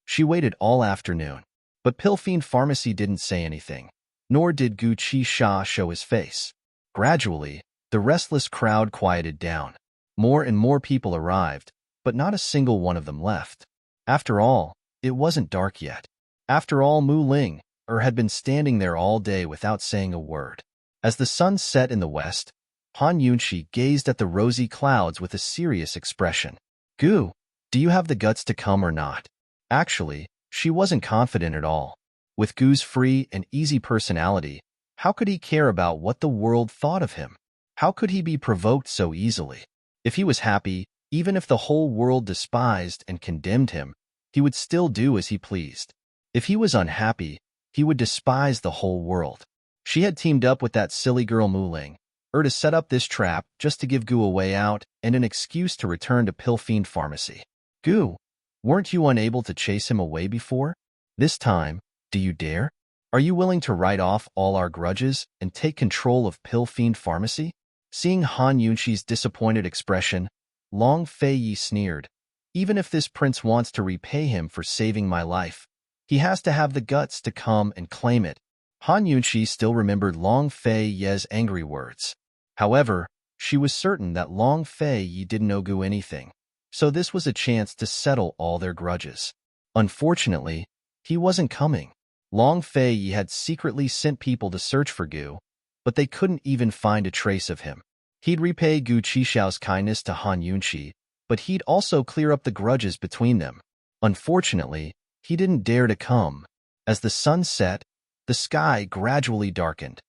She waited all afternoon. But Pill Fiend Pharmacy didn't say anything, nor did Gu Qisha show his face. Gradually, the restless crowd quieted down. More and more people arrived, but not a single one of them left. After all, it wasn't dark yet. After all, Mu Ling had been standing there all day without saying a word. As the sun set in the west, Han Yunqi gazed at the rosy clouds with a serious expression. Gu, do you have the guts to come or not? Actually, she wasn't confident at all. With Gu's free and easy personality, how could he care about what the world thought of him? How could he be provoked so easily? If he was happy, even if the whole world despised and condemned him, he would still do as he pleased. If he was unhappy, he would despise the whole world. She had teamed up with that silly girl Muling, to set up this trap just to give Gu a way out and an excuse to return to Pilfiend Pharmacy. Gu, weren't you unable to chase him away before? This time, do you dare? Are you willing to write off all our grudges and take control of Pilfiend Pharmacy? Seeing Han Yunqi's disappointed expression, Long Fei Yi sneered. Even if this prince wants to repay him for saving my life, he has to have the guts to come and claim it. Han Yunqi still remembered Long Fei Ye's angry words. However, she was certain that Long Fei Yi didn't owe Gu anything, so this was a chance to settle all their grudges. Unfortunately, he wasn't coming. Long Fei Yi had secretly sent people to search for Gu, but they couldn't even find a trace of him. He'd repay Gu Qixiao's kindness to Han Yunqi, but he'd also clear up the grudges between them. Unfortunately, he didn't dare to come. As the sun set, the sky gradually darkened.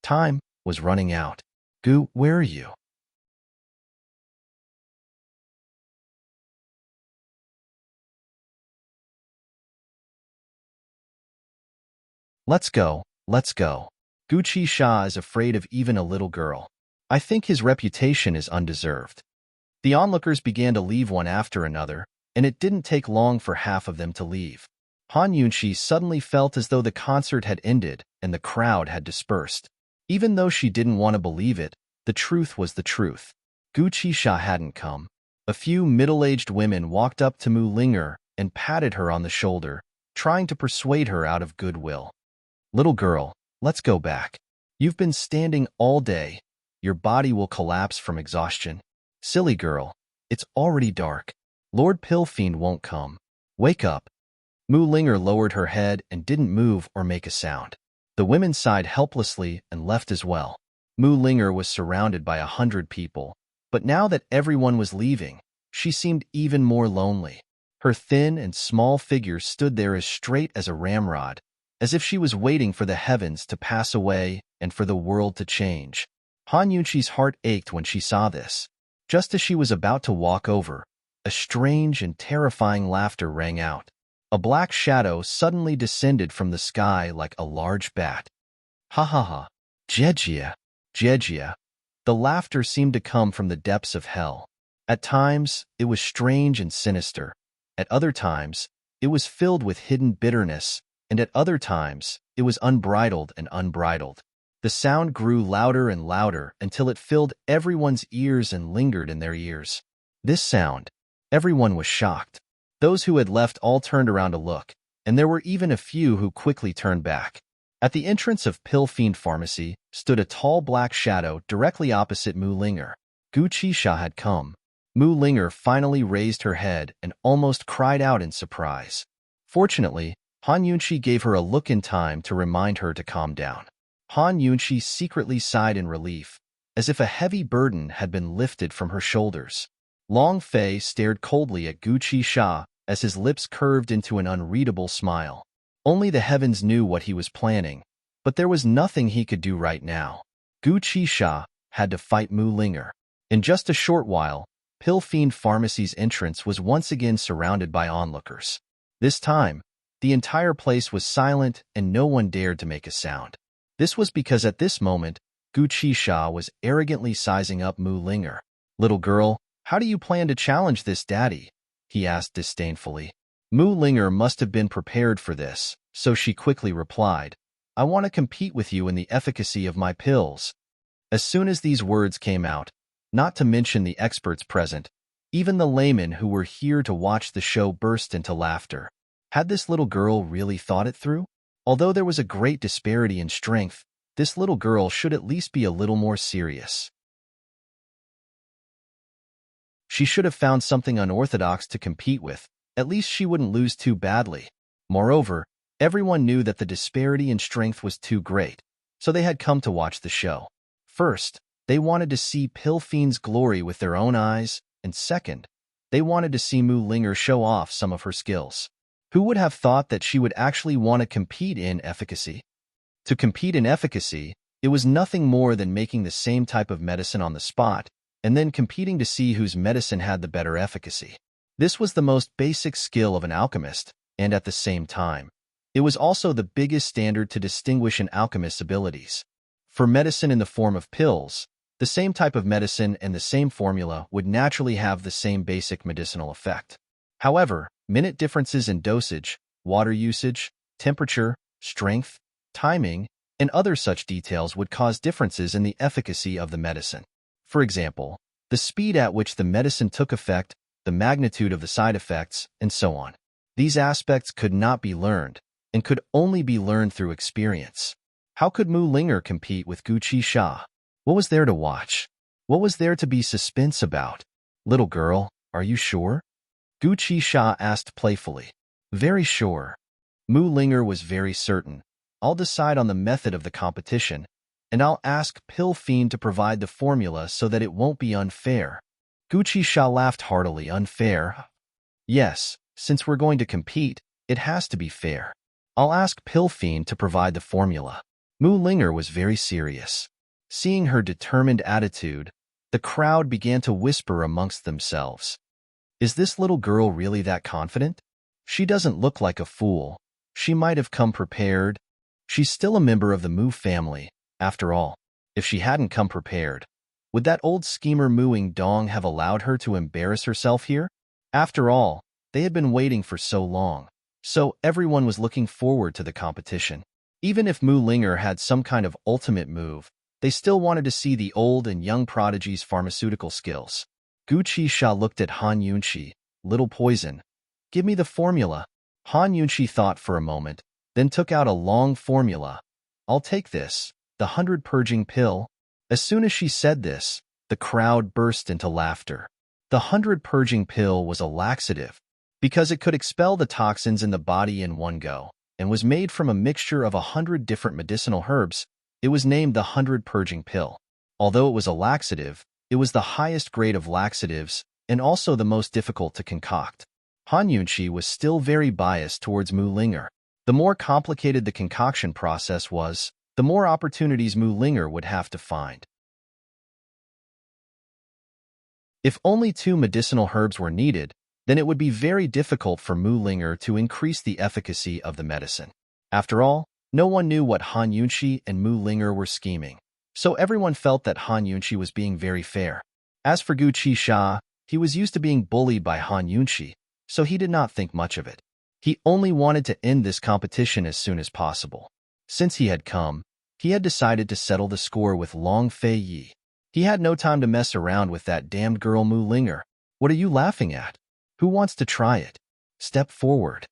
Time was running out. Gu, where are you? Let's go, let's go. Gu Qixia is afraid of even a little girl. I think his reputation is undeserved. The onlookers began to leave one after another, and it didn't take long for half of them to leave. Han Yunqi suddenly felt as though the concert had ended and the crowd had dispersed. Even though she didn't want to believe it, the truth was the truth. Gu Qixia hadn't come. A few middle-aged women walked up to Mu Linger and patted her on the shoulder, trying to persuade her out of goodwill. Little girl, let's go back. You've been standing all day. Your body will collapse from exhaustion. Silly girl, it's already dark. Lord Pilfiend won't come. Wake up. Mu Linger lowered her head and didn't move or make a sound. The women sighed helplessly and left as well. Mu Linger was surrounded by 100 people, but now that everyone was leaving, she seemed even more lonely. Her thin and small figure stood there as straight as a ramrod, as if she was waiting for the heavens to pass away and for the world to change. Han Yunqi's heart ached when she saw this. Just as she was about to walk over, a strange and terrifying laughter rang out. A black shadow suddenly descended from the sky like a large bat. Ha ha ha. Jejia. Jejia. The laughter seemed to come from the depths of hell. At times, it was strange and sinister. At other times, it was filled with hidden bitterness, and at other times, it was unbridled and unbridled. The sound grew louder and louder until it filled everyone's ears and lingered in their ears. This sound, everyone was shocked. Those who had left all turned around to look, and there were even a few who quickly turned back. At the entrance of Pilfiend Pharmacy stood a tall black shadow directly opposite Mu Linger. Gu Qixia had come. Mu Linger finally raised her head and almost cried out in surprise. Fortunately, Han Yunqi gave her a look in time to remind her to calm down. Han Yunqi secretly sighed in relief, as if a heavy burden had been lifted from her shoulders. Long Fei stared coldly at Gu Qixia as his lips curved into an unreadable smile. Only the heavens knew what he was planning, but there was nothing he could do right now. Gu Qixia had to fight Mu Linger. In just a short while, Pilfiend Pharmacy's entrance was once again surrounded by onlookers. This time, the entire place was silent and no one dared to make a sound. This was because at this moment, Gu Qixia was arrogantly sizing up Mu Linger. Little girl, how do you plan to challenge this daddy? He asked disdainfully. Mu Linger must have been prepared for this, so she quickly replied, I want to compete with you in the efficacy of my pills. As soon as these words came out, not to mention the experts present, even the laymen who were here to watch the show burst into laughter. Had this little girl really thought it through? Although there was a great disparity in strength, this little girl should at least be a little more serious. She should have found something unorthodox to compete with. At least she wouldn't lose too badly. Moreover, everyone knew that the disparity in strength was too great, so they had come to watch the show. First, they wanted to see Pilfiend's glory with their own eyes, and second, they wanted to see Mu Linger show off some of her skills. Who would have thought that she would actually want to compete in efficacy? To compete in efficacy, it was nothing more than making the same type of medicine on the spot, and then competing to see whose medicine had the better efficacy. This was the most basic skill of an alchemist, and at the same time, It was also the biggest standard to distinguish an alchemist's abilities. For medicine in the form of pills, the same type of medicine and the same formula would naturally have the same basic medicinal effect. However, minute differences in dosage, water usage, temperature, strength, timing, and other such details would cause differences in the efficacy of the medicine. For example, the speed at which the medicine took effect, the magnitude of the side effects, and so on. These aspects could not be learned, and could only be learned through experience. How could Mu Linger compete with Gu Qixia? What was there to watch? What was there to be suspense about? Little girl, are you sure? Gu Qixia asked playfully. Very sure. Mu Linger was very certain. I'll decide on the method of the competition, and I'll ask Pill Fiend to provide the formula so that it won't be unfair. Gu Qixia laughed heartily. Unfair? Yes, since we're going to compete, it has to be fair. I'll ask Pill Fiend to provide the formula. Mu Linger was very serious. Seeing her determined attitude, the crowd began to whisper amongst themselves. Is this little girl really that confident? She doesn't look like a fool. She might have come prepared. She's still a member of the Mu family, after all. If she hadn't come prepared, would that old schemer Muing Dong have allowed her to embarrass herself here? After all, they had been waiting for so long, so everyone was looking forward to the competition. Even if Mu Linger had some kind of ultimate move, they still wanted to see the old and young prodigy's pharmaceutical skills. Gu Qixia looked at Han Yunqi. Little poison. Give me the formula. Han Yunqi thought for a moment, then took out a long formula. I'll take this, the 100 purging pill. As soon as she said this, the crowd burst into laughter. The 100 purging pill was a laxative, because it could expel the toxins in the body in one go, and was made from a mixture of 100 different medicinal herbs. It was named the 100 purging pill. Although it was a laxative, it was the highest grade of laxatives, and also the most difficult to concoct. Han Yunqi was still very biased towards Mu Linger. The more complicated the concoction process was, the more opportunities Mu Linger would have to find. If only 2 medicinal herbs were needed, then it would be very difficult for Mu Linger to increase the efficacy of the medicine. After all, no one knew what Han Yunqi and Mu Linger were scheming, so everyone felt that Han Yunqi was being very fair. As for Gu Qixia, he was used to being bullied by Han Yunqi, so he did not think much of it. He only wanted to end this competition as soon as possible. Since he had come, he had decided to settle the score with Long Fei Yi. He had no time to mess around with that damned girl Mu Linger. What are you laughing at? Who wants to try it? Step forward.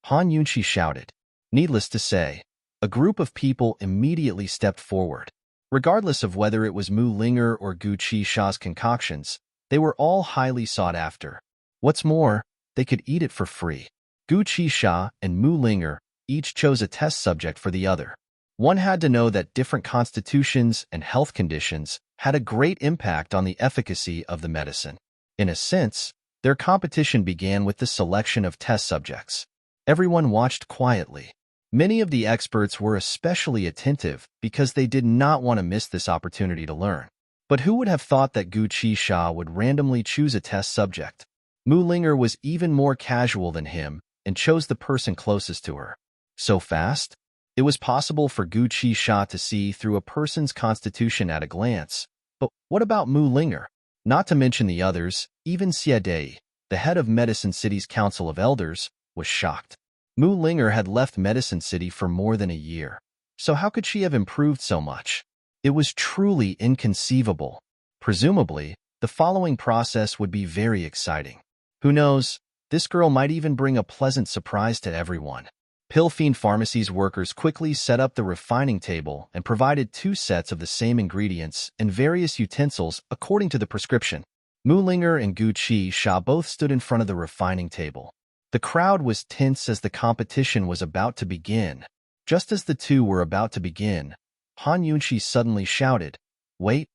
Han Yunqi shouted. Needless to say, a group of people immediately stepped forward. Regardless of whether it was Mu Linger or Gu Qixia's concoctions, they were all highly sought after. What's more, they could eat it for free. Gu Qixia and Mu Linger each chose a test subject for the other. One had to know that different constitutions and health conditions had a great impact on the efficacy of the medicine. In a sense, their competition began with the selection of test subjects. Everyone watched quietly. Many of the experts were especially attentive because they did not want to miss this opportunity to learn. But who would have thought that Gu Qixia would randomly choose a test subject? Mu Linger was even more casual than him and chose the person closest to her. So fast? It was possible for Gu Qixia to see through a person's constitution at a glance. But what about Mu Linger? Not to mention the others, even Xie Dei, the head of Medicine City's Council of Elders, was shocked. Mu Linger had left Medicine City for more than a year. So how could she have improved so much? It was truly inconceivable. Presumably, the following process would be very exciting. Who knows, this girl might even bring a pleasant surprise to everyone. Pill Fiend Pharmacy's workers quickly set up the refining table and provided 2 sets of the same ingredients and various utensils according to the prescription. Mu Linger and Gu Qixia both stood in front of the refining table. The crowd was tense as the competition was about to begin. Just as the two were about to begin, Han Yunqi suddenly shouted, "Wait!"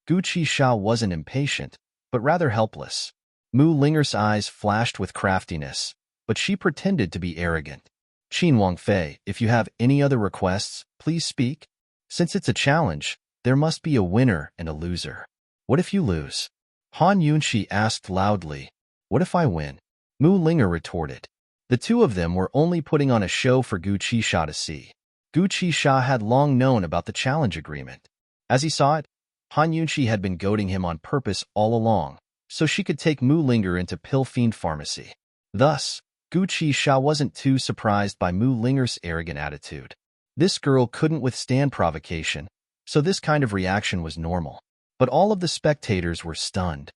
Gu Qixia wasn't impatient, but rather helpless. Mu Linger's eyes flashed with craftiness, but she pretended to be arrogant. Qin Wangfei, if you have any other requests, please speak. Since it's a challenge, there must be a winner and a loser. What if you lose? Han Yunqi asked loudly. What if I win? Mu Linger retorted. The two of them were only putting on a show for Gu Qisha to see. Gu Qisha had long known about the challenge agreement. As he saw it, Han Yunqi had been goading him on purpose all along, so she could take Mu Linger into Pill Fiend Pharmacy. Thus, Gu Qisha wasn't too surprised by Mu Linger's arrogant attitude. This girl couldn't withstand provocation, so this kind of reaction was normal. But all of the spectators were stunned.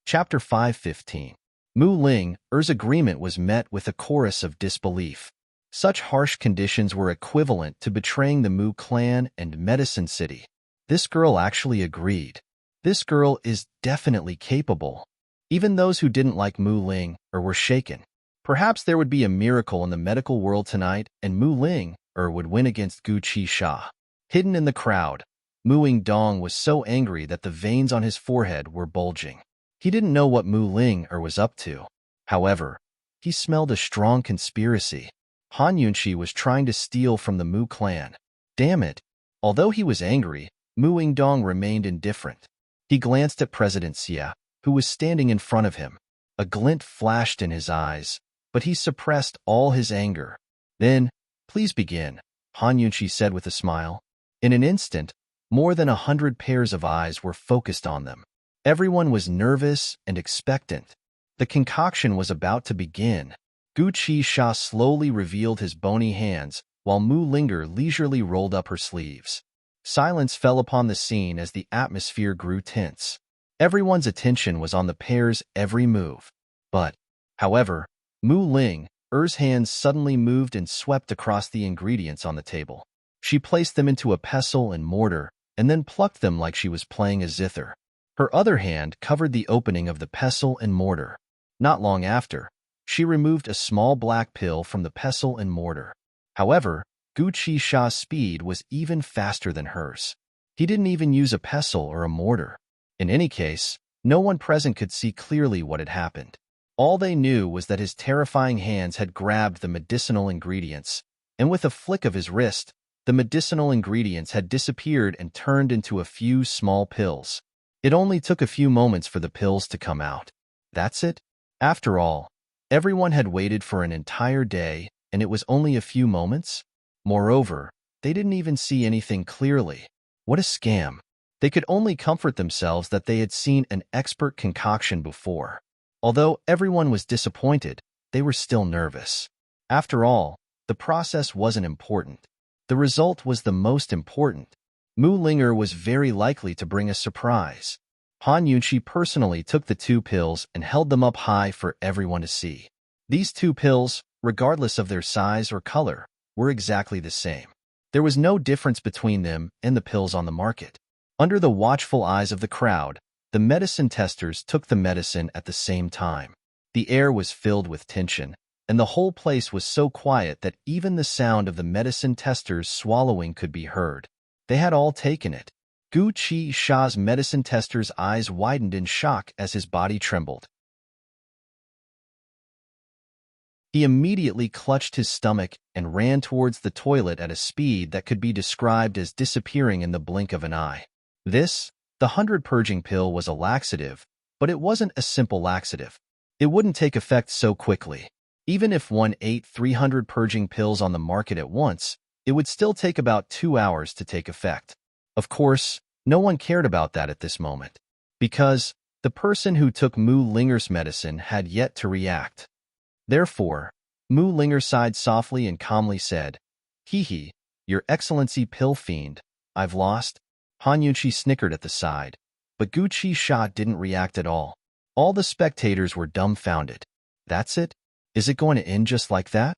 Chapter 5:15. Mu Linger's agreement was met with a chorus of disbelief. Such harsh conditions were equivalent to betraying the Mu clan and Medicine City. This girl actually agreed. This girl is definitely capable. Even those who didn't like Mu Linger were shaken. Perhaps there would be a miracle in the medical world tonight and Mu Linger would win against Gu Qisha. Hidden in the crowd, Mu Yingdong was so angry that the veins on his forehead were bulging. He didn't know what Mu Linger was up to. However, he smelled a strong conspiracy. Han Yunqi was trying to steal from the Mu clan. Damn it! Although he was angry, Mu Yingdong remained indifferent. He glanced at President Xia, who was standing in front of him. A glint flashed in his eyes, but he suppressed all his anger. Then, please begin, Han Yunqi said with a smile. In an instant, more than 100 pairs of eyes were focused on them. Everyone was nervous and expectant. The concoction was about to begin. Gu Qisha slowly revealed his bony hands, while Mu Linger leisurely rolled up her sleeves. Silence fell upon the scene as the atmosphere grew tense. Everyone's attention was on the pair's every move. However, Mu Linger's hands suddenly moved and swept across the ingredients on the table. She placed them into a pestle and mortar, and then plucked them like she was playing a zither. Her other hand covered the opening of the pestle and mortar. Not long after, she removed a small black pill from the pestle and mortar. However, Gu Qisha's speed was even faster than hers. He didn't even use a pestle or a mortar. In any case, no one present could see clearly what had happened. All they knew was that his terrifying hands had grabbed the medicinal ingredients, and with a flick of his wrist, the medicinal ingredients had disappeared and turned into a few small pills. It only took a few moments for the pills to come out. That's it? After all, everyone had waited for an entire day, and it was only a few moments? Moreover, they didn't even see anything clearly. What a scam. They could only comfort themselves that they had seen an expert concoction before. Although everyone was disappointed, they were still nervous. After all, the process wasn't important. The result was the most important. Mu Linger was very likely to bring a surprise. Han Yunqi personally took the two pills and held them up high for everyone to see. These two pills, regardless of their size or color, were exactly the same. There was no difference between them and the pills on the market. Under the watchful eyes of the crowd, the medicine testers took the medicine at the same time. The air was filled with tension, and the whole place was so quiet that even the sound of the medicine testers swallowing could be heard. They had all taken it. Gu Qisha's medicine tester's eyes widened in shock as his body trembled. He immediately clutched his stomach and ran towards the toilet at a speed that could be described as disappearing in the blink of an eye. The 100 purging pill was a laxative, but it wasn't a simple laxative. It wouldn't take effect so quickly. Even if one ate 300 purging pills on the market at once, it would still take about 2 hours to take effect. Of course, no one cared about that at this moment, because the person who took Mu Linger's medicine had yet to react. Therefore, Mu Linger sighed softly and calmly said, "Hee, Your Excellency Pill Fiend, I've lost." Han Yunqi snickered at the side, but Gu Qisha didn't react at all. All the spectators were dumbfounded. That's it? Is it going to end just like that?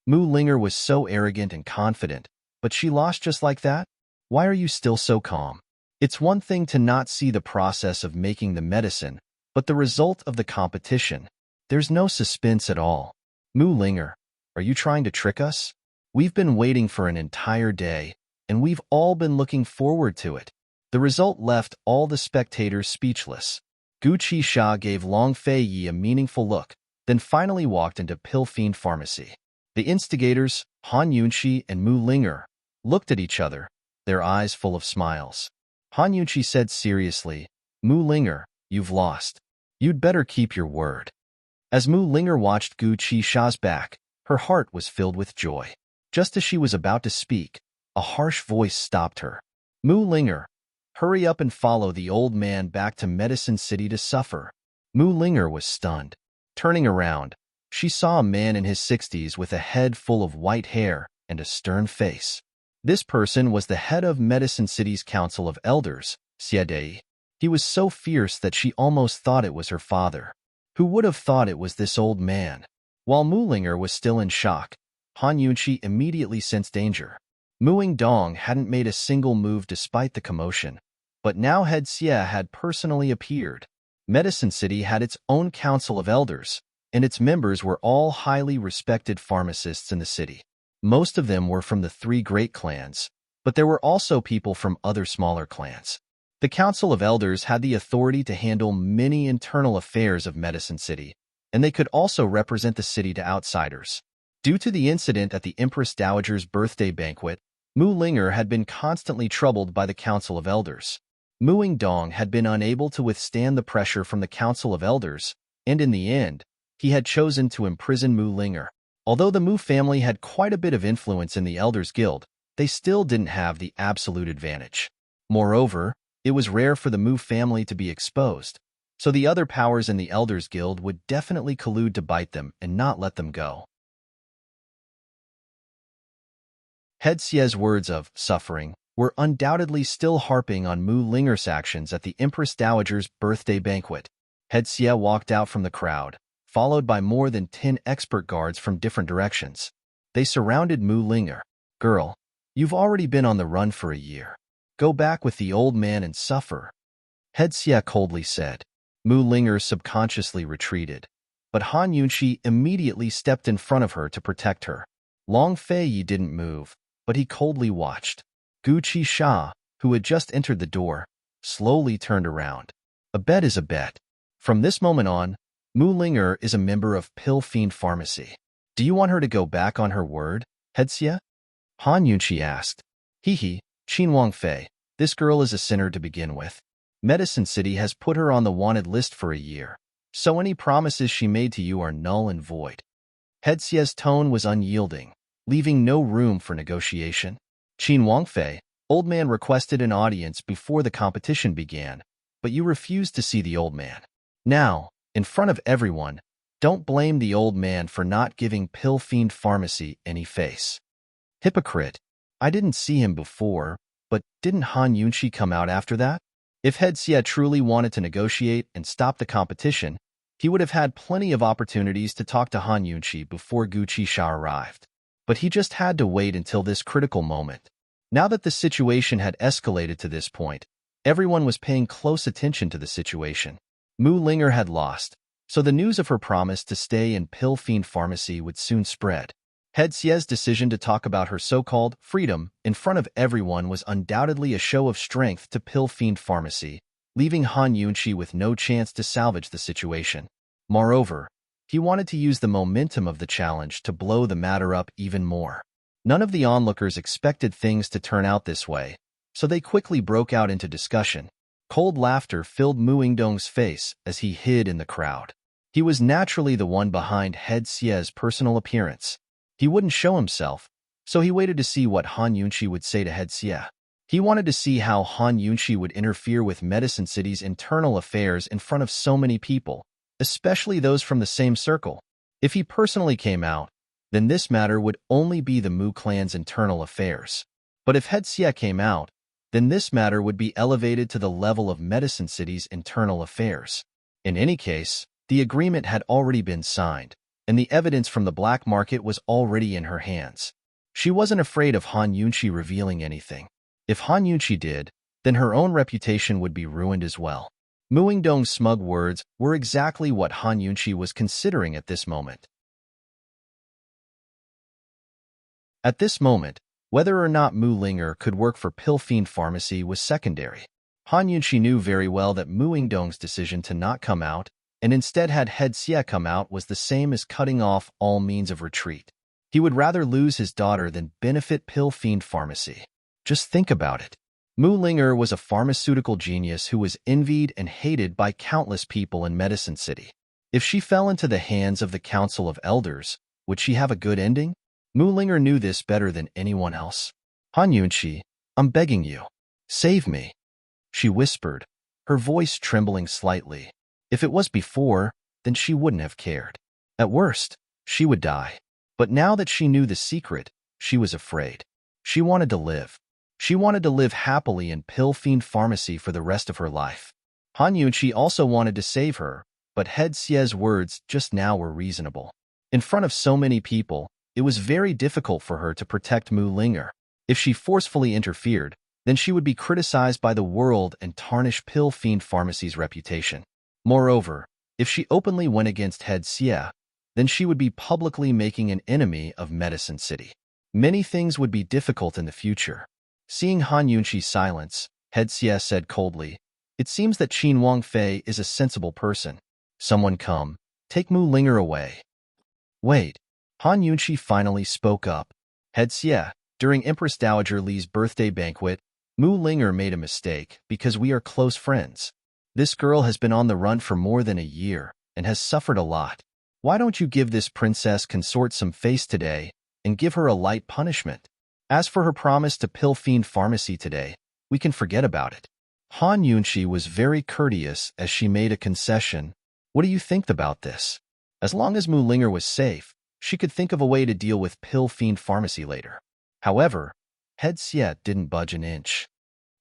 Mu Linger was so arrogant and confident, but she lost just like that? Why are you still so calm? It's one thing to not see the process of making the medicine, but the result of the competition. There's no suspense at all. Mu Linger, are you trying to trick us? We've been waiting for an entire day, and we've all been looking forward to it. The result left all the spectators speechless. Gu Qisha gave Long Fei Yi a meaningful look, then finally walked into Pill Fiend Pharmacy. The instigators, Han Yunqi and Mu Linger, looked at each other, their eyes full of smiles. Han Yunqi said seriously, Mu Linger, you've lost. You'd better keep your word. As Mu Linger watched Gu Qisha's back, her heart was filled with joy. Just as she was about to speak, a harsh voice stopped her. Mu Linger, hurry up and follow the old man back to Medicine City to suffer. Mu Linger was stunned. Turning around, she saw a man in his 60s with a head full of white hair and a stern face. This person was the head of Medicine City's Council of Elders, Xiedei. He was so fierce that she almost thought it was her father. Who would have thought it was this old man? While Mu Linger was still in shock, Han Yunqi immediately sensed danger. Muing Dong hadn't made a single move despite the commotion, but now Head Xie had personally appeared. Medicine City had its own Council of Elders, and its members were all highly respected pharmacists in the city. Most of them were from the three great clans, but there were also people from other smaller clans. The Council of Elders had the authority to handle many internal affairs of Medicine City, and they could also represent the city to outsiders. Due to the incident at the Empress Dowager's birthday banquet, Mu Linger had been constantly troubled by the Council of Elders. Muing Dong had been unable to withstand the pressure from the Council of Elders, and in the end, he had chosen to imprison Mu Linger. Although the Mu family had quite a bit of influence in the Elders Guild, they still didn't have the absolute advantage. Moreover, it was rare for the Mu family to be exposed, so the other powers in the Elders Guild would definitely collude to bite them and not let them go. Head Xie's words of suffering were undoubtedly still harping on Mu Linger's actions at the Empress Dowager's birthday banquet. Head Xie walked out from the crowd, followed by more than 10 expert guards from different directions. They surrounded Mu Linger. Girl, you've already been on the run for a year. Go back with the old man and suffer. Head Xie coldly said. Mu Linger subconsciously retreated, but Han Yunqi immediately stepped in front of her to protect her. Long Fei Yi didn't move, but he coldly watched. Gu Qisha, who had just entered the door, slowly turned around. A bet is a bet. From this moment on, Mu Linger is a member of Pill Fiend Pharmacy. Do you want her to go back on her word, Head Xie? Han Yunqi asked. Hee, Qin Wangfei, this girl is a sinner to begin with. Medicine City has put her on the wanted list for a year, so any promises she made to you are null and void. Head Xie's tone was unyielding, leaving no room for negotiation. Qin Wangfei, old man requested an audience before the competition began, but you refused to see the old man. Now, in front of everyone, don't blame the old man for not giving Pill Fiend Pharmacy any face. Hypocrite. I didn't see him before, but didn't Han Yunqi come out after that? If Head Xie truly wanted to negotiate and stop the competition, he would have had plenty of opportunities to talk to Han Yunqi before Gu Qisha arrived. But he just had to wait until this critical moment. Now that the situation had escalated to this point, everyone was paying close attention to the situation. Mu Linger had lost, so the news of her promise to stay in Pill Fiend Pharmacy would soon spread. Head Xie's decision to talk about her so-called freedom in front of everyone was undoubtedly a show of strength to Pill Fiend Pharmacy, leaving Han Yunqi with no chance to salvage the situation. Moreover, he wanted to use the momentum of the challenge to blow the matter up even more. None of the onlookers expected things to turn out this way, so they quickly broke out into discussion. Cold laughter filled Muing Dong's face as he hid in the crowd. He was naturally the one behind Head Xie's personal appearance. He wouldn't show himself, so he waited to see what Han Yunqi would say to Head Xie. He wanted to see how Han Yunqi would interfere with Medicine City's internal affairs in front of so many people, especially those from the same circle. If he personally came out, then this matter would only be the Mu clan's internal affairs. But if Head Xie came out, then this matter would be elevated to the level of Medicine City's internal affairs. In any case, the agreement had already been signed, and the evidence from the black market was already in her hands. She wasn't afraid of Han Yunqi revealing anything. If Han Yunqi did, then her own reputation would be ruined as well. Muing Dong's smug words were exactly what Han Yunqi was considering at this moment. At this moment, whether or not Mu Linger could work for Pill Fiend Pharmacy was secondary. Han Yunqi knew very well that Muing Dong's decision to not come out and instead had Head Xie come out was the same as cutting off all means of retreat. He would rather lose his daughter than benefit Pill Fiend Pharmacy. Just think about it. Mu Linger was a pharmaceutical genius who was envied and hated by countless people in Medicine City. If she fell into the hands of the Council of Elders, would she have a good ending? Mu Linger knew this better than anyone else. Han Yunqi, I'm begging you. Save me, she whispered, her voice trembling slightly. If it was before, then she wouldn't have cared. At worst, she would die. But now that she knew the secret, she was afraid. She wanted to live. She wanted to live happily in Pill Fiend Pharmacy for the rest of her life. Han Yunqi also wanted to save her, but Head Xie's words just now were reasonable. In front of so many people, it was very difficult for her to protect Mu Linger. If she forcefully interfered, then she would be criticized by the world and tarnish Pill Fiend Pharmacy's reputation. Moreover, if she openly went against Head Xie, then she would be publicly making an enemy of Medicine City. Many things would be difficult in the future. Seeing Han Yunqi's silence, Head Xie said coldly, "It seems that Qin Wangfei is a sensible person. Someone come, take Mu Linger away." Wait. Han Yunqi finally spoke up. Head Xie, during Empress Dowager Li's birthday banquet, Mu Linger made a mistake because we are close friends. This girl has been on the run for more than a year and has suffered a lot. Why don't you give this princess consort some face today and give her a light punishment? As for her promise to Pill Fiend Pharmacy today, we can forget about it. Han Yunqi was very courteous as she made a concession. What do you think about this? As long as Mu Linger was safe, she could think of a way to deal with Pill Fiend Pharmacy later. However, Head Xie didn't budge an inch.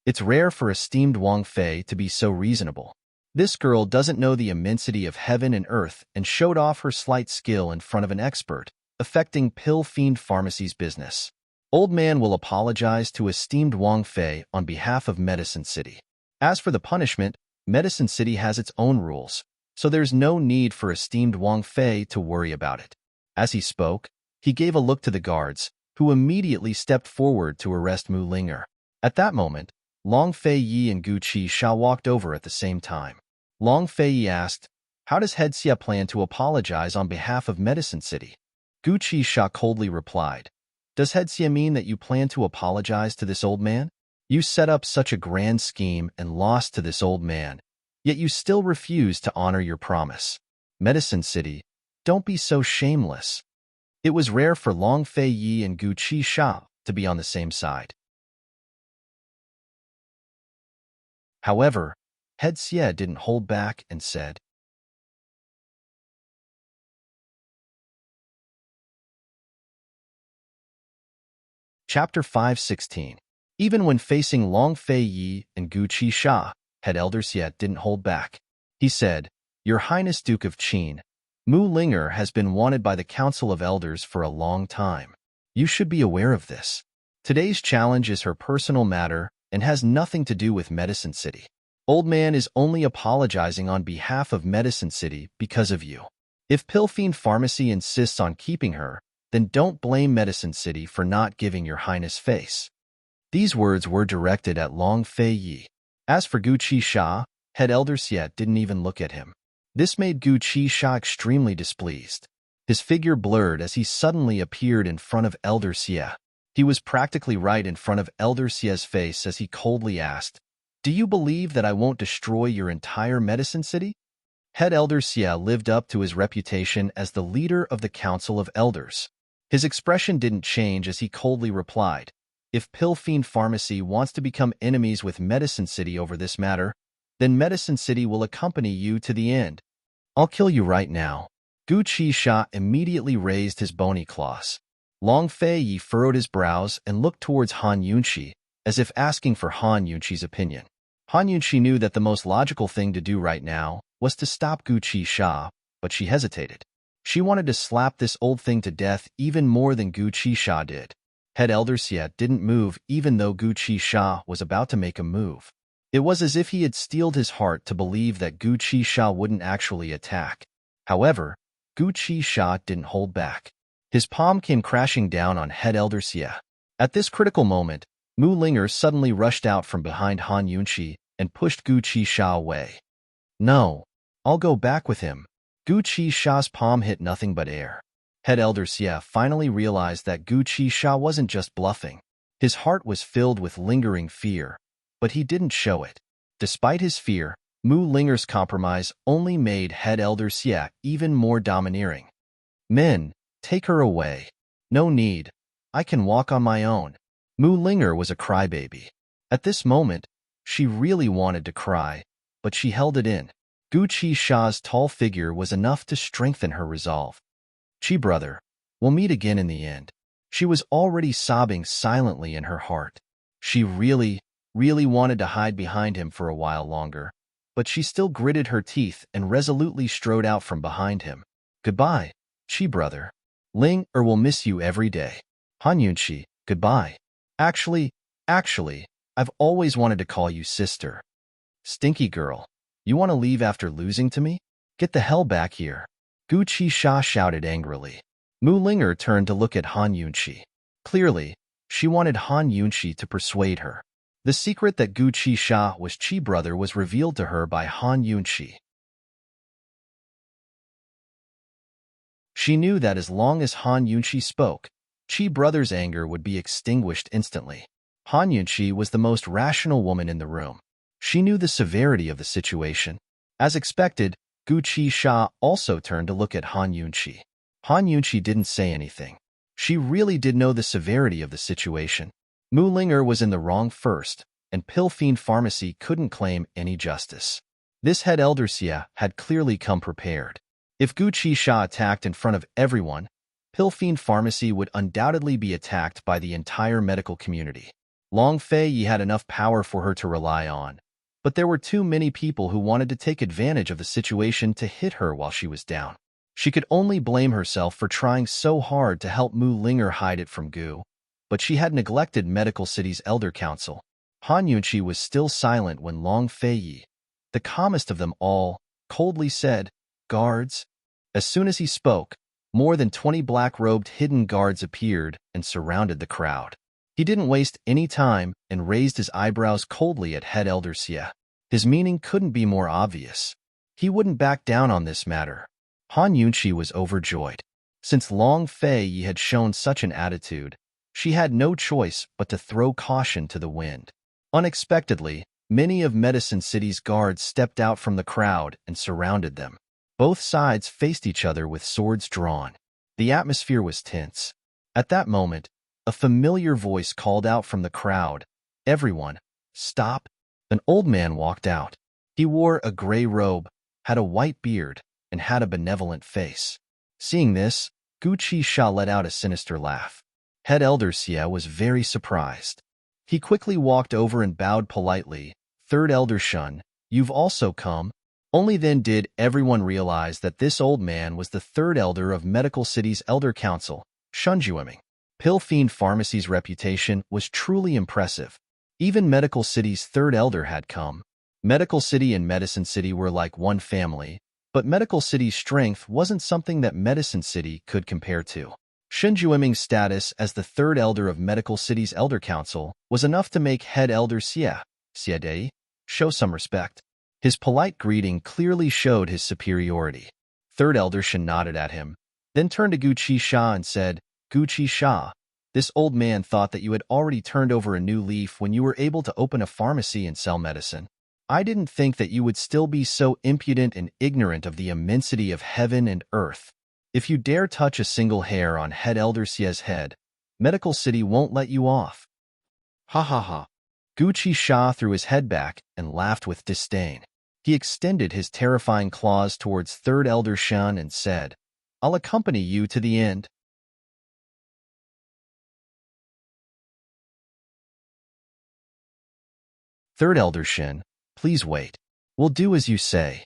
It's rare for esteemed Wang Fei to be so reasonable. This girl doesn't know the immensity of heaven and earth and showed off her slight skill in front of an expert, affecting Pill Fiend Pharmacy's business. Old man will apologize to esteemed Wang Fei on behalf of Medicine City. As for the punishment, Medicine City has its own rules, so there's no need for esteemed Wang Fei to worry about it. As he spoke, he gave a look to the guards, who immediately stepped forward to arrest Mu Linger. At that moment, Long Fei Yi and Gu Qi Sha walked over at the same time. Long Fei Yi asked, "How does Head Xie plan to apologize on behalf of Medicine City?" Gu Qi Sha coldly replied, "Does Head Xie mean that you plan to apologize to this old man? You set up such a grand scheme and lost to this old man, yet you still refuse to honor your promise. Medicine City, don't be so shameless." It was rare for Long Fei Yi and Gu Qi Sha to be on the same side. However, Head Xie didn't hold back and said, Chapter 516. Even when facing Long Fei Yi and Gu Qi Sha, Head Elder Xie didn't hold back. He said, "Your Highness Duke of Qin, Mu Linger has been wanted by the Council of Elders for a long time. You should be aware of this. Today's challenge is her personal matter and has nothing to do with Medicine City. Old man is only apologizing on behalf of Medicine City because of you. If Pill Fiend Pharmacy insists on keeping her, then don't blame Medicine City for not giving your Highness face." These words were directed at Long Fei Yi. As for Gu Qi Sha, Head Elder Xie didn't even look at him. This made Gu Qi Sha extremely displeased. His figure blurred as he suddenly appeared in front of Elder Xie. He was practically right in front of Elder Xie's face as he coldly asked, "Do you believe that I won't destroy your entire Medicine City?" Head Elder Xie lived up to his reputation as the leader of the Council of Elders. His expression didn't change as he coldly replied, "If Pill Fiend Pharmacy wants to become enemies with Medicine City over this matter, then Medicine City will accompany you to the end. I'll kill you right now." Gu Qi Sha immediately raised his bony claws. Long Fei Yi furrowed his brows and looked towards Han Yunqi, as if asking for Han Yunqi's opinion. Han Yunqi knew that the most logical thing to do right now was to stop Gu Qi Sha, but she hesitated. She wanted to slap this old thing to death even more than Gu Qi Sha did. Head Elder Xie didn't move even though Gu Qi Sha was about to make a move. It was as if he had steeled his heart to believe that Gu Qi Sha wouldn't actually attack. However, Gu Qi Sha didn't hold back. His palm came crashing down on Head Elder Xie. At this critical moment, Mu Linger suddenly rushed out from behind Han Yunqi and pushed Gu Qi Sha away. "No, I'll go back with him." Gu Qi Sha's palm hit nothing but air. Head Elder Xie finally realized that Gu Qi Sha wasn't just bluffing. His heart was filled with lingering fear, but he didn't show it. Despite his fear, Mu Linger's compromise only made Head Elder Xie even more domineering. "Men, take her away. No need. I can walk on my own." Mu Linger was a crybaby. At this moment, she really wanted to cry, but she held it in. Gu Qisha's tall figure was enough to strengthen her resolve. "Qi brother, we'll meet again in the end." She was already sobbing silently in her heart. She really wanted to hide behind him for a while longer, but she still gritted her teeth and resolutely strode out from behind him. "Goodbye, Qi brother. Ling will miss you every day. Han Yunqi, goodbye. Actually, I've always wanted to call you sister." "Stinky girl, you want to leave after losing to me? Get the hell back here." Gu Qisha shouted angrily. Mu Linger turned to look at Han Yunqi. Clearly, she wanted Han Yunqi to persuade her. The secret that Gu Qisha was Qi brother was revealed to her by Han Yunqi. She knew that as long as Han Yunqi spoke, Qi brother's anger would be extinguished instantly. Han Yunqi was the most rational woman in the room. She knew the severity of the situation. As expected, Gu Qisha also turned to look at Han Yunqi. Han Yunqi didn't say anything. She really did know the severity of the situation. Mu Linger was in the wrong first, and Pill Fiend Pharmacy couldn't claim any justice. This Head Elder Xie had clearly come prepared. If Gu Qisha attacked in front of everyone, Pill Fiend Pharmacy would undoubtedly be attacked by the entire medical community. Long Fei Yi had enough power for her to rely on, but there were too many people who wanted to take advantage of the situation to hit her while she was down. She could only blame herself for trying so hard to help Mu Linger hide it from Gu, but she had neglected Medical City's Elder Council. Han Yunqi was still silent when Long Fei Yi, the calmest of them all, coldly said, "Guards." As soon as he spoke, more than 20 black-robed hidden guards appeared and surrounded the crowd. He didn't waste any time and raised his eyebrows coldly at Head Elder Xie. His meaning couldn't be more obvious. He wouldn't back down on this matter. Han Yunqi was overjoyed. Since Long Fei Yi had shown such an attitude, she had no choice but to throw caution to the wind. Unexpectedly, many of Medicine City's guards stepped out from the crowd and surrounded them. Both sides faced each other with swords drawn. The atmosphere was tense. At that moment, a familiar voice called out from the crowd, "Everyone, stop." An old man walked out. He wore a gray robe, had a white beard, and had a benevolent face. Seeing this, Gu Qisha let out a sinister laugh. Head Elder Xie was very surprised. He quickly walked over and bowed politely. "Third Elder Shun, you've also come?" Only then did everyone realize that this old man was the third elder of Medical City's Elder Council, Shunjueming. Pill Fiend Pharmacy's reputation was truly impressive. Even Medical City's third elder had come. Medical City and Medicine City were like one family, but Medical City's strength wasn't something that Medicine City could compare to. Shunjueming's status as the third elder of Medical City's Elder Council was enough to make Head Elder Xie Dei show some respect. His polite greeting clearly showed his superiority. Third Elder Shen nodded at him, then turned to Gu Qisha and said, "Gu Qisha, this old man thought that you had already turned over a new leaf when you were able to open a pharmacy and sell medicine. I didn't think that you would still be so impudent and ignorant of the immensity of heaven and earth. If you dare touch a single hair on Head Elder Xie's head, Medical City won't let you off." "Ha ha ha." Gu Qisha threw his head back and laughed with disdain. He extended his terrifying claws towards Third Elder Shen and said, "I'll accompany you to the end." Third Elder Shen, please wait. We'll do as you say.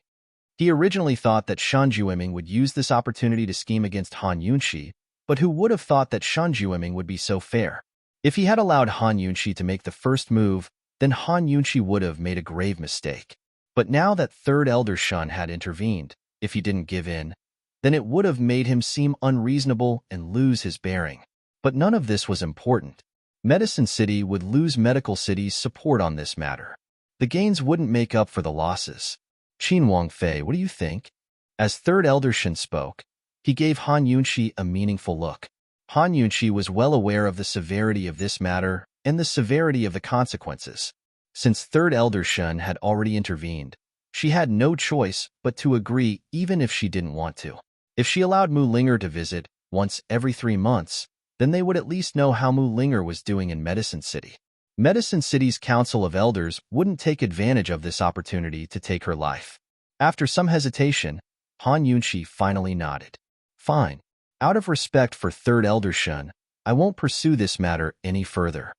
He originally thought that Shunjueming would use this opportunity to scheme against Han Yunqi, but who would have thought that Shunjueming would be so fair? If he had allowed Han Yunqi to make the first move, then Han Yunqi would have made a grave mistake. But now that Third Elder Shun had intervened, if he didn't give in, then it would have made him seem unreasonable and lose his bearing. But none of this was important. Medicine City would lose Medical City's support on this matter. The gains wouldn't make up for the losses. "Qin Wangfei, what do you think?" As Third Elder Shen spoke, he gave Han Yunqi a meaningful look. Han Yunqi was well aware of the severity of this matter, and the severity of the consequences. Since Third Elder Shun had already intervened, she had no choice but to agree even if she didn't want to. If she allowed Mu Linger to visit once every 3 months, then they would at least know how Mu Linger was doing in Medicine City. Medicine City's Council of Elders wouldn't take advantage of this opportunity to take her life. After some hesitation, Han Yunqi finally nodded. Fine. Out of respect for Third Elder Shun, I won't pursue this matter any further.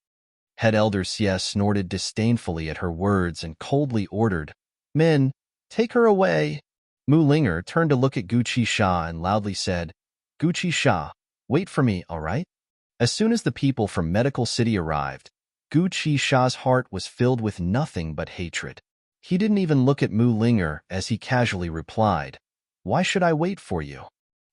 Head Elder Xie snorted disdainfully at her words and coldly ordered, Men, take her away. Mu Linger turned to look at Gu Qisha and loudly said, Gu Qisha, wait for me, all right? As soon as the people from Medical City arrived, Gu Qisha's heart was filled with nothing but hatred. He didn't even look at Mu Linger as he casually replied, Why should I wait for you?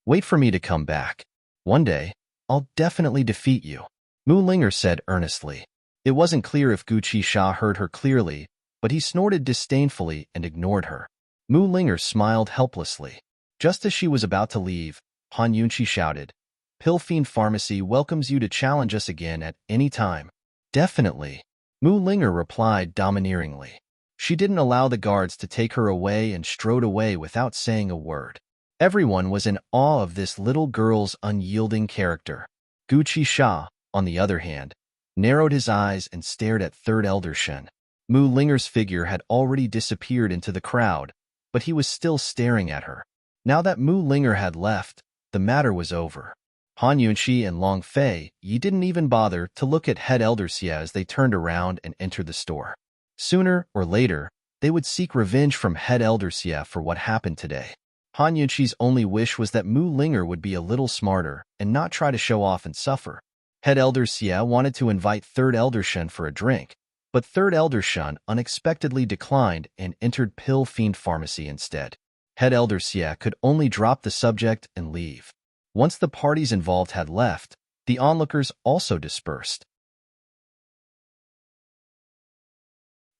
Wait for me to come back. One day, I'll definitely defeat you, Mu Linger said earnestly. It wasn't clear if Gu Qisha heard her clearly, but he snorted disdainfully and ignored her. Mu Linger smiled helplessly. Just as she was about to leave, Han Yunqi shouted, Pill Fiend Pharmacy welcomes you to challenge us again at any time. Definitely, Mu Linger replied domineeringly. She didn't allow the guards to take her away and strode away without saying a word. Everyone was in awe of this little girl's unyielding character. Gu Qisha, on the other hand, narrowed his eyes and stared at Third Elder Shun. Mu Linger's figure had already disappeared into the crowd, but he was still staring at her. Now that Mu Linger had left, the matter was over. Han Yunqi and Long Fei Yi didn't even bother to look at Head Elder Xie as they turned around and entered the store. Sooner or later, they would seek revenge from Head Elder Xie for what happened today. Han Yunqi's only wish was that Mu Linger would be a little smarter and not try to show off and suffer. Head Elder Xie wanted to invite Third Elder Shun for a drink, but Third Elder Shun unexpectedly declined and entered Pill Fiend Pharmacy instead. Head Elder Xie could only drop the subject and leave. Once the parties involved had left, the onlookers also dispersed.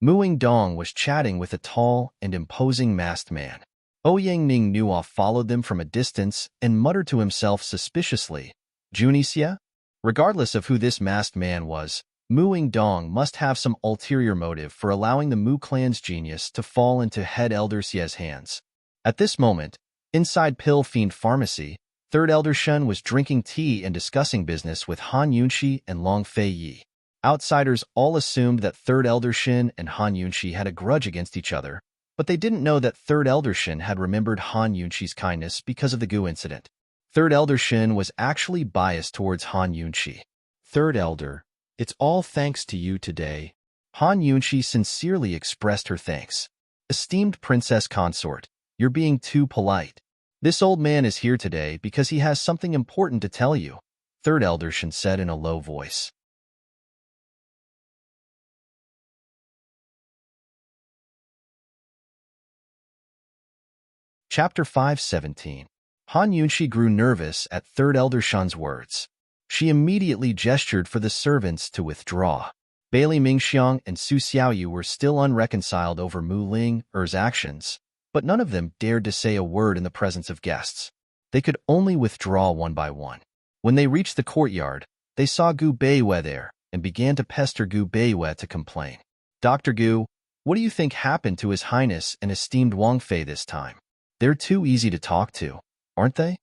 Muing Dong was chatting with a tall and imposing masked man. Ouyang Ning Nuo followed them from a distance and muttered to himself suspiciously, Junixia? Regardless of who this masked man was, Muing Dong must have some ulterior motive for allowing the Mu clan's genius to fall into Head Elder Xie's hands. At this moment, inside Pill Fiend Pharmacy, Third Elder Shun was drinking tea and discussing business with Han Yunqi and Long Fei Yi. Outsiders all assumed that Third Elder Shun and Han Yunqi had a grudge against each other, but they didn't know that Third Elder Shun had remembered Han Yunqi's kindness because of the Gu incident. Third Elder Shun was actually biased towards Han Yunqi. Third Elder, it's all thanks to you today. Han Yunqi sincerely expressed her thanks. Esteemed Princess Consort, you're being too polite. This old man is here today because he has something important to tell you, Third Elder Shun said in a low voice. Chapter 517. Han Yunqi grew nervous at Third Elder Shun's words. She immediately gestured for the servants to withdraw. Bailey Mingxiang and Su Xiaoyu were still unreconciled over Mu Linger's actions, but none of them dared to say a word in the presence of guests. They could only withdraw one by one. When they reached the courtyard, they saw Gu Beiwei there and began to pester Gu Beiwei to complain. Dr. Gu, what do you think happened to His Highness and esteemed Wang Fei this time? They're too easy to talk to, aren't they?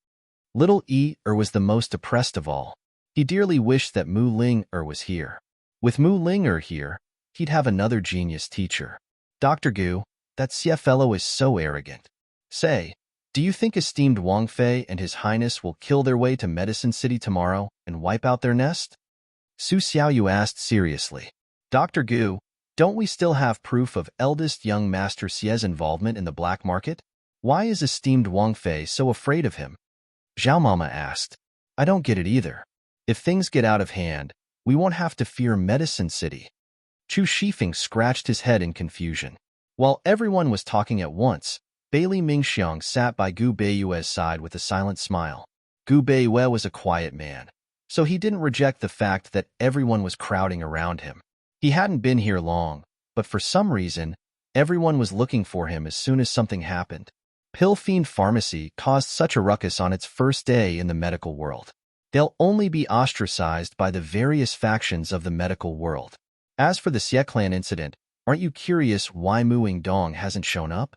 Little Yi-er was the most depressed of all. He dearly wished that Mu Linger was here. With Mu Linger here, he'd have another genius teacher. Dr. Gu, that Xie fellow is so arrogant. Say, do you think esteemed Wang Fei and His Highness will kill their way to Medicine City tomorrow and wipe out their nest? Su Xiaoyu asked seriously. Dr. Gu, don't we still have proof of eldest young Master Xie's involvement in the black market? Why is esteemed Wang Fei so afraid of him? Zhao Mama asked. I don't get it either. If things get out of hand, we won't have to fear Medicine City. Chu Shifeng scratched his head in confusion. While everyone was talking at once, Bailey Mingxiang sat by Gu Beiwei's side with a silent smile. Gu Beiwei was a quiet man, so he didn't reject the fact that everyone was crowding around him. He hadn't been here long, but for some reason, everyone was looking for him as soon as something happened. Pill Fiend Pharmacy caused such a ruckus on its first day in the medical world. They'll only be ostracized by the various factions of the medical world. As for the Xie clan incident, aren't you curious why Mu Yingdong hasn't shown up?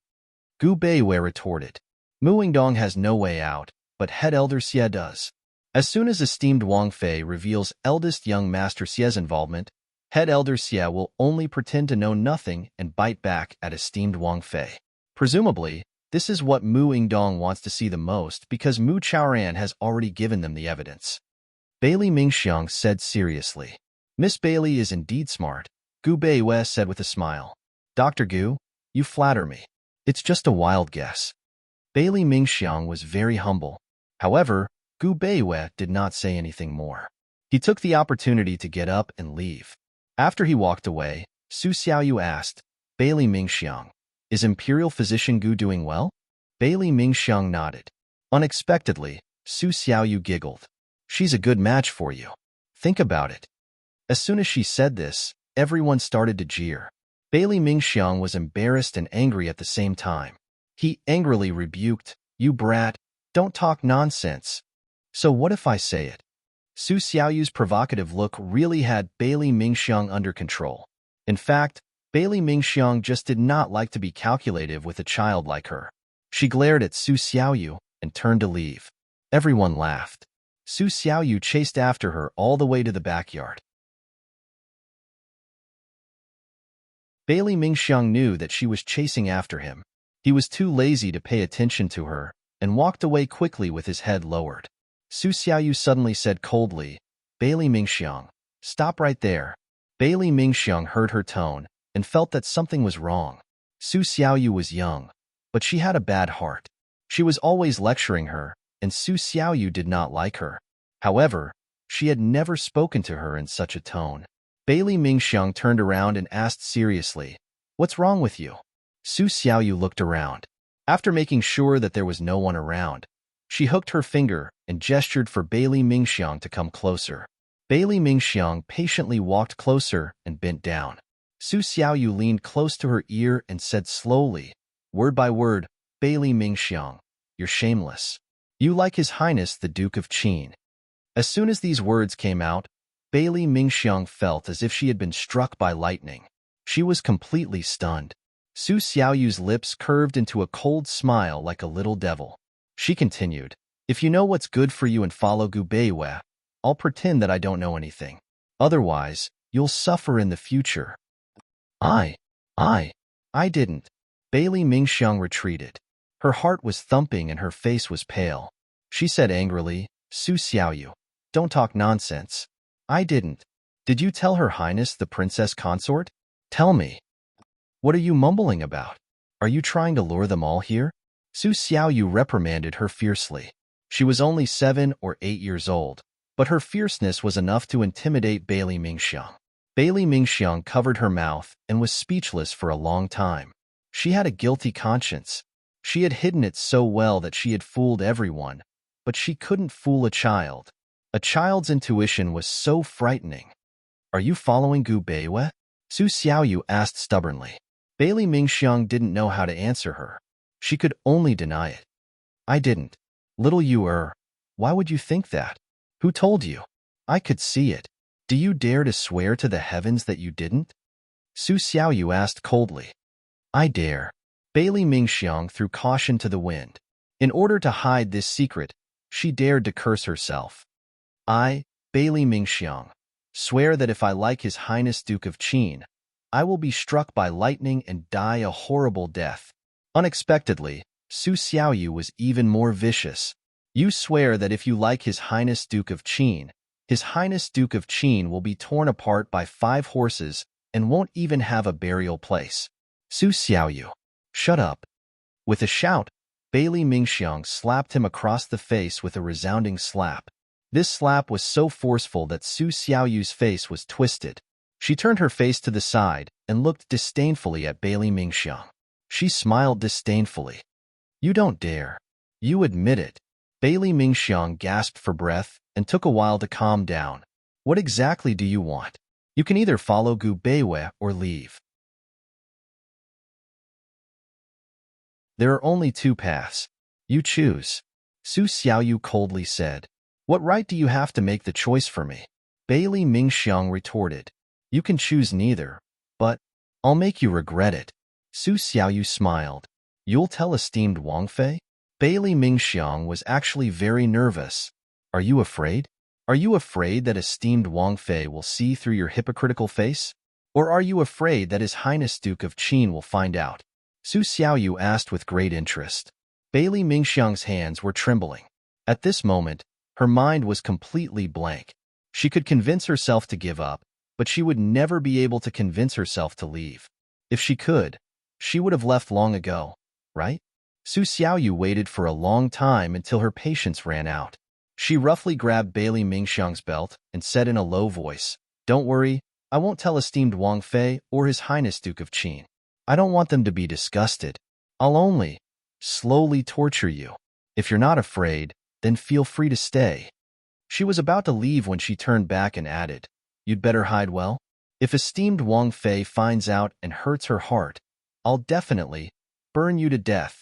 Gu Beiwei retorted. Mu Yingdong has no way out, but head elder Xie does. As soon as esteemed Wang Fei reveals eldest young master Xie's involvement, head elder Xie will only pretend to know nothing and bite back at esteemed Wang Fei. Presumably, this is what Mu Yingdong wants to see the most because Mu Chaoran has already given them the evidence. Bailey Mingxiang said seriously. Miss Bailey is indeed smart, Gu Beiwei said with a smile. Dr. Gu, you flatter me. It's just a wild guess. Bailey Mingxiang was very humble. However, Gu Beiwei did not say anything more. He took the opportunity to get up and leave. After he walked away, Su Xiaoyu asked, Bailey Mingxiang, is Imperial Physician Gu doing well? Bailey Mingxiang nodded. Unexpectedly, Su Xiaoyu giggled. She's a good match for you. Think about it. As soon as she said this, everyone started to jeer. Bailey Mingxiang was embarrassed and angry at the same time. He angrily rebuked, You brat, don't talk nonsense. So what if I say it? Su Xiaoyu's provocative look really had Bailey Mingxiang under control. In fact, Bailey Mingxiang just did not like to be calculative with a child like her. She glared at Su Xiaoyu and turned to leave. Everyone laughed. Su Xiaoyu chased after her all the way to the backyard. Bailey Mingxiang knew that she was chasing after him. He was too lazy to pay attention to her and walked away quickly with his head lowered. Su Xiaoyu suddenly said coldly, Bailey Mingxiang, stop right there. Bailey Mingxiang heard her tone and felt that something was wrong. Su Xiaoyu was young, but she had a bad heart. She was always lecturing her, and Su Xiaoyu did not like her. However, she had never spoken to her in such a tone. Bailey Mingxiang turned around and asked seriously, What's wrong with you? Su Xiaoyu looked around. After making sure that there was no one around, she hooked her finger and gestured for Bailey Mingxiang to come closer. Bailey Mingxiang patiently walked closer and bent down. Su Xiaoyu leaned close to her ear and said slowly, word by word, Bailey Mingxiang, you're shameless. You like His Highness the Duke of Qin. As soon as these words came out, Bailey Mingxiang felt as if she had been struck by lightning. She was completely stunned. Su Xiaoyu's lips curved into a cold smile like a little devil. She continued, If you know what's good for you and follow Gu Beiwei, I'll pretend that I don't know anything. Otherwise, you'll suffer in the future. I didn't. Bailey Mingxiang retreated. Her heart was thumping and her face was pale. She said angrily, Su Xiaoyu, don't talk nonsense. I didn't. Did you tell Her Highness the Princess Consort? Tell me. What are you mumbling about? Are you trying to lure them all here? Su Xiaoyu reprimanded her fiercely. She was only 7 or 8 years old, but her fierceness was enough to intimidate Bailey Mingxiang. Bailey Mingxiang covered her mouth and was speechless for a long time. She had a guilty conscience. She had hidden it so well that she had fooled everyone, but she couldn't fool a child. A child's intuition was so frightening. Are you following Gu Beiwei? Su Xiaoyu asked stubbornly. Bailey Mingxiang didn't know how to answer her. She could only deny it. I didn't. Little you why would you think that? Who told you? I could see it. Do you dare to swear to the heavens that you didn't? Su Xiaoyu asked coldly. I dare. Bailey Mingxiang threw caution to the wind. In order to hide this secret, she dared to curse herself. I, Bailey Mingxiang, swear that if I like His Highness Duke of Qin, I will be struck by lightning and die a horrible death. Unexpectedly, Su Xiaoyu was even more vicious. You swear that if you like His Highness Duke of Qin, His Highness Duke of Qin will be torn apart by 5 horses and won't even have a burial place. Su Xiaoyu, shut up. With a shout, Bailey Mingxiang slapped him across the face with a resounding slap. This slap was so forceful that Su Xiaoyu's face was twisted. She turned her face to the side and looked disdainfully at Bailey Mingxiang. She smiled disdainfully. You don't dare. You admit it. Bailey Mingxiang gasped for breath and took a while to calm down. What exactly do you want? You can either follow Gu Beiwei or leave. There are only 2 paths. You choose. Su Xiaoyu coldly said. What right do you have to make the choice for me? Bailey Mingxiang retorted. You can choose neither, but I'll make you regret it. Su Xiaoyu smiled. You'll tell esteemed Wang Fei? Bailey Mingxiang was actually very nervous. Are you afraid? Are you afraid that esteemed Wang Fei will see through your hypocritical face? Or are you afraid that His Highness Duke of Qin will find out? Su Xiaoyu asked with great interest. Bailey Mingxiang's hands were trembling. At this moment, her mind was completely blank. She could convince herself to give up, but she would never be able to convince herself to leave. If she could, she would have left long ago, right? Su Xiaoyu waited for a long time until her patience ran out. She roughly grabbed Bailey Mingxiang's belt and said in a low voice, Don't worry, I won't tell esteemed Wang Fei or His Highness Duke of Qin. I don't want them to be disgusted. I'll only slowly torture you. If you're not afraid, then feel free to stay. She was about to leave when she turned back and added, You'd better hide well. If esteemed Wang Fei finds out and hurts her heart, I'll definitely burn you to death.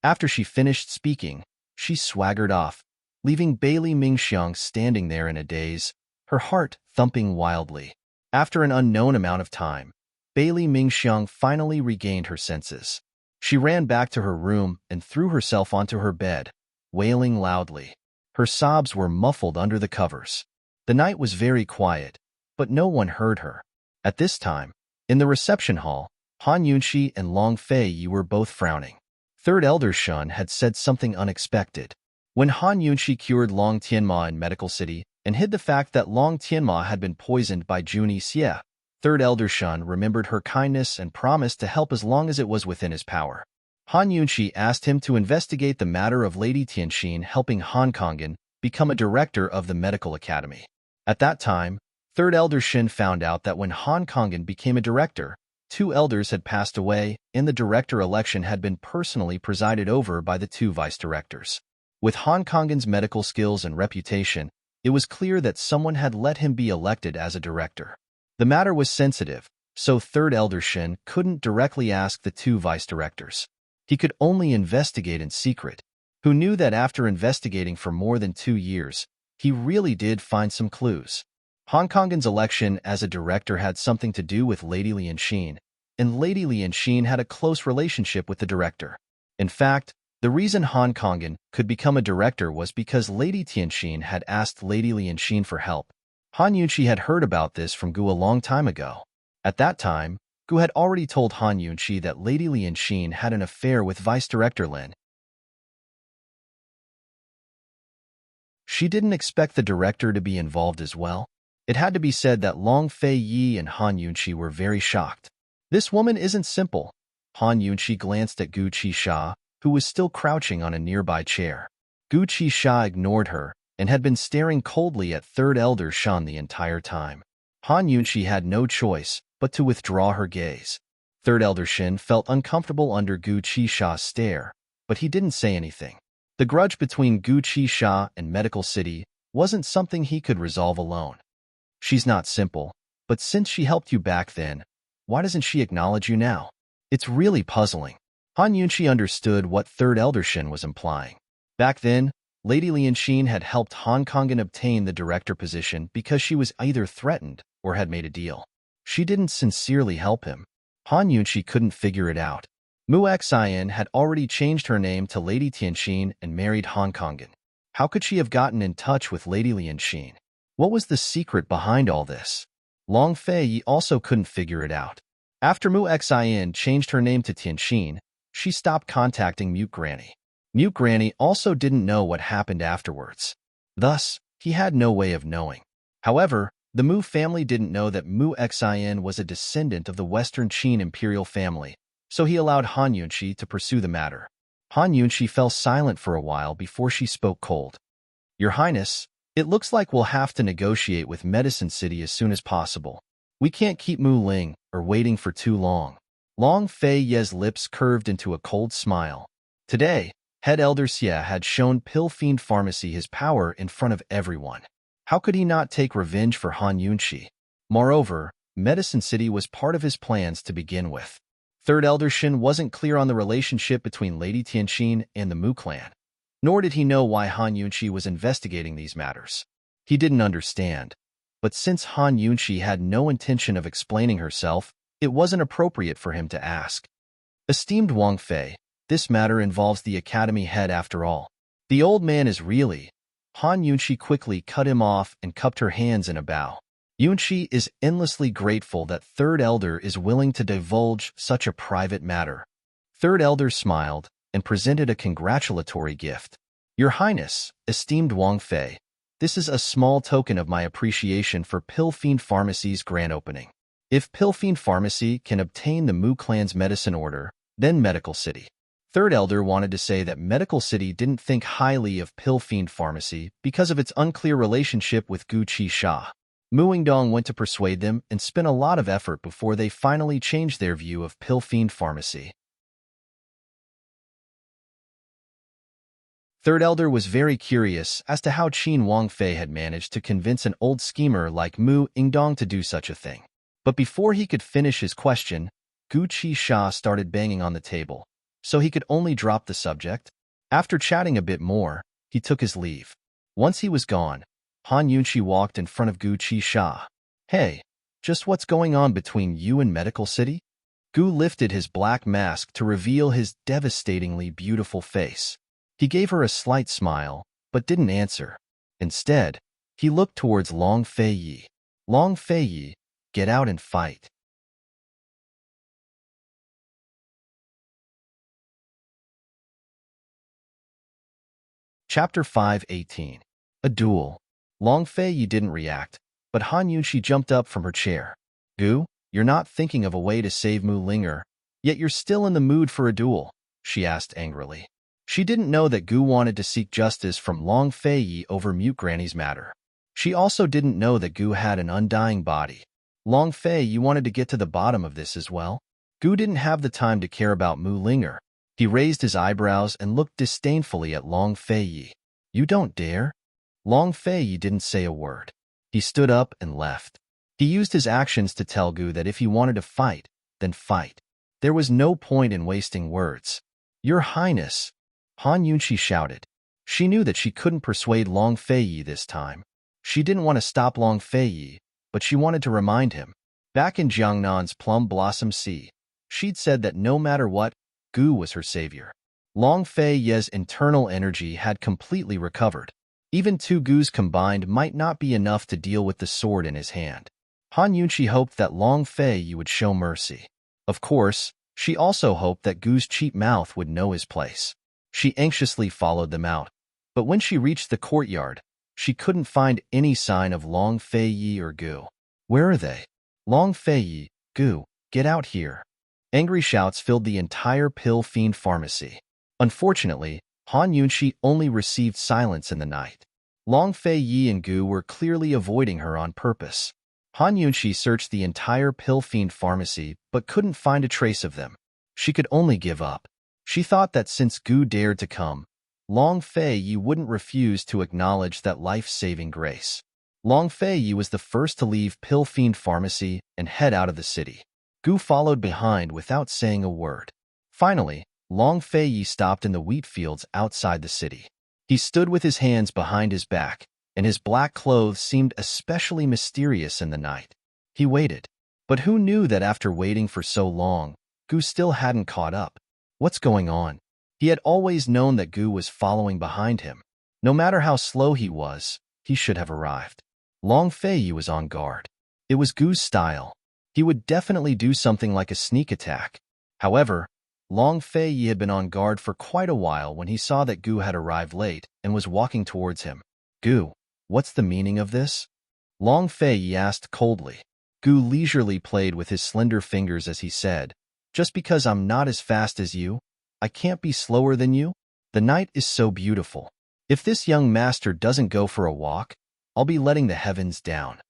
After she finished speaking, she swaggered off, leaving Bailey Mingxiang standing there in a daze, her heart thumping wildly. After an unknown amount of time, Bailey Mingxiang finally regained her senses. She ran back to her room and threw herself onto her bed, wailing loudly. Her sobs were muffled under the covers. The night was very quiet, but no one heard her. At this time, in the reception hall, Han Yunxi and Long Fei were both frowning. Third Elder Shun had said something unexpected. When Han Yunxi cured Long Tianma in Medical City and hid the fact that Long Tianma had been poisoned by Juni Xie, Third Elder Shun remembered her kindness and promised to help as long as it was within his power. Han Yunxi asked him to investigate the matter of Lady Tianxin helping Han Kongan become a director of the medical academy. At that time, Third Elder Shin found out that when Han Kongan became a director, 2 elders had passed away and the director election had been personally presided over by the 2 vice-directors. With Han Kongan's medical skills and reputation, it was clear that someone had let him be elected as a director. The matter was sensitive, so Third Elder Shin couldn't directly ask the 2 vice-directors. He could only investigate in secret. Who knew that after investigating for more than 2 years, he really did find some clues. Han Kongan's election as a director had something to do with Lady Lianxin, and Lady Lianxin had a close relationship with the director. In fact, the reason Han Kongan could become a director was because Lady Tianxin had asked Lady Lianxin for help. Han Yunxi had heard about this from Gu a long time ago. At that time, Gu had already told Han Yunxi that Lady Lianxin had an affair with Vice-Director Lin. She didn't expect the director to be involved as well. It had to be said that Long Fei Yi and Han Yunxi were very shocked. This woman isn't simple. Han Yunxi glanced at Gu Qisha, who was still crouching on a nearby chair. Gu Qisha ignored her and had been staring coldly at Third Elder Shan the entire time. Han Yunxi had no choice but to withdraw her gaze. Third Elder Shin felt uncomfortable under Gu Qisha's stare, but he didn't say anything. The grudge between Gu Qisha and Medical City wasn't something he could resolve alone. She's not simple, but since she helped you back then, why doesn't she acknowledge you now? It's really puzzling. Han Yunxi understood what Third Elder Shin was implying. Back then, Lady Lianxin had helped Han Kongan obtain the director position because she was either threatened or had made a deal. She didn't sincerely help him. Han Yunxi couldn't figure it out. Mu Xian had already changed her name to Lady Tianxin and married Han Kongan. How could she have gotten in touch with Lady Lianxin? What was the secret behind all this? Long Fei also couldn't figure it out. After Mu Xian changed her name to Tianxin, she stopped contacting Mute Granny. Mute Granny also didn't know what happened afterwards. Thus, he had no way of knowing. However, the Mu family didn't know that Mu Xian was a descendant of the Western Qin imperial family, so he allowed Han Yunxi to pursue the matter. Han Yunxi fell silent for a while before she spoke cold. Your Highness, it looks like we'll have to negotiate with Medicine City as soon as possible. We can't keep Mu Ling or waiting for too long. Long Fei Ye's lips curved into a cold smile. Today, Head Elder Xie had shown Pill Fiend Pharmacy his power in front of everyone. How could he not take revenge for Han Yunxi? Moreover, Medicine City was part of his plans to begin with. Third Elder Shin wasn't clear on the relationship between Lady Tianxin and the Mu clan. Nor did he know why Han Yunqi was investigating these matters. He didn't understand. But since Han Yunqi had no intention of explaining herself, it wasn't appropriate for him to ask. Esteemed Wang Fei, this matter involves the academy head after all. The old man is really... Han Yunqi quickly cut him off and cupped her hands in a bow. Yunqi is endlessly grateful that Third Elder is willing to divulge such a private matter. Third Elder smiled and presented a congratulatory gift. Your Highness, esteemed Wang Fei, this is a small token of my appreciation for Pill Fiend Pharmacy's grand opening. If Pill Fiend Pharmacy can obtain the Mu clan's medicine order, then Medical City. Third Elder wanted to say that Medical City didn't think highly of Pill Fiend Pharmacy because of its unclear relationship with Gu Qisha. Mu Yingdong went to persuade them and spent a lot of effort before they finally changed their view of Pill Fiend Pharmacy. Third Elder was very curious as to how Qin Wang Fei had managed to convince an old schemer like Mu Yingdong to do such a thing. But before he could finish his question, Gu Qisha started banging on the table, so he could only drop the subject. After chatting a bit more, he took his leave. Once he was gone, Han Yunqi walked in front of Gu Qisha. Hey, just what's going on between you and Medical City? Gu lifted his black mask to reveal his devastatingly beautiful face. He gave her a slight smile, but didn't answer. Instead, he looked towards Long Fei Yi. Long Fei Yi, get out and fight. Chapter 5:18. A duel. Long Fei Yi didn't react, but Han Yunqi jumped up from her chair. Gu, you're not thinking of a way to save Mu Linger, yet you're still in the mood for a duel, she asked angrily. She didn't know that Gu wanted to seek justice from Long Fei Yi over Mute Granny's matter. She also didn't know that Gu had an undying body. Long Fei, you wanted to get to the bottom of this as well? Gu didn't have the time to care about Mu Linger. He raised his eyebrows and looked disdainfully at Long Fei Yi. You don't dare? Long Fei Yi didn't say a word. He stood up and left. He used his actions to tell Gu that if he wanted to fight, then fight. There was no point in wasting words. Your Highness, Han Yunqi shouted. She knew that she couldn't persuade Long Fei Yi this time. She didn't want to stop Long Fei Yi, but she wanted to remind him. Back in Jiangnan's Plum Blossom Sea, she'd said that no matter what, Gu was her savior. Long Fei Yi's internal energy had completely recovered. Even two Gus combined might not be enough to deal with the sword in his hand. Han Yunqi hoped that Long Fei Yi would show mercy. Of course, she also hoped that Gu's cheap mouth would know his place. She anxiously followed them out, but when she reached the courtyard, she couldn't find any sign of Long Fei Yi or Gu. Where are they? Long Fei Yi, Gu, get out here. Angry shouts filled the entire Pill Fiend Pharmacy. Unfortunately, Han Yunqi only received silence in the night. Long Fei Yi and Gu were clearly avoiding her on purpose. Han Yunqi searched the entire Pill Fiend Pharmacy but couldn't find a trace of them. She could only give up. She thought that since Gu dared to come, Long Fei Yi wouldn't refuse to acknowledge that life-saving grace. Long Fei Yi was the first to leave Pill Fiend Pharmacy and head out of the city. Gu followed behind without saying a word. Finally, Long Fei Yi stopped in the wheat fields outside the city. He stood with his hands behind his back, and his black clothes seemed especially mysterious in the night. He waited. But who knew that after waiting for so long, Gu still hadn't caught up? What's going on? He had always known that Gu was following behind him. No matter how slow he was, he should have arrived. Long Fei Yi was on guard. It was Gu's style. He would definitely do something like a sneak attack. However, Long Fei Yi had been on guard for quite a while when he saw that Gu had arrived late and was walking towards him. Gu, what's the meaning of this? Long Fei Yi asked coldly. Gu leisurely played with his slender fingers as he said, just because I'm not as fast as you, I can't be slower than you? The night is so beautiful. If this young master doesn't go for a walk, I'll be letting the heavens down.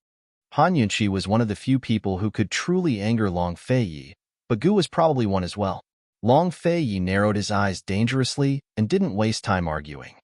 Han Yunqi was one of the few people who could truly anger Long Fei Yi, but Gu was probably one as well. Long Fei Yi narrowed his eyes dangerously and didn't waste time arguing.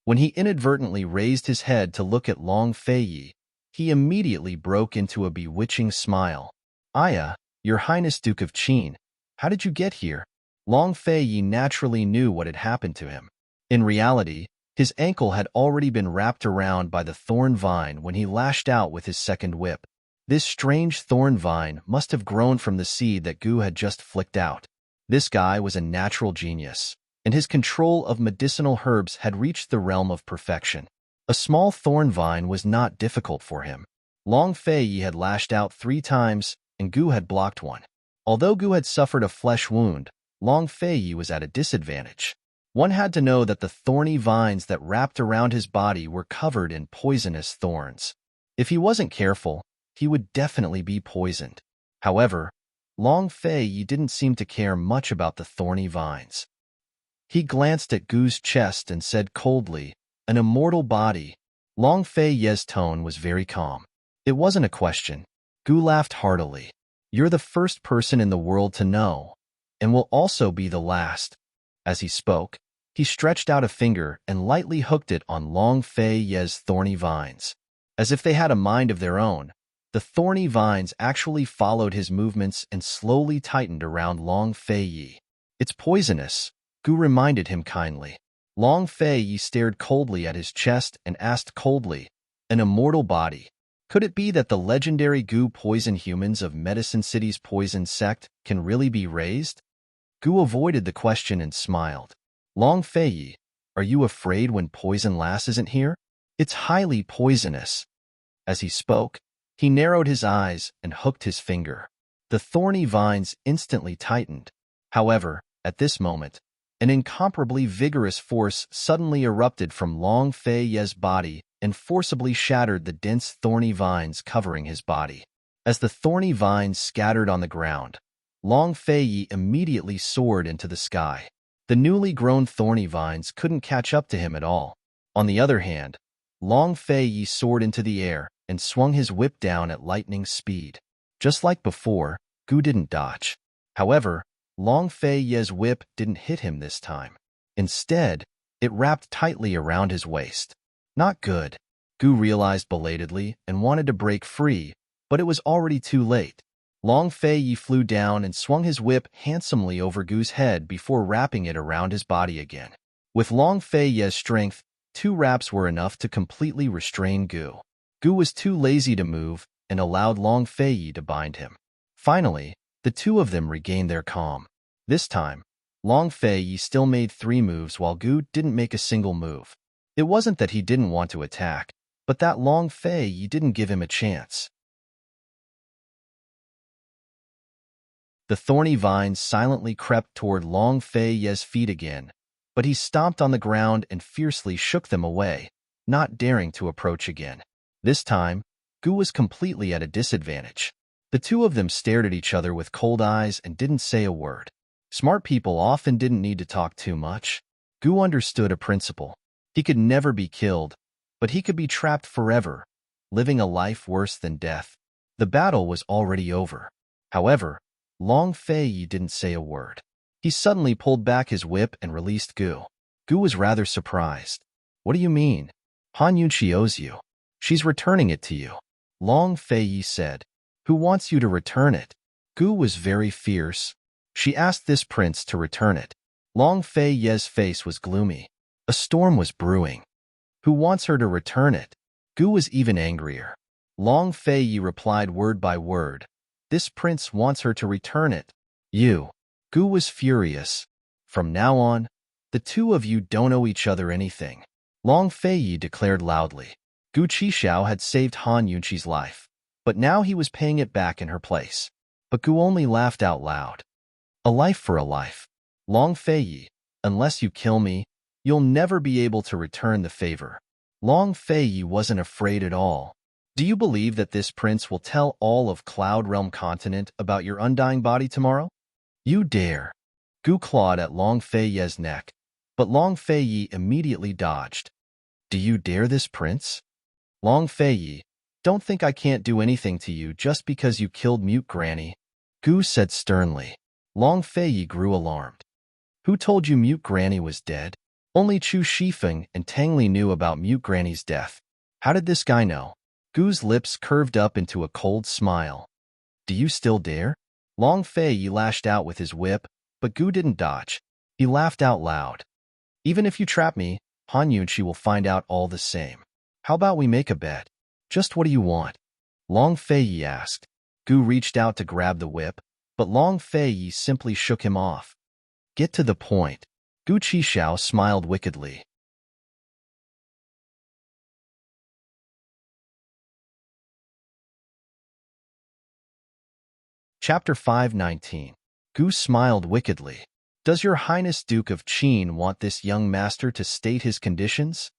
When he inadvertently raised his head to look at Long Fei Yi, he immediately broke into a bewitching smile. Aya, Your Highness Duke of Qin, how did you get here? Long Fei naturally knew what had happened to him. In reality, his ankle had already been wrapped around by the thorn vine when he lashed out with his second whip. This strange thorn vine must have grown from the seed that Gu had just flicked out. This guy was a natural genius, and his control of medicinal herbs had reached the realm of perfection. A small thorn vine was not difficult for him. Long Fei had lashed out 3 times, and Gu had blocked one. Although Gu had suffered a flesh wound, Long Fei was at a disadvantage. One had to know that the thorny vines that wrapped around his body were covered in poisonous thorns. If he wasn't careful, he would definitely be poisoned. However, Long Fei didn't seem to care much about the thorny vines. He glanced at Gu's chest and said coldly, "An immortal body." Long Fei's tone was very calm. It wasn't a question. Gu laughed heartily. "You're the first person in the world to know, and will also be the last." As he spoke, he stretched out a finger and lightly hooked it on Long Fei's thorny vines. As if they had a mind of their own, the thorny vines actually followed his movements and slowly tightened around Long Fei. "It's poisonous," Gu reminded him kindly. Long Fei stared coldly at his chest and asked coldly, "An immortal body? Could it be that the legendary Gu poison humans of Medicine City's poison sect can really be raised?" Gu avoided the question and smiled. "Long Fei, are you afraid when Poison Lass isn't here? It's highly poisonous." As he spoke, he narrowed his eyes and hooked his finger. The thorny vines instantly tightened. However, at this moment, an incomparably vigorous force suddenly erupted from Long Fei's body and forcibly shattered the dense thorny vines covering his body. As the thorny vines scattered on the ground, Long Fei immediately soared into the sky. The newly grown thorny vines couldn't catch up to him at all. On the other hand, Long Fei soared into the air and swung his whip down at lightning speed. Just like before, Gu didn't dodge. However, Long Fei's whip didn't hit him this time. Instead, it wrapped tightly around his waist. Not good, Gu realized belatedly and wanted to break free, but it was already too late. Long Fei flew down and swung his whip handsomely over Gu's head before wrapping it around his body again. With Long Fei's strength, 2 wraps were enough to completely restrain Gu. Gu was too lazy to move and allowed Long Fei to bind him. Finally, the 2 of them regained their calm. This time, Long Fei still made 3 moves while Gu didn't make a single move. It wasn't that he didn't want to attack, but that Long Fei didn't give him a chance. The thorny vines silently crept toward Long Fei's feet again, but he stomped on the ground and fiercely shook them away, not daring to approach again. This time, Gu was completely at a disadvantage. The 2 of them stared at each other with cold eyes and didn't say a word. Smart people often didn't need to talk too much. Gu understood a principle. He could never be killed, but he could be trapped forever, living a life worse than death. The battle was already over. However, Long Fei didn't say a word. He suddenly pulled back his whip and released Gu. Gu was rather surprised. "What do you mean? Han Yunqi owes you. She's returning it to you." Long Fei said. "Who wants you to return it?" Gu was very fierce. "She asked this prince to return it." Long Fei's face was gloomy. A storm was brewing. "Who wants her to return it?" Gu was even angrier. Long Fei replied word by word. "This prince wants her to return it." "You." Gu was furious. "From now on, the 2 of you don't owe each other anything," Long Fei declared loudly. Gu Qixiao had saved Han Yunqi's life, but now he was paying it back in her place. But Gu only laughed out loud. "A life for a life. Long Fei, unless you kill me, you'll never be able to return the favor." Long Fei wasn't afraid at all. "Do you believe that this prince will tell all of Cloud Realm Continent about your undying body tomorrow? You dare." Gu clawed at Long Fei's neck, but Long Fei immediately dodged. "Do you dare this prince?" "Long Fei, don't think I can't do anything to you just because you killed Mute Granny," Gu said sternly. Long Fei grew alarmed. "Who told you Mute Granny was dead?" Only Chu Shifeng and Tang Li knew about Mute Granny's death. How did this guy know? Gu's lips curved up into a cold smile. "Do you still dare?" Long Fei lashed out with his whip, but Gu didn't dodge. He laughed out loud. Even if you trap me, Han Yunqi will find out all the same. How about we make a bet? Just what do you want? Long Fei asked. Gu reached out to grab the whip, but Long Fei simply shook him off. Get to the point. Gu Qishao smiled wickedly. Chapter 519. Gu smiled wickedly. Does your Highness Duke of Qin want this young master to state his conditions?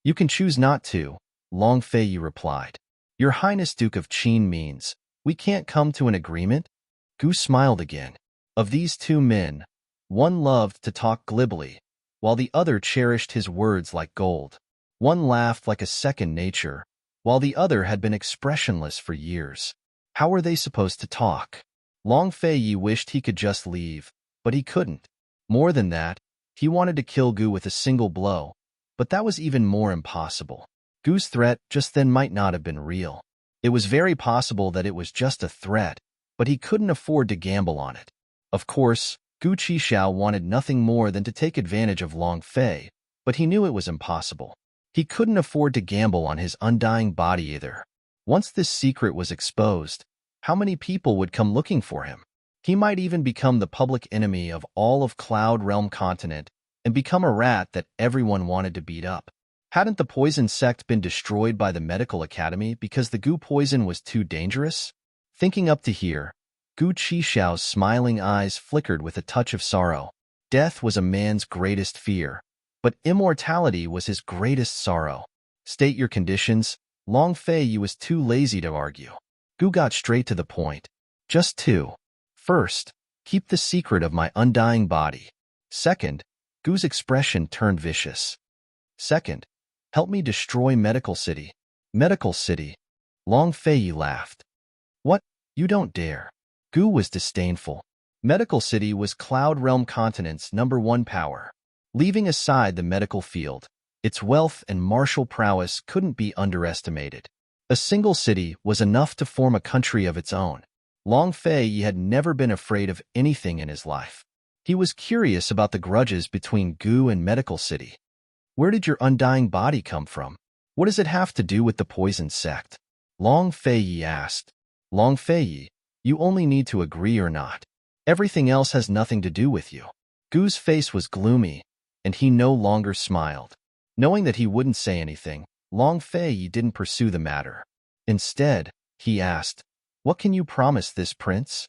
You can choose not to, Long Fei replied. Your Highness Duke of Qin means we can't come to an agreement? Gu smiled again. Of these two men, one loved to talk glibly, while the other cherished his words like gold. One laughed like a second nature, while the other had been expressionless for years. How were they supposed to talk? Long Fei wished he could just leave, but he couldn't. More than that, he wanted to kill Gu with a single blow, but that was even more impossible. Gu's threat just then might not have been real. It was very possible that it was just a threat, but he couldn't afford to gamble on it. Of course, Gu Qishao wanted nothing more than to take advantage of Long Fei, but he knew it was impossible. He couldn't afford to gamble on his undying body either. Once this secret was exposed, how many people would come looking for him? He might even become the public enemy of all of Cloud Realm continent and become a rat that everyone wanted to beat up. Hadn't the poison sect been destroyed by the medical academy because the Gu poison was too dangerous? Thinking up to here, Gu Qishao's smiling eyes flickered with a touch of sorrow. Death was a man's greatest fear, but immortality was his greatest sorrow. State your conditions. Long Fei was too lazy to argue. Gu got straight to the point. Just two. First, keep the secret of my undying body. Second, Gu's expression turned vicious. Second, help me destroy Medical City. Medical City. Long Fei laughed. What? You don't dare. Gu was disdainful. Medical City was Cloud Realm Continent's #1 power. Leaving aside the medical field, its wealth and martial prowess couldn't be underestimated. A single city was enough to form a country of its own. Long Fei had never been afraid of anything in his life. He was curious about the grudges between Gu and Medical City. Where did your undying body come from? What does it have to do with the poison sect? Long Fei asked. Long Fei, you only need to agree or not. Everything else has nothing to do with you. Gu's face was gloomy, and he no longer smiled. Knowing that he wouldn't say anything, Long Fei didn't pursue the matter. Instead, he asked, what can you promise this prince?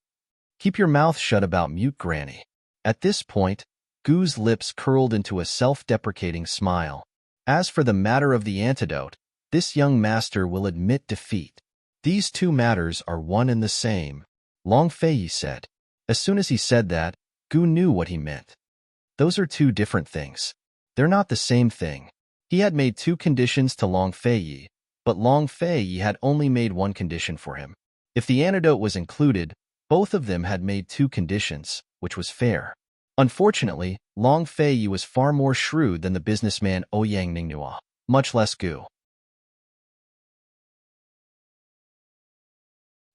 Keep your mouth shut about Mute Granny. At this point, Gu's lips curled into a self-deprecating smile. As for the matter of the antidote, this young master will admit defeat. These two matters are one and the same, Long Fei said. As soon as he said that, Gu knew what he meant. Those are two different things. They're not the same thing. He had made two conditions to Long Fei, but Long Fei had only made one condition for him. If the antidote was included, both of them had made two conditions, which was fair. Unfortunately, Long Fei was far more shrewd than the businessman Ouyang Ningnua, much less Gu.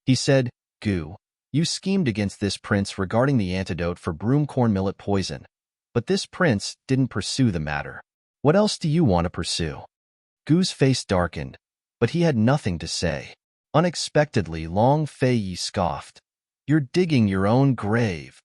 He said, Gu, you schemed against this prince regarding the antidote for broomcorn millet poison, but this prince didn't pursue the matter. What else do you want to pursue? Gu's face darkened, but he had nothing to say. Unexpectedly, Long Fei scoffed. You're digging your own grave.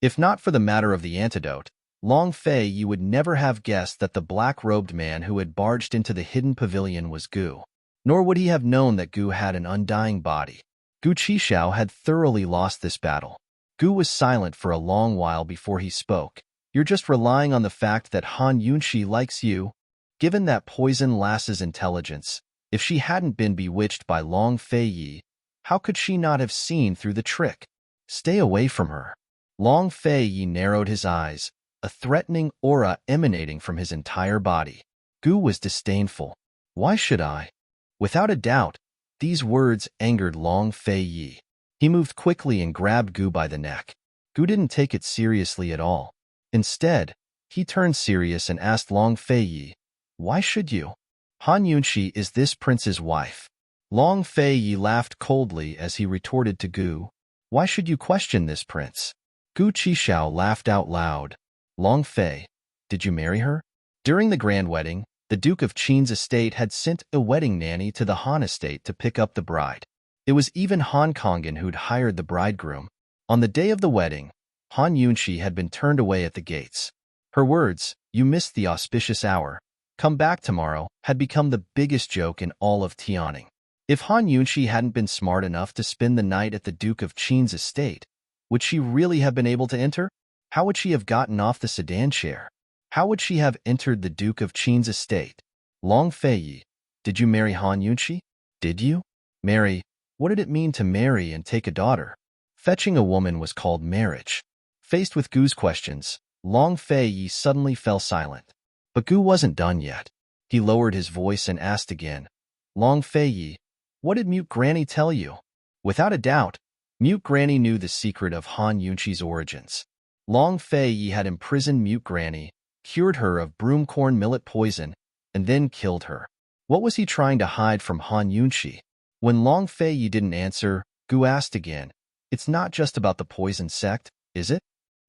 If not for the matter of the antidote, Long Fei would never have guessed that the black-robed man who had barged into the hidden pavilion was Gu. Nor would he have known that Gu had an undying body. Gu Qishao had thoroughly lost this battle. Gu was silent for a long while before he spoke. You're just relying on the fact that Han Yunqi likes you. Given that poison lass's intelligence, if she hadn't been bewitched by Long Fei, how could she not have seen through the trick? Stay away from her. Long Fei narrowed his eyes, a threatening aura emanating from his entire body. Gu was disdainful. Why should I? Without a doubt, these words angered Long Fei. He moved quickly and grabbed Gu by the neck. Gu didn't take it seriously at all. Instead, he turned serious and asked Long Fei, why should you? Han Yunqi is this prince's wife. Long Fei laughed coldly as he retorted to Gu, Why should you question this, prince? Gu Qixiao laughed out loud. Long Fei, did you marry her? During the grand wedding, the Duke of Qin's estate had sent a wedding nanny to the Han estate to pick up the bride. It was even Han Kongan who'd hired the bridegroom. On the day of the wedding, Han Yunqi had been turned away at the gates. Her words, "You missed the auspicious hour. Come back tomorrow," had become the biggest joke in all of Tianing. If Han Yunqi hadn't been smart enough to spend the night at the Duke of Qin's estate, would she really have been able to enter? How would she have gotten off the sedan chair? How would she have entered the Duke of Qin's estate? Long Fei, did you marry Han Yunqi? Did you? Marry? What did it mean to marry and take a daughter? Fetching a woman was called marriage. Faced with Gu's questions, Long Fei suddenly fell silent. But Gu wasn't done yet. He lowered his voice and asked again, Long Fei, what did Mute Granny tell you? Without a doubt, Mute Granny knew the secret of Han Yunqi's origins. Long Fei had imprisoned Mute Granny, cured her of broomcorn millet poison, and then killed her. What was he trying to hide from Han Yunqi? When Long Fei didn't answer, Gu asked again, It's not just about the poison sect, is it?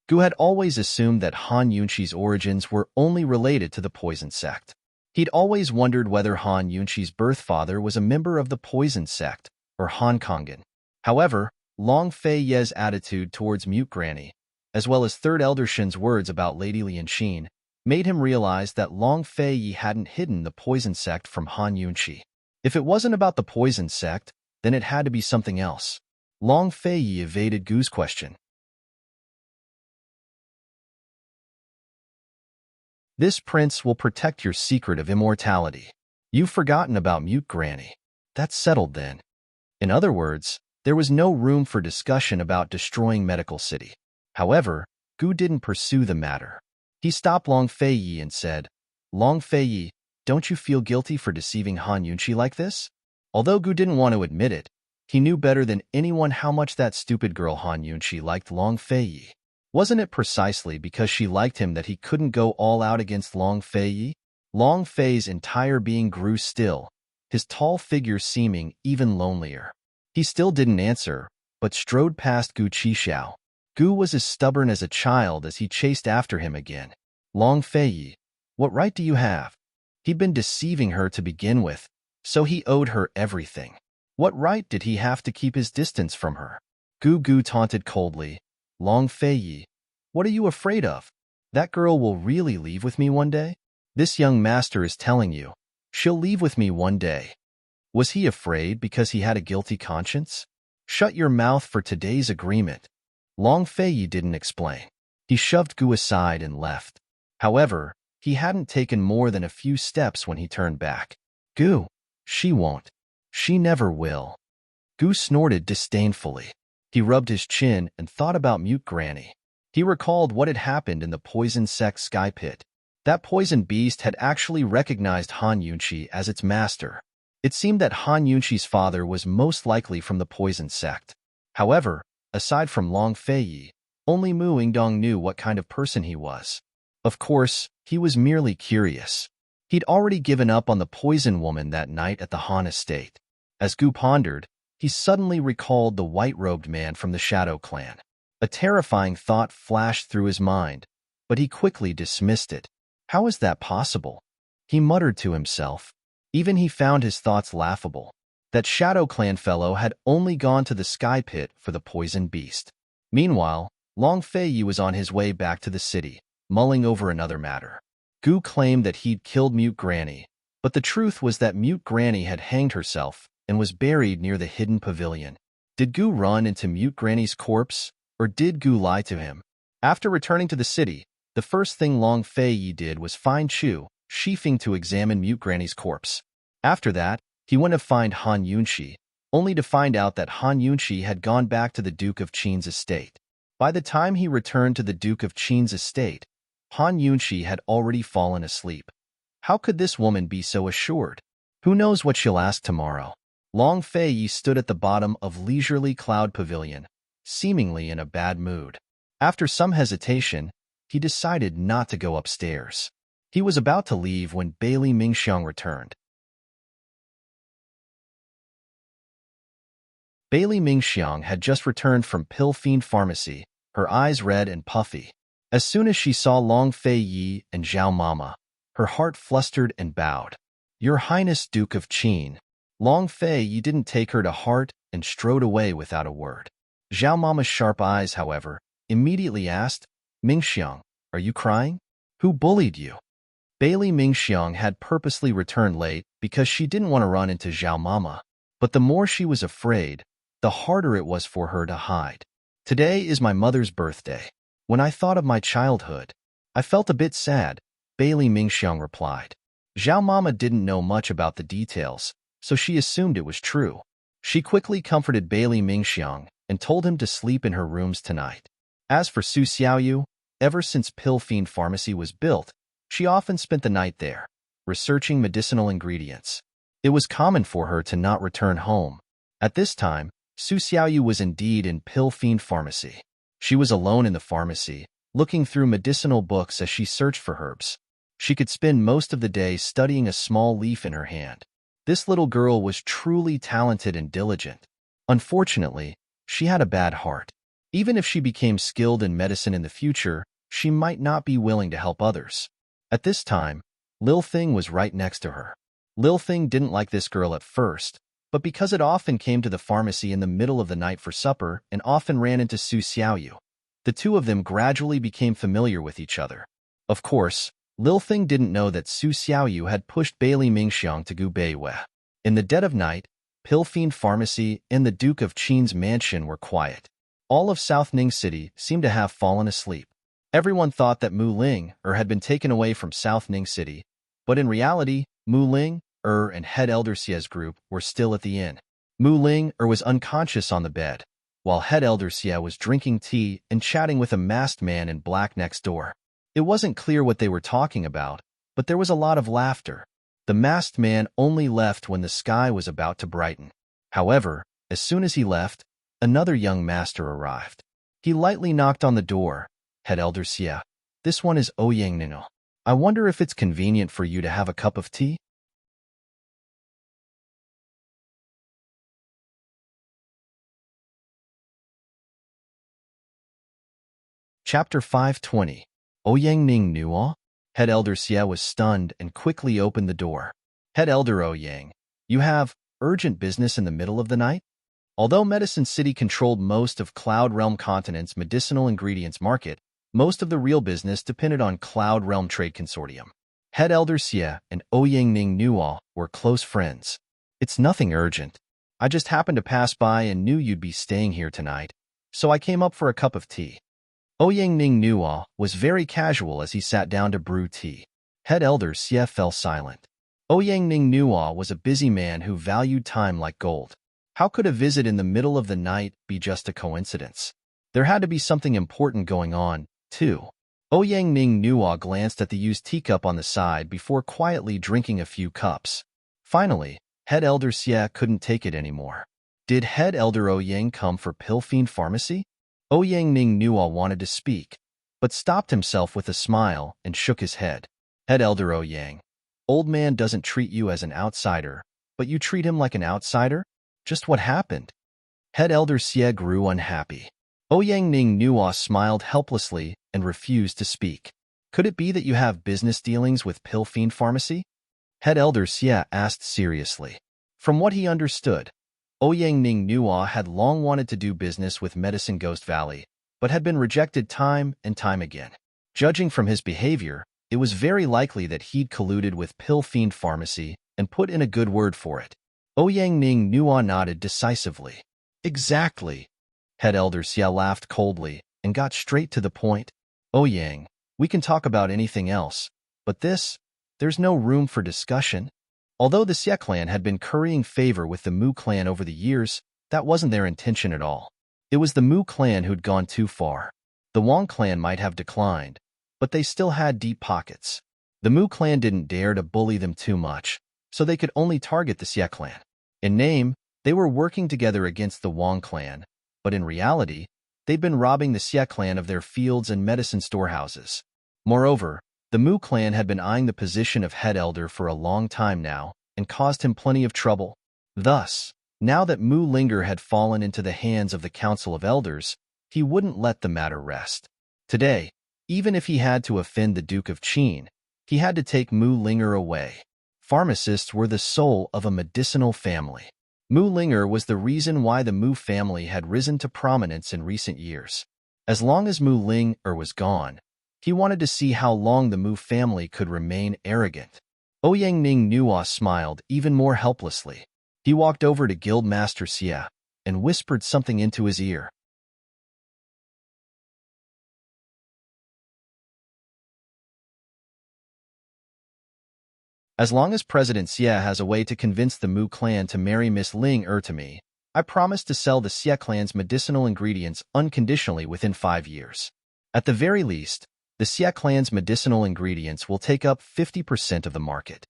Gu had always assumed that Han Yunqi's origins were only related to the poison sect. He'd always wondered whether Han Yunqi's birth father was a member of the poison sect, or Han Kongan. However, Long Fei's attitude towards Mute Granny, as well as Third Elder Shin's words about Lady Lianxin, made him realize that Long Fei hadn't hidden the poison sect from Han Yunqi. If it wasn't about the poison sect, then it had to be something else. Long Fei evaded Gu's question. This prince will protect your secret of immortality. You've forgotten about Mute Granny. That's settled then. In other words, there was no room for discussion about destroying Medical City. However, Gu didn't pursue the matter. He stopped Long Fei and said, Long Fei, don't you feel guilty for deceiving Han Yunqi like this? Although Gu didn't want to admit it, he knew better than anyone how much that stupid girl Han Yunqi liked Long Fei. Wasn't it precisely because she liked him that he couldn't go all out against Long Fei? Long Fei's entire being grew still, his tall figure seeming even lonelier. He still didn't answer, but strode past Gu Qixiao. Gu was as stubborn as a child as he chased after him again. Long Fei, what right do you have? He'd been deceiving her to begin with, so he owed her everything. What right did he have to keep his distance from her? Gu taunted coldly. Long Fei, what are you afraid of? That girl will really leave with me one day? This young master is telling you, she'll leave with me one day. Was he afraid because he had a guilty conscience? Shut your mouth for today's agreement. Long Fei didn't explain. He shoved Gu aside and left. However, he hadn't taken more than a few steps when he turned back. Gu, she won't. She never will. Gu snorted disdainfully. He rubbed his chin and thought about Mute Granny. He recalled what had happened in the poison sect sky pit. That poison beast had actually recognized Han Yunqi as its master. It seemed that Han Yunqi's father was most likely from the poison sect. However, aside from Long Fei, only Mu Yingdong knew what kind of person he was. Of course, he was merely curious. He'd already given up on the poison woman that night at the Han estate. As Gu pondered, he suddenly recalled the white-robed man from the Shadow Clan. A terrifying thought flashed through his mind, but he quickly dismissed it. How is that possible? He muttered to himself. Even he found his thoughts laughable. That Shadow Clan fellow had only gone to the sky pit for the poison beast. Meanwhile, Long Fei was on his way back to the city, mulling over another matter. Gu claimed that he'd killed Mute Granny, but the truth was that Mute Granny had hanged herself and was buried near the hidden pavilion. Did Gu run into Mute Granny's corpse, or did Gu lie to him? After returning to the city, the first thing Long Fei did was find Chu Shifeng to examine Mute Granny's corpse. After that, he went to find Han Yunqi, only to find out that Han Yunqi had gone back to the Duke of Qin's estate. By the time he returned to the Duke of Qin's estate, Han Yunqi had already fallen asleep. How could this woman be so assured? Who knows what she'll ask tomorrow? Long Fei stood at the bottom of Leisurely Cloud Pavilion, seemingly in a bad mood. After some hesitation, he decided not to go upstairs. He was about to leave when Bailey Mingxiang returned. Bailey Mingxiang had just returned from Pill Fiend Pharmacy, her eyes red and puffy. As soon as she saw Long Fei Yi and Zhao Mama, her heart flustered and bowed. "Your Highness Duke of Qin." Long Fei Yi didn't take her to heart and strode away without a word. Zhao Mama's sharp eyes, however, immediately asked, "Mingxiang, are you crying? Who bullied you?" Bailey Mingxiang had purposely returned late because she didn't want to run into Zhao Mama, but the more she was afraid, the harder it was for her to hide. "Today is my mother's birthday. When I thought of my childhood, I felt a bit sad," Bailey Mingxiang replied. Zhao Mama didn't know much about the details, so she assumed it was true. She quickly comforted Bailey Mingxiang and told him to sleep in her rooms tonight. As for Su Xiaoyu, ever since Pill Fiend Pharmacy was built, she often spent the night there, researching medicinal ingredients. It was common for her to not return home. At this time, Su Xiaoyu was indeed in Pill Fiend Pharmacy. She was alone in the pharmacy, looking through medicinal books as she searched for herbs. She could spend most of the day studying a small leaf in her hand. This little girl was truly talented and diligent. Unfortunately, she had a bad heart. Even if she became skilled in medicine in the future, she might not be willing to help others. At this time, Lil Thing was right next to her. Lil Thing didn't like this girl at first, but because it often came to the pharmacy in the middle of the night for supper and often ran into Su Xiaoyu, the two of them gradually became familiar with each other. Of course, Lil Thing didn't know that Su Xiaoyu had pushed Bailey Mingxiang to Gu Beiwei. In the dead of night, Pill Fiend Pharmacy and the Duke of Qin's mansion were quiet. All of South Ning City seemed to have fallen asleep. Everyone thought that Mu Ling had been taken away from South Ning City, but in reality, Mu Ling and Head Elder Xie's group were still at the inn. Mu Ling was unconscious on the bed, while Head Elder Xie was drinking tea and chatting with a masked man in black next door. It wasn't clear what they were talking about, but there was a lot of laughter. The masked man only left when the sky was about to brighten. However, as soon as he left, another young master arrived. He lightly knocked on the door. "Head Elder Xie, this one is Ouyang Nino. I wonder if it's convenient for you to have a cup of tea?" Chapter 520. Ouyang Ning Nuo? Head Elder Xie was stunned and quickly opened the door. "Head Elder Ouyang, you have urgent business in the middle of the night?" Although Medicine City controlled most of Cloud Realm Continent's medicinal ingredients market, most of the real business depended on Cloud Realm Trade Consortium. Head Elder Xie and Ouyang Ning Nuo were close friends. "It's nothing urgent. I just happened to pass by and knew you'd be staying here tonight, so I came up for a cup of tea." Ouyang Ning Nuo was very casual as he sat down to brew tea. Head Elder Xie fell silent. Ouyang Ning Nuo was a busy man who valued time like gold. How could a visit in the middle of the night be just a coincidence? There had to be something important going on, too. Ouyang Ning Nuo glanced at the used teacup on the side before quietly drinking a few cups. Finally, Head Elder Xie couldn't take it anymore. Did Head Elder Ouyang come for Pill Fiend Pharmacy? Ouyang Ning Nuo wanted to speak, but stopped himself with a smile and shook his head. "Head Elder Ouyang, old man doesn't treat you as an outsider, but you treat him like an outsider? Just what happened?" Head Elder Xie grew unhappy. Ouyang Ning Nuo smiled helplessly and refused to speak. "Could it be that you have business dealings with Pill Fiend Pharmacy?" Head Elder Xie asked seriously. From what he understood, Ouyang Ning Nuo had long wanted to do business with Medicine Ghost Valley, but had been rejected time and time again. Judging from his behavior, it was very likely that he'd colluded with Pill Fiend Pharmacy and put in a good word for it. Ouyang Ning Nuo nodded decisively. "Exactly." Head Elder Xie laughed coldly and got straight to the point. "Ouyang, we can talk about anything else, but there's no room for discussion." Although the Xie clan had been currying favor with the Mu clan over the years, that wasn't their intention at all. It was the Mu clan who'd gone too far. The Wang clan might have declined, but they still had deep pockets. The Mu clan didn't dare to bully them too much, so they could only target the Xie clan. In name, they were working together against the Wang clan, but in reality, they'd been robbing the Xie clan of their fields and medicine storehouses. Moreover, the Mu clan had been eyeing the position of head elder for a long time now and caused him plenty of trouble. Thus, Now that Mu Linger had fallen into the hands of the Council of Elders, he wouldn't let the matter rest. Today, even if he had to offend the Duke of Qin, he had to take Mu Linger away. Pharmacists were the soul of a medicinal family. Mu Linger was the reason why the Mu family had risen to prominence in recent years. As long as Mu Linger was gone, he wanted to see how long the Mu family could remain arrogant. Ouyang Nuo smiled even more helplessly. He walked over to Guildmaster Xie and whispered something into his ear. As long as President Xie has a way to convince the Mu clan to marry Miss Ling to me, I promise to sell the Xie clan's medicinal ingredients unconditionally within 5 years. At the very least, the Xie clan's medicinal ingredients will take up 50% of the market.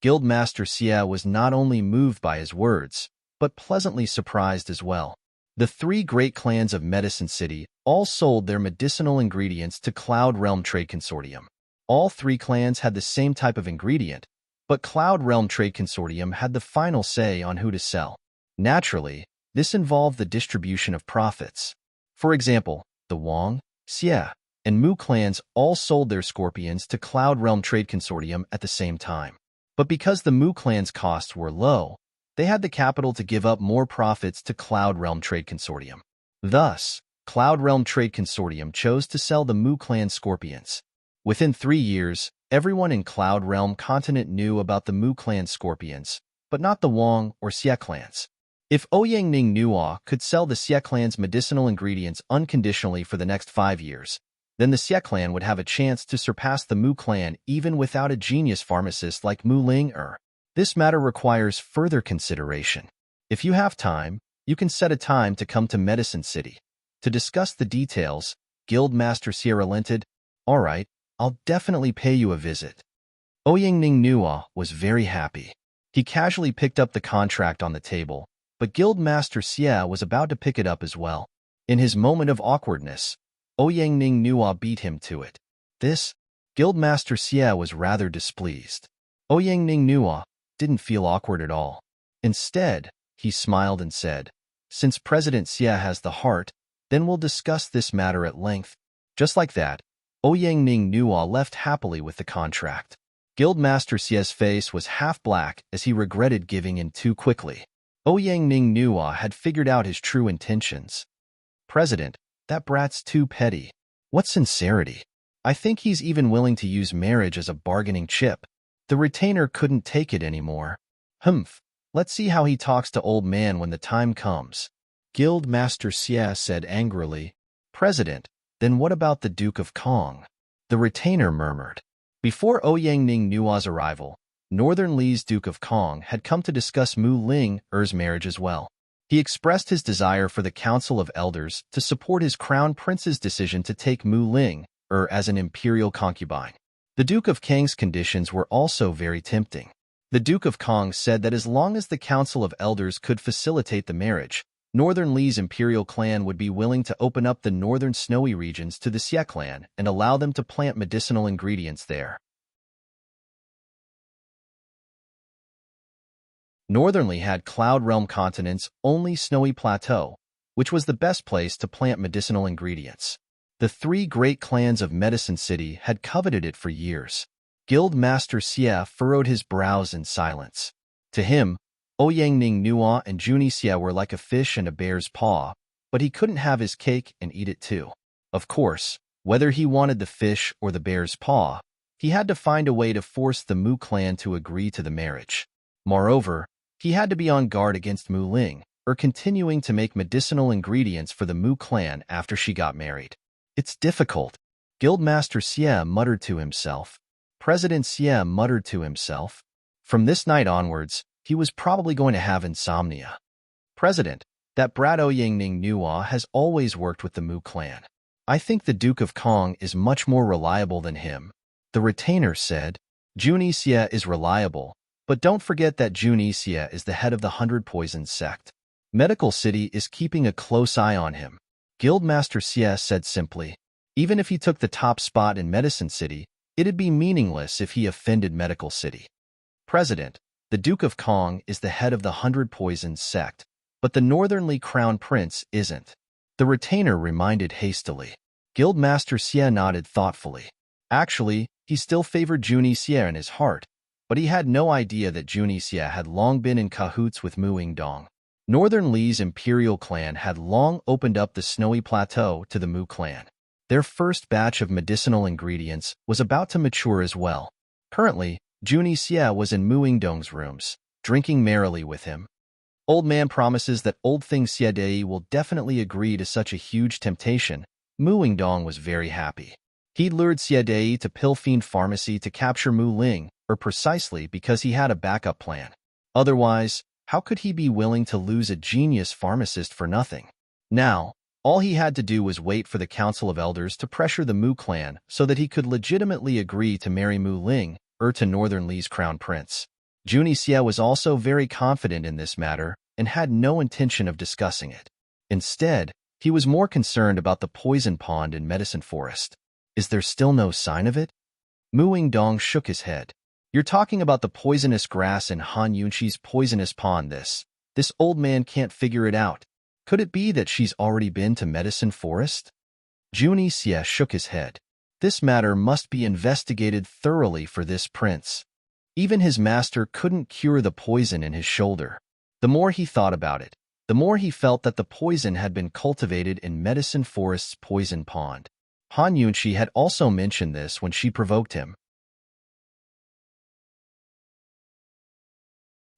Guildmaster Xie was not only moved by his words, but pleasantly surprised as well. The 3 great clans of Medicine City all sold their medicinal ingredients to Cloud Realm Trade Consortium. All 3 clans had the same type of ingredient, but Cloud Realm Trade Consortium had the final say on who to sell. Naturally, this involved the distribution of profits. For example, the Wang, Xie, and Mu clans all sold their scorpions to Cloud Realm Trade Consortium at the same time. But because the Mu clan's costs were low, they had the capital to give up more profits to Cloud Realm Trade Consortium. Thus, Cloud Realm Trade Consortium chose to sell the Mu clan scorpions. Within 3 years, everyone in Cloud Realm continent knew about the Mu clan scorpions, but not the Wang or Xie clans. If Ouyang Nuo could sell the Xie clan's medicinal ingredients unconditionally for the next 5 years, then the Xie clan would have a chance to surpass the Mu clan even without a genius pharmacist like Mu Linger. This matter requires further consideration. If you have time, you can set a time to come to Medicine City. To discuss the details, Guildmaster Xie relented. All right, I'll definitely pay you a visit. Ouyang Nuo was very happy. He casually picked up the contract on the table, but Guildmaster Xie was about to pick it up as well. In his moment of awkwardness, Ouyang Nuo beat him to it. Guildmaster Xie was rather displeased. Ouyang Nuo didn't feel awkward at all. Instead, he smiled and said, "Since President Xie has the heart, then we'll discuss this matter at length." Just like that, Ouyang Nuo left happily with the contract. Guildmaster Xie's face was half black as he regretted giving in too quickly. Ouyang Nuo had figured out his true intentions. "President, that brat's too petty. What sincerity? I think he's even willing to use marriage as a bargaining chip." The retainer couldn't take it anymore. "Humph, let's see how he talks to old man when the time comes." Guildmaster Xie said angrily. "President, then what about the Duke of Kong?" The retainer murmured. Before Ouyang Nuo's arrival, Northern Li's Duke of Kong had come to discuss Mu Linger's marriage as well. He expressed his desire for the Council of Elders to support his crown prince's decision to take Mu Linger as an imperial concubine. The Duke of Kang's conditions were also very tempting. The Duke of Kong said that as long as the Council of Elders could facilitate the marriage, Northern Li's imperial clan would be willing to open up the northern snowy regions to the Xie clan and allow them to plant medicinal ingredients there. Northern Li had Cloud Realm Continent's only snowy plateau, which was the best place to plant medicinal ingredients. The 3 great clans of Medicine City had coveted it for years. Guildmaster Xie furrowed his brows in silence. To him, Ouyang Nuo and Junie Xie were like a fish and a bear's paw, but he couldn't have his cake and eat it too. Of course, whether he wanted the fish or the bear's paw, he had to find a way to force the Mu clan to agree to the marriage. Moreover, he had to be on guard against Mu Ling, continuing to make medicinal ingredients for the Mu clan after she got married. "It's difficult," Guildmaster Xie muttered to himself. President Xie muttered to himself. From this night onwards, he was probably going to have insomnia. "President, that brat Ouyang Nuo has always worked with the Mu clan. I think the Duke of Kong is much more reliable than him." The retainer said, "Junie Xie is reliable, but don't forget that Junie Xie is the head of the 100 Poisons sect. Medical City is keeping a close eye on him." Guildmaster Xie said simply. Even if he took the top spot in Medicine City, it'd be meaningless if he offended Medical City. "President, the Duke of Kong is the head of the 100 Poisons sect, but the northernly crown prince isn't. The retainer reminded hastily. Guildmaster Xie nodded thoughtfully. Actually, he still favored Junie Xie in his heart, but he had no idea that Junie Xie had long been in cahoots with Mu Yingdong. Northern Li's imperial clan had long opened up the snowy plateau to the Mu clan. Their first batch of medicinal ingredients was about to mature as well. Currently, Junie Xie was in Mu Yingdong's rooms, drinking merrily with him. Old man promises that old thing Xie Dei will definitely agree to such a huge temptation. Mu Yingdong was very happy. He'd lured Xie Dei to Pill Fiend Pharmacy to capture Mu Ling, or precisely because he had a backup plan. Otherwise, how could he be willing to lose a genius pharmacist for nothing? Now, all he had to do was wait for the Council of Elders to pressure the Mu clan so that he could legitimately agree to marry Mu Ling, to Northern Li's crown prince. Junie Xie was also very confident in this matter and had no intention of discussing it. Instead, he was more concerned about the poison pond in Medicine Forest. Is there still no sign of it? Mu Yingdong shook his head. You're talking about the poisonous grass in Han Yunqi's poisonous pond. This old man can't figure it out. Could it be that she's already been to Medicine Forest? Junie Xie shook his head. This matter must be investigated thoroughly for this prince. Even his master couldn't cure the poison in his shoulder. The more he thought about it, the more he felt that the poison had been cultivated in Medicine Forest's poison pond. Han Yunqi had also mentioned this when she provoked him.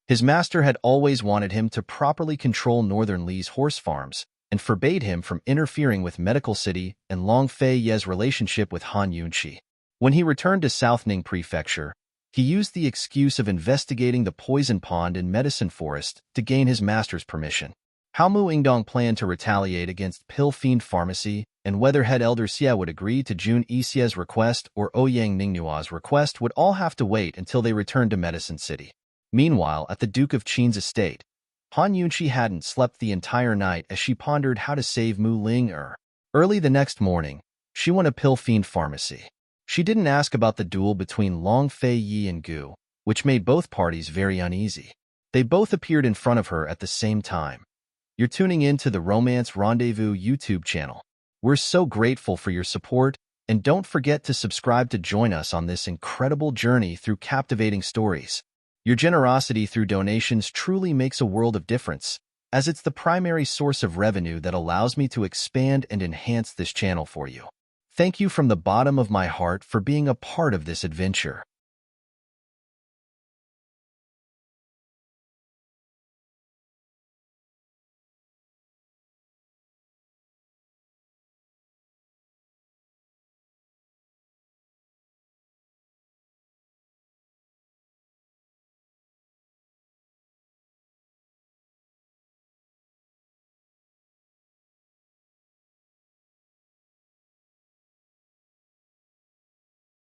His master had always wanted him to properly control Northern Li's horse farms and forbade him from interfering with Medical City and Long Fei Ye's relationship with Han Yunqi. When he returned to South Ning Prefecture, he used the excuse of investigating the poison pond in Medicine Forest to gain his master's permission. How Mu Yingdong planned to retaliate against Pill Fiend Pharmacy and whether head elder Xie would agree to Jun Yixie's request or Ouyang Ningnua's request would all have to wait until they returned to Medicine City. Meanwhile, at the Duke of Qin's estate, Han Yunqi hadn't slept the entire night as she pondered how to save Mu Ling. Early the next morning, she went to Pill Fiend Pharmacy. She didn't ask about the duel between Long Fei Yi and Gu, which made both parties very uneasy. They both appeared in front of her at the same time. You're tuning in to the Romance Rendezvous YouTube channel. We're so grateful for your support, and don't forget to subscribe to join us on this incredible journey through captivating stories. Your generosity through donations truly makes a world of difference, as it's the primary source of revenue that allows me to expand and enhance this channel for you. Thank you from the bottom of my heart for being a part of this adventure.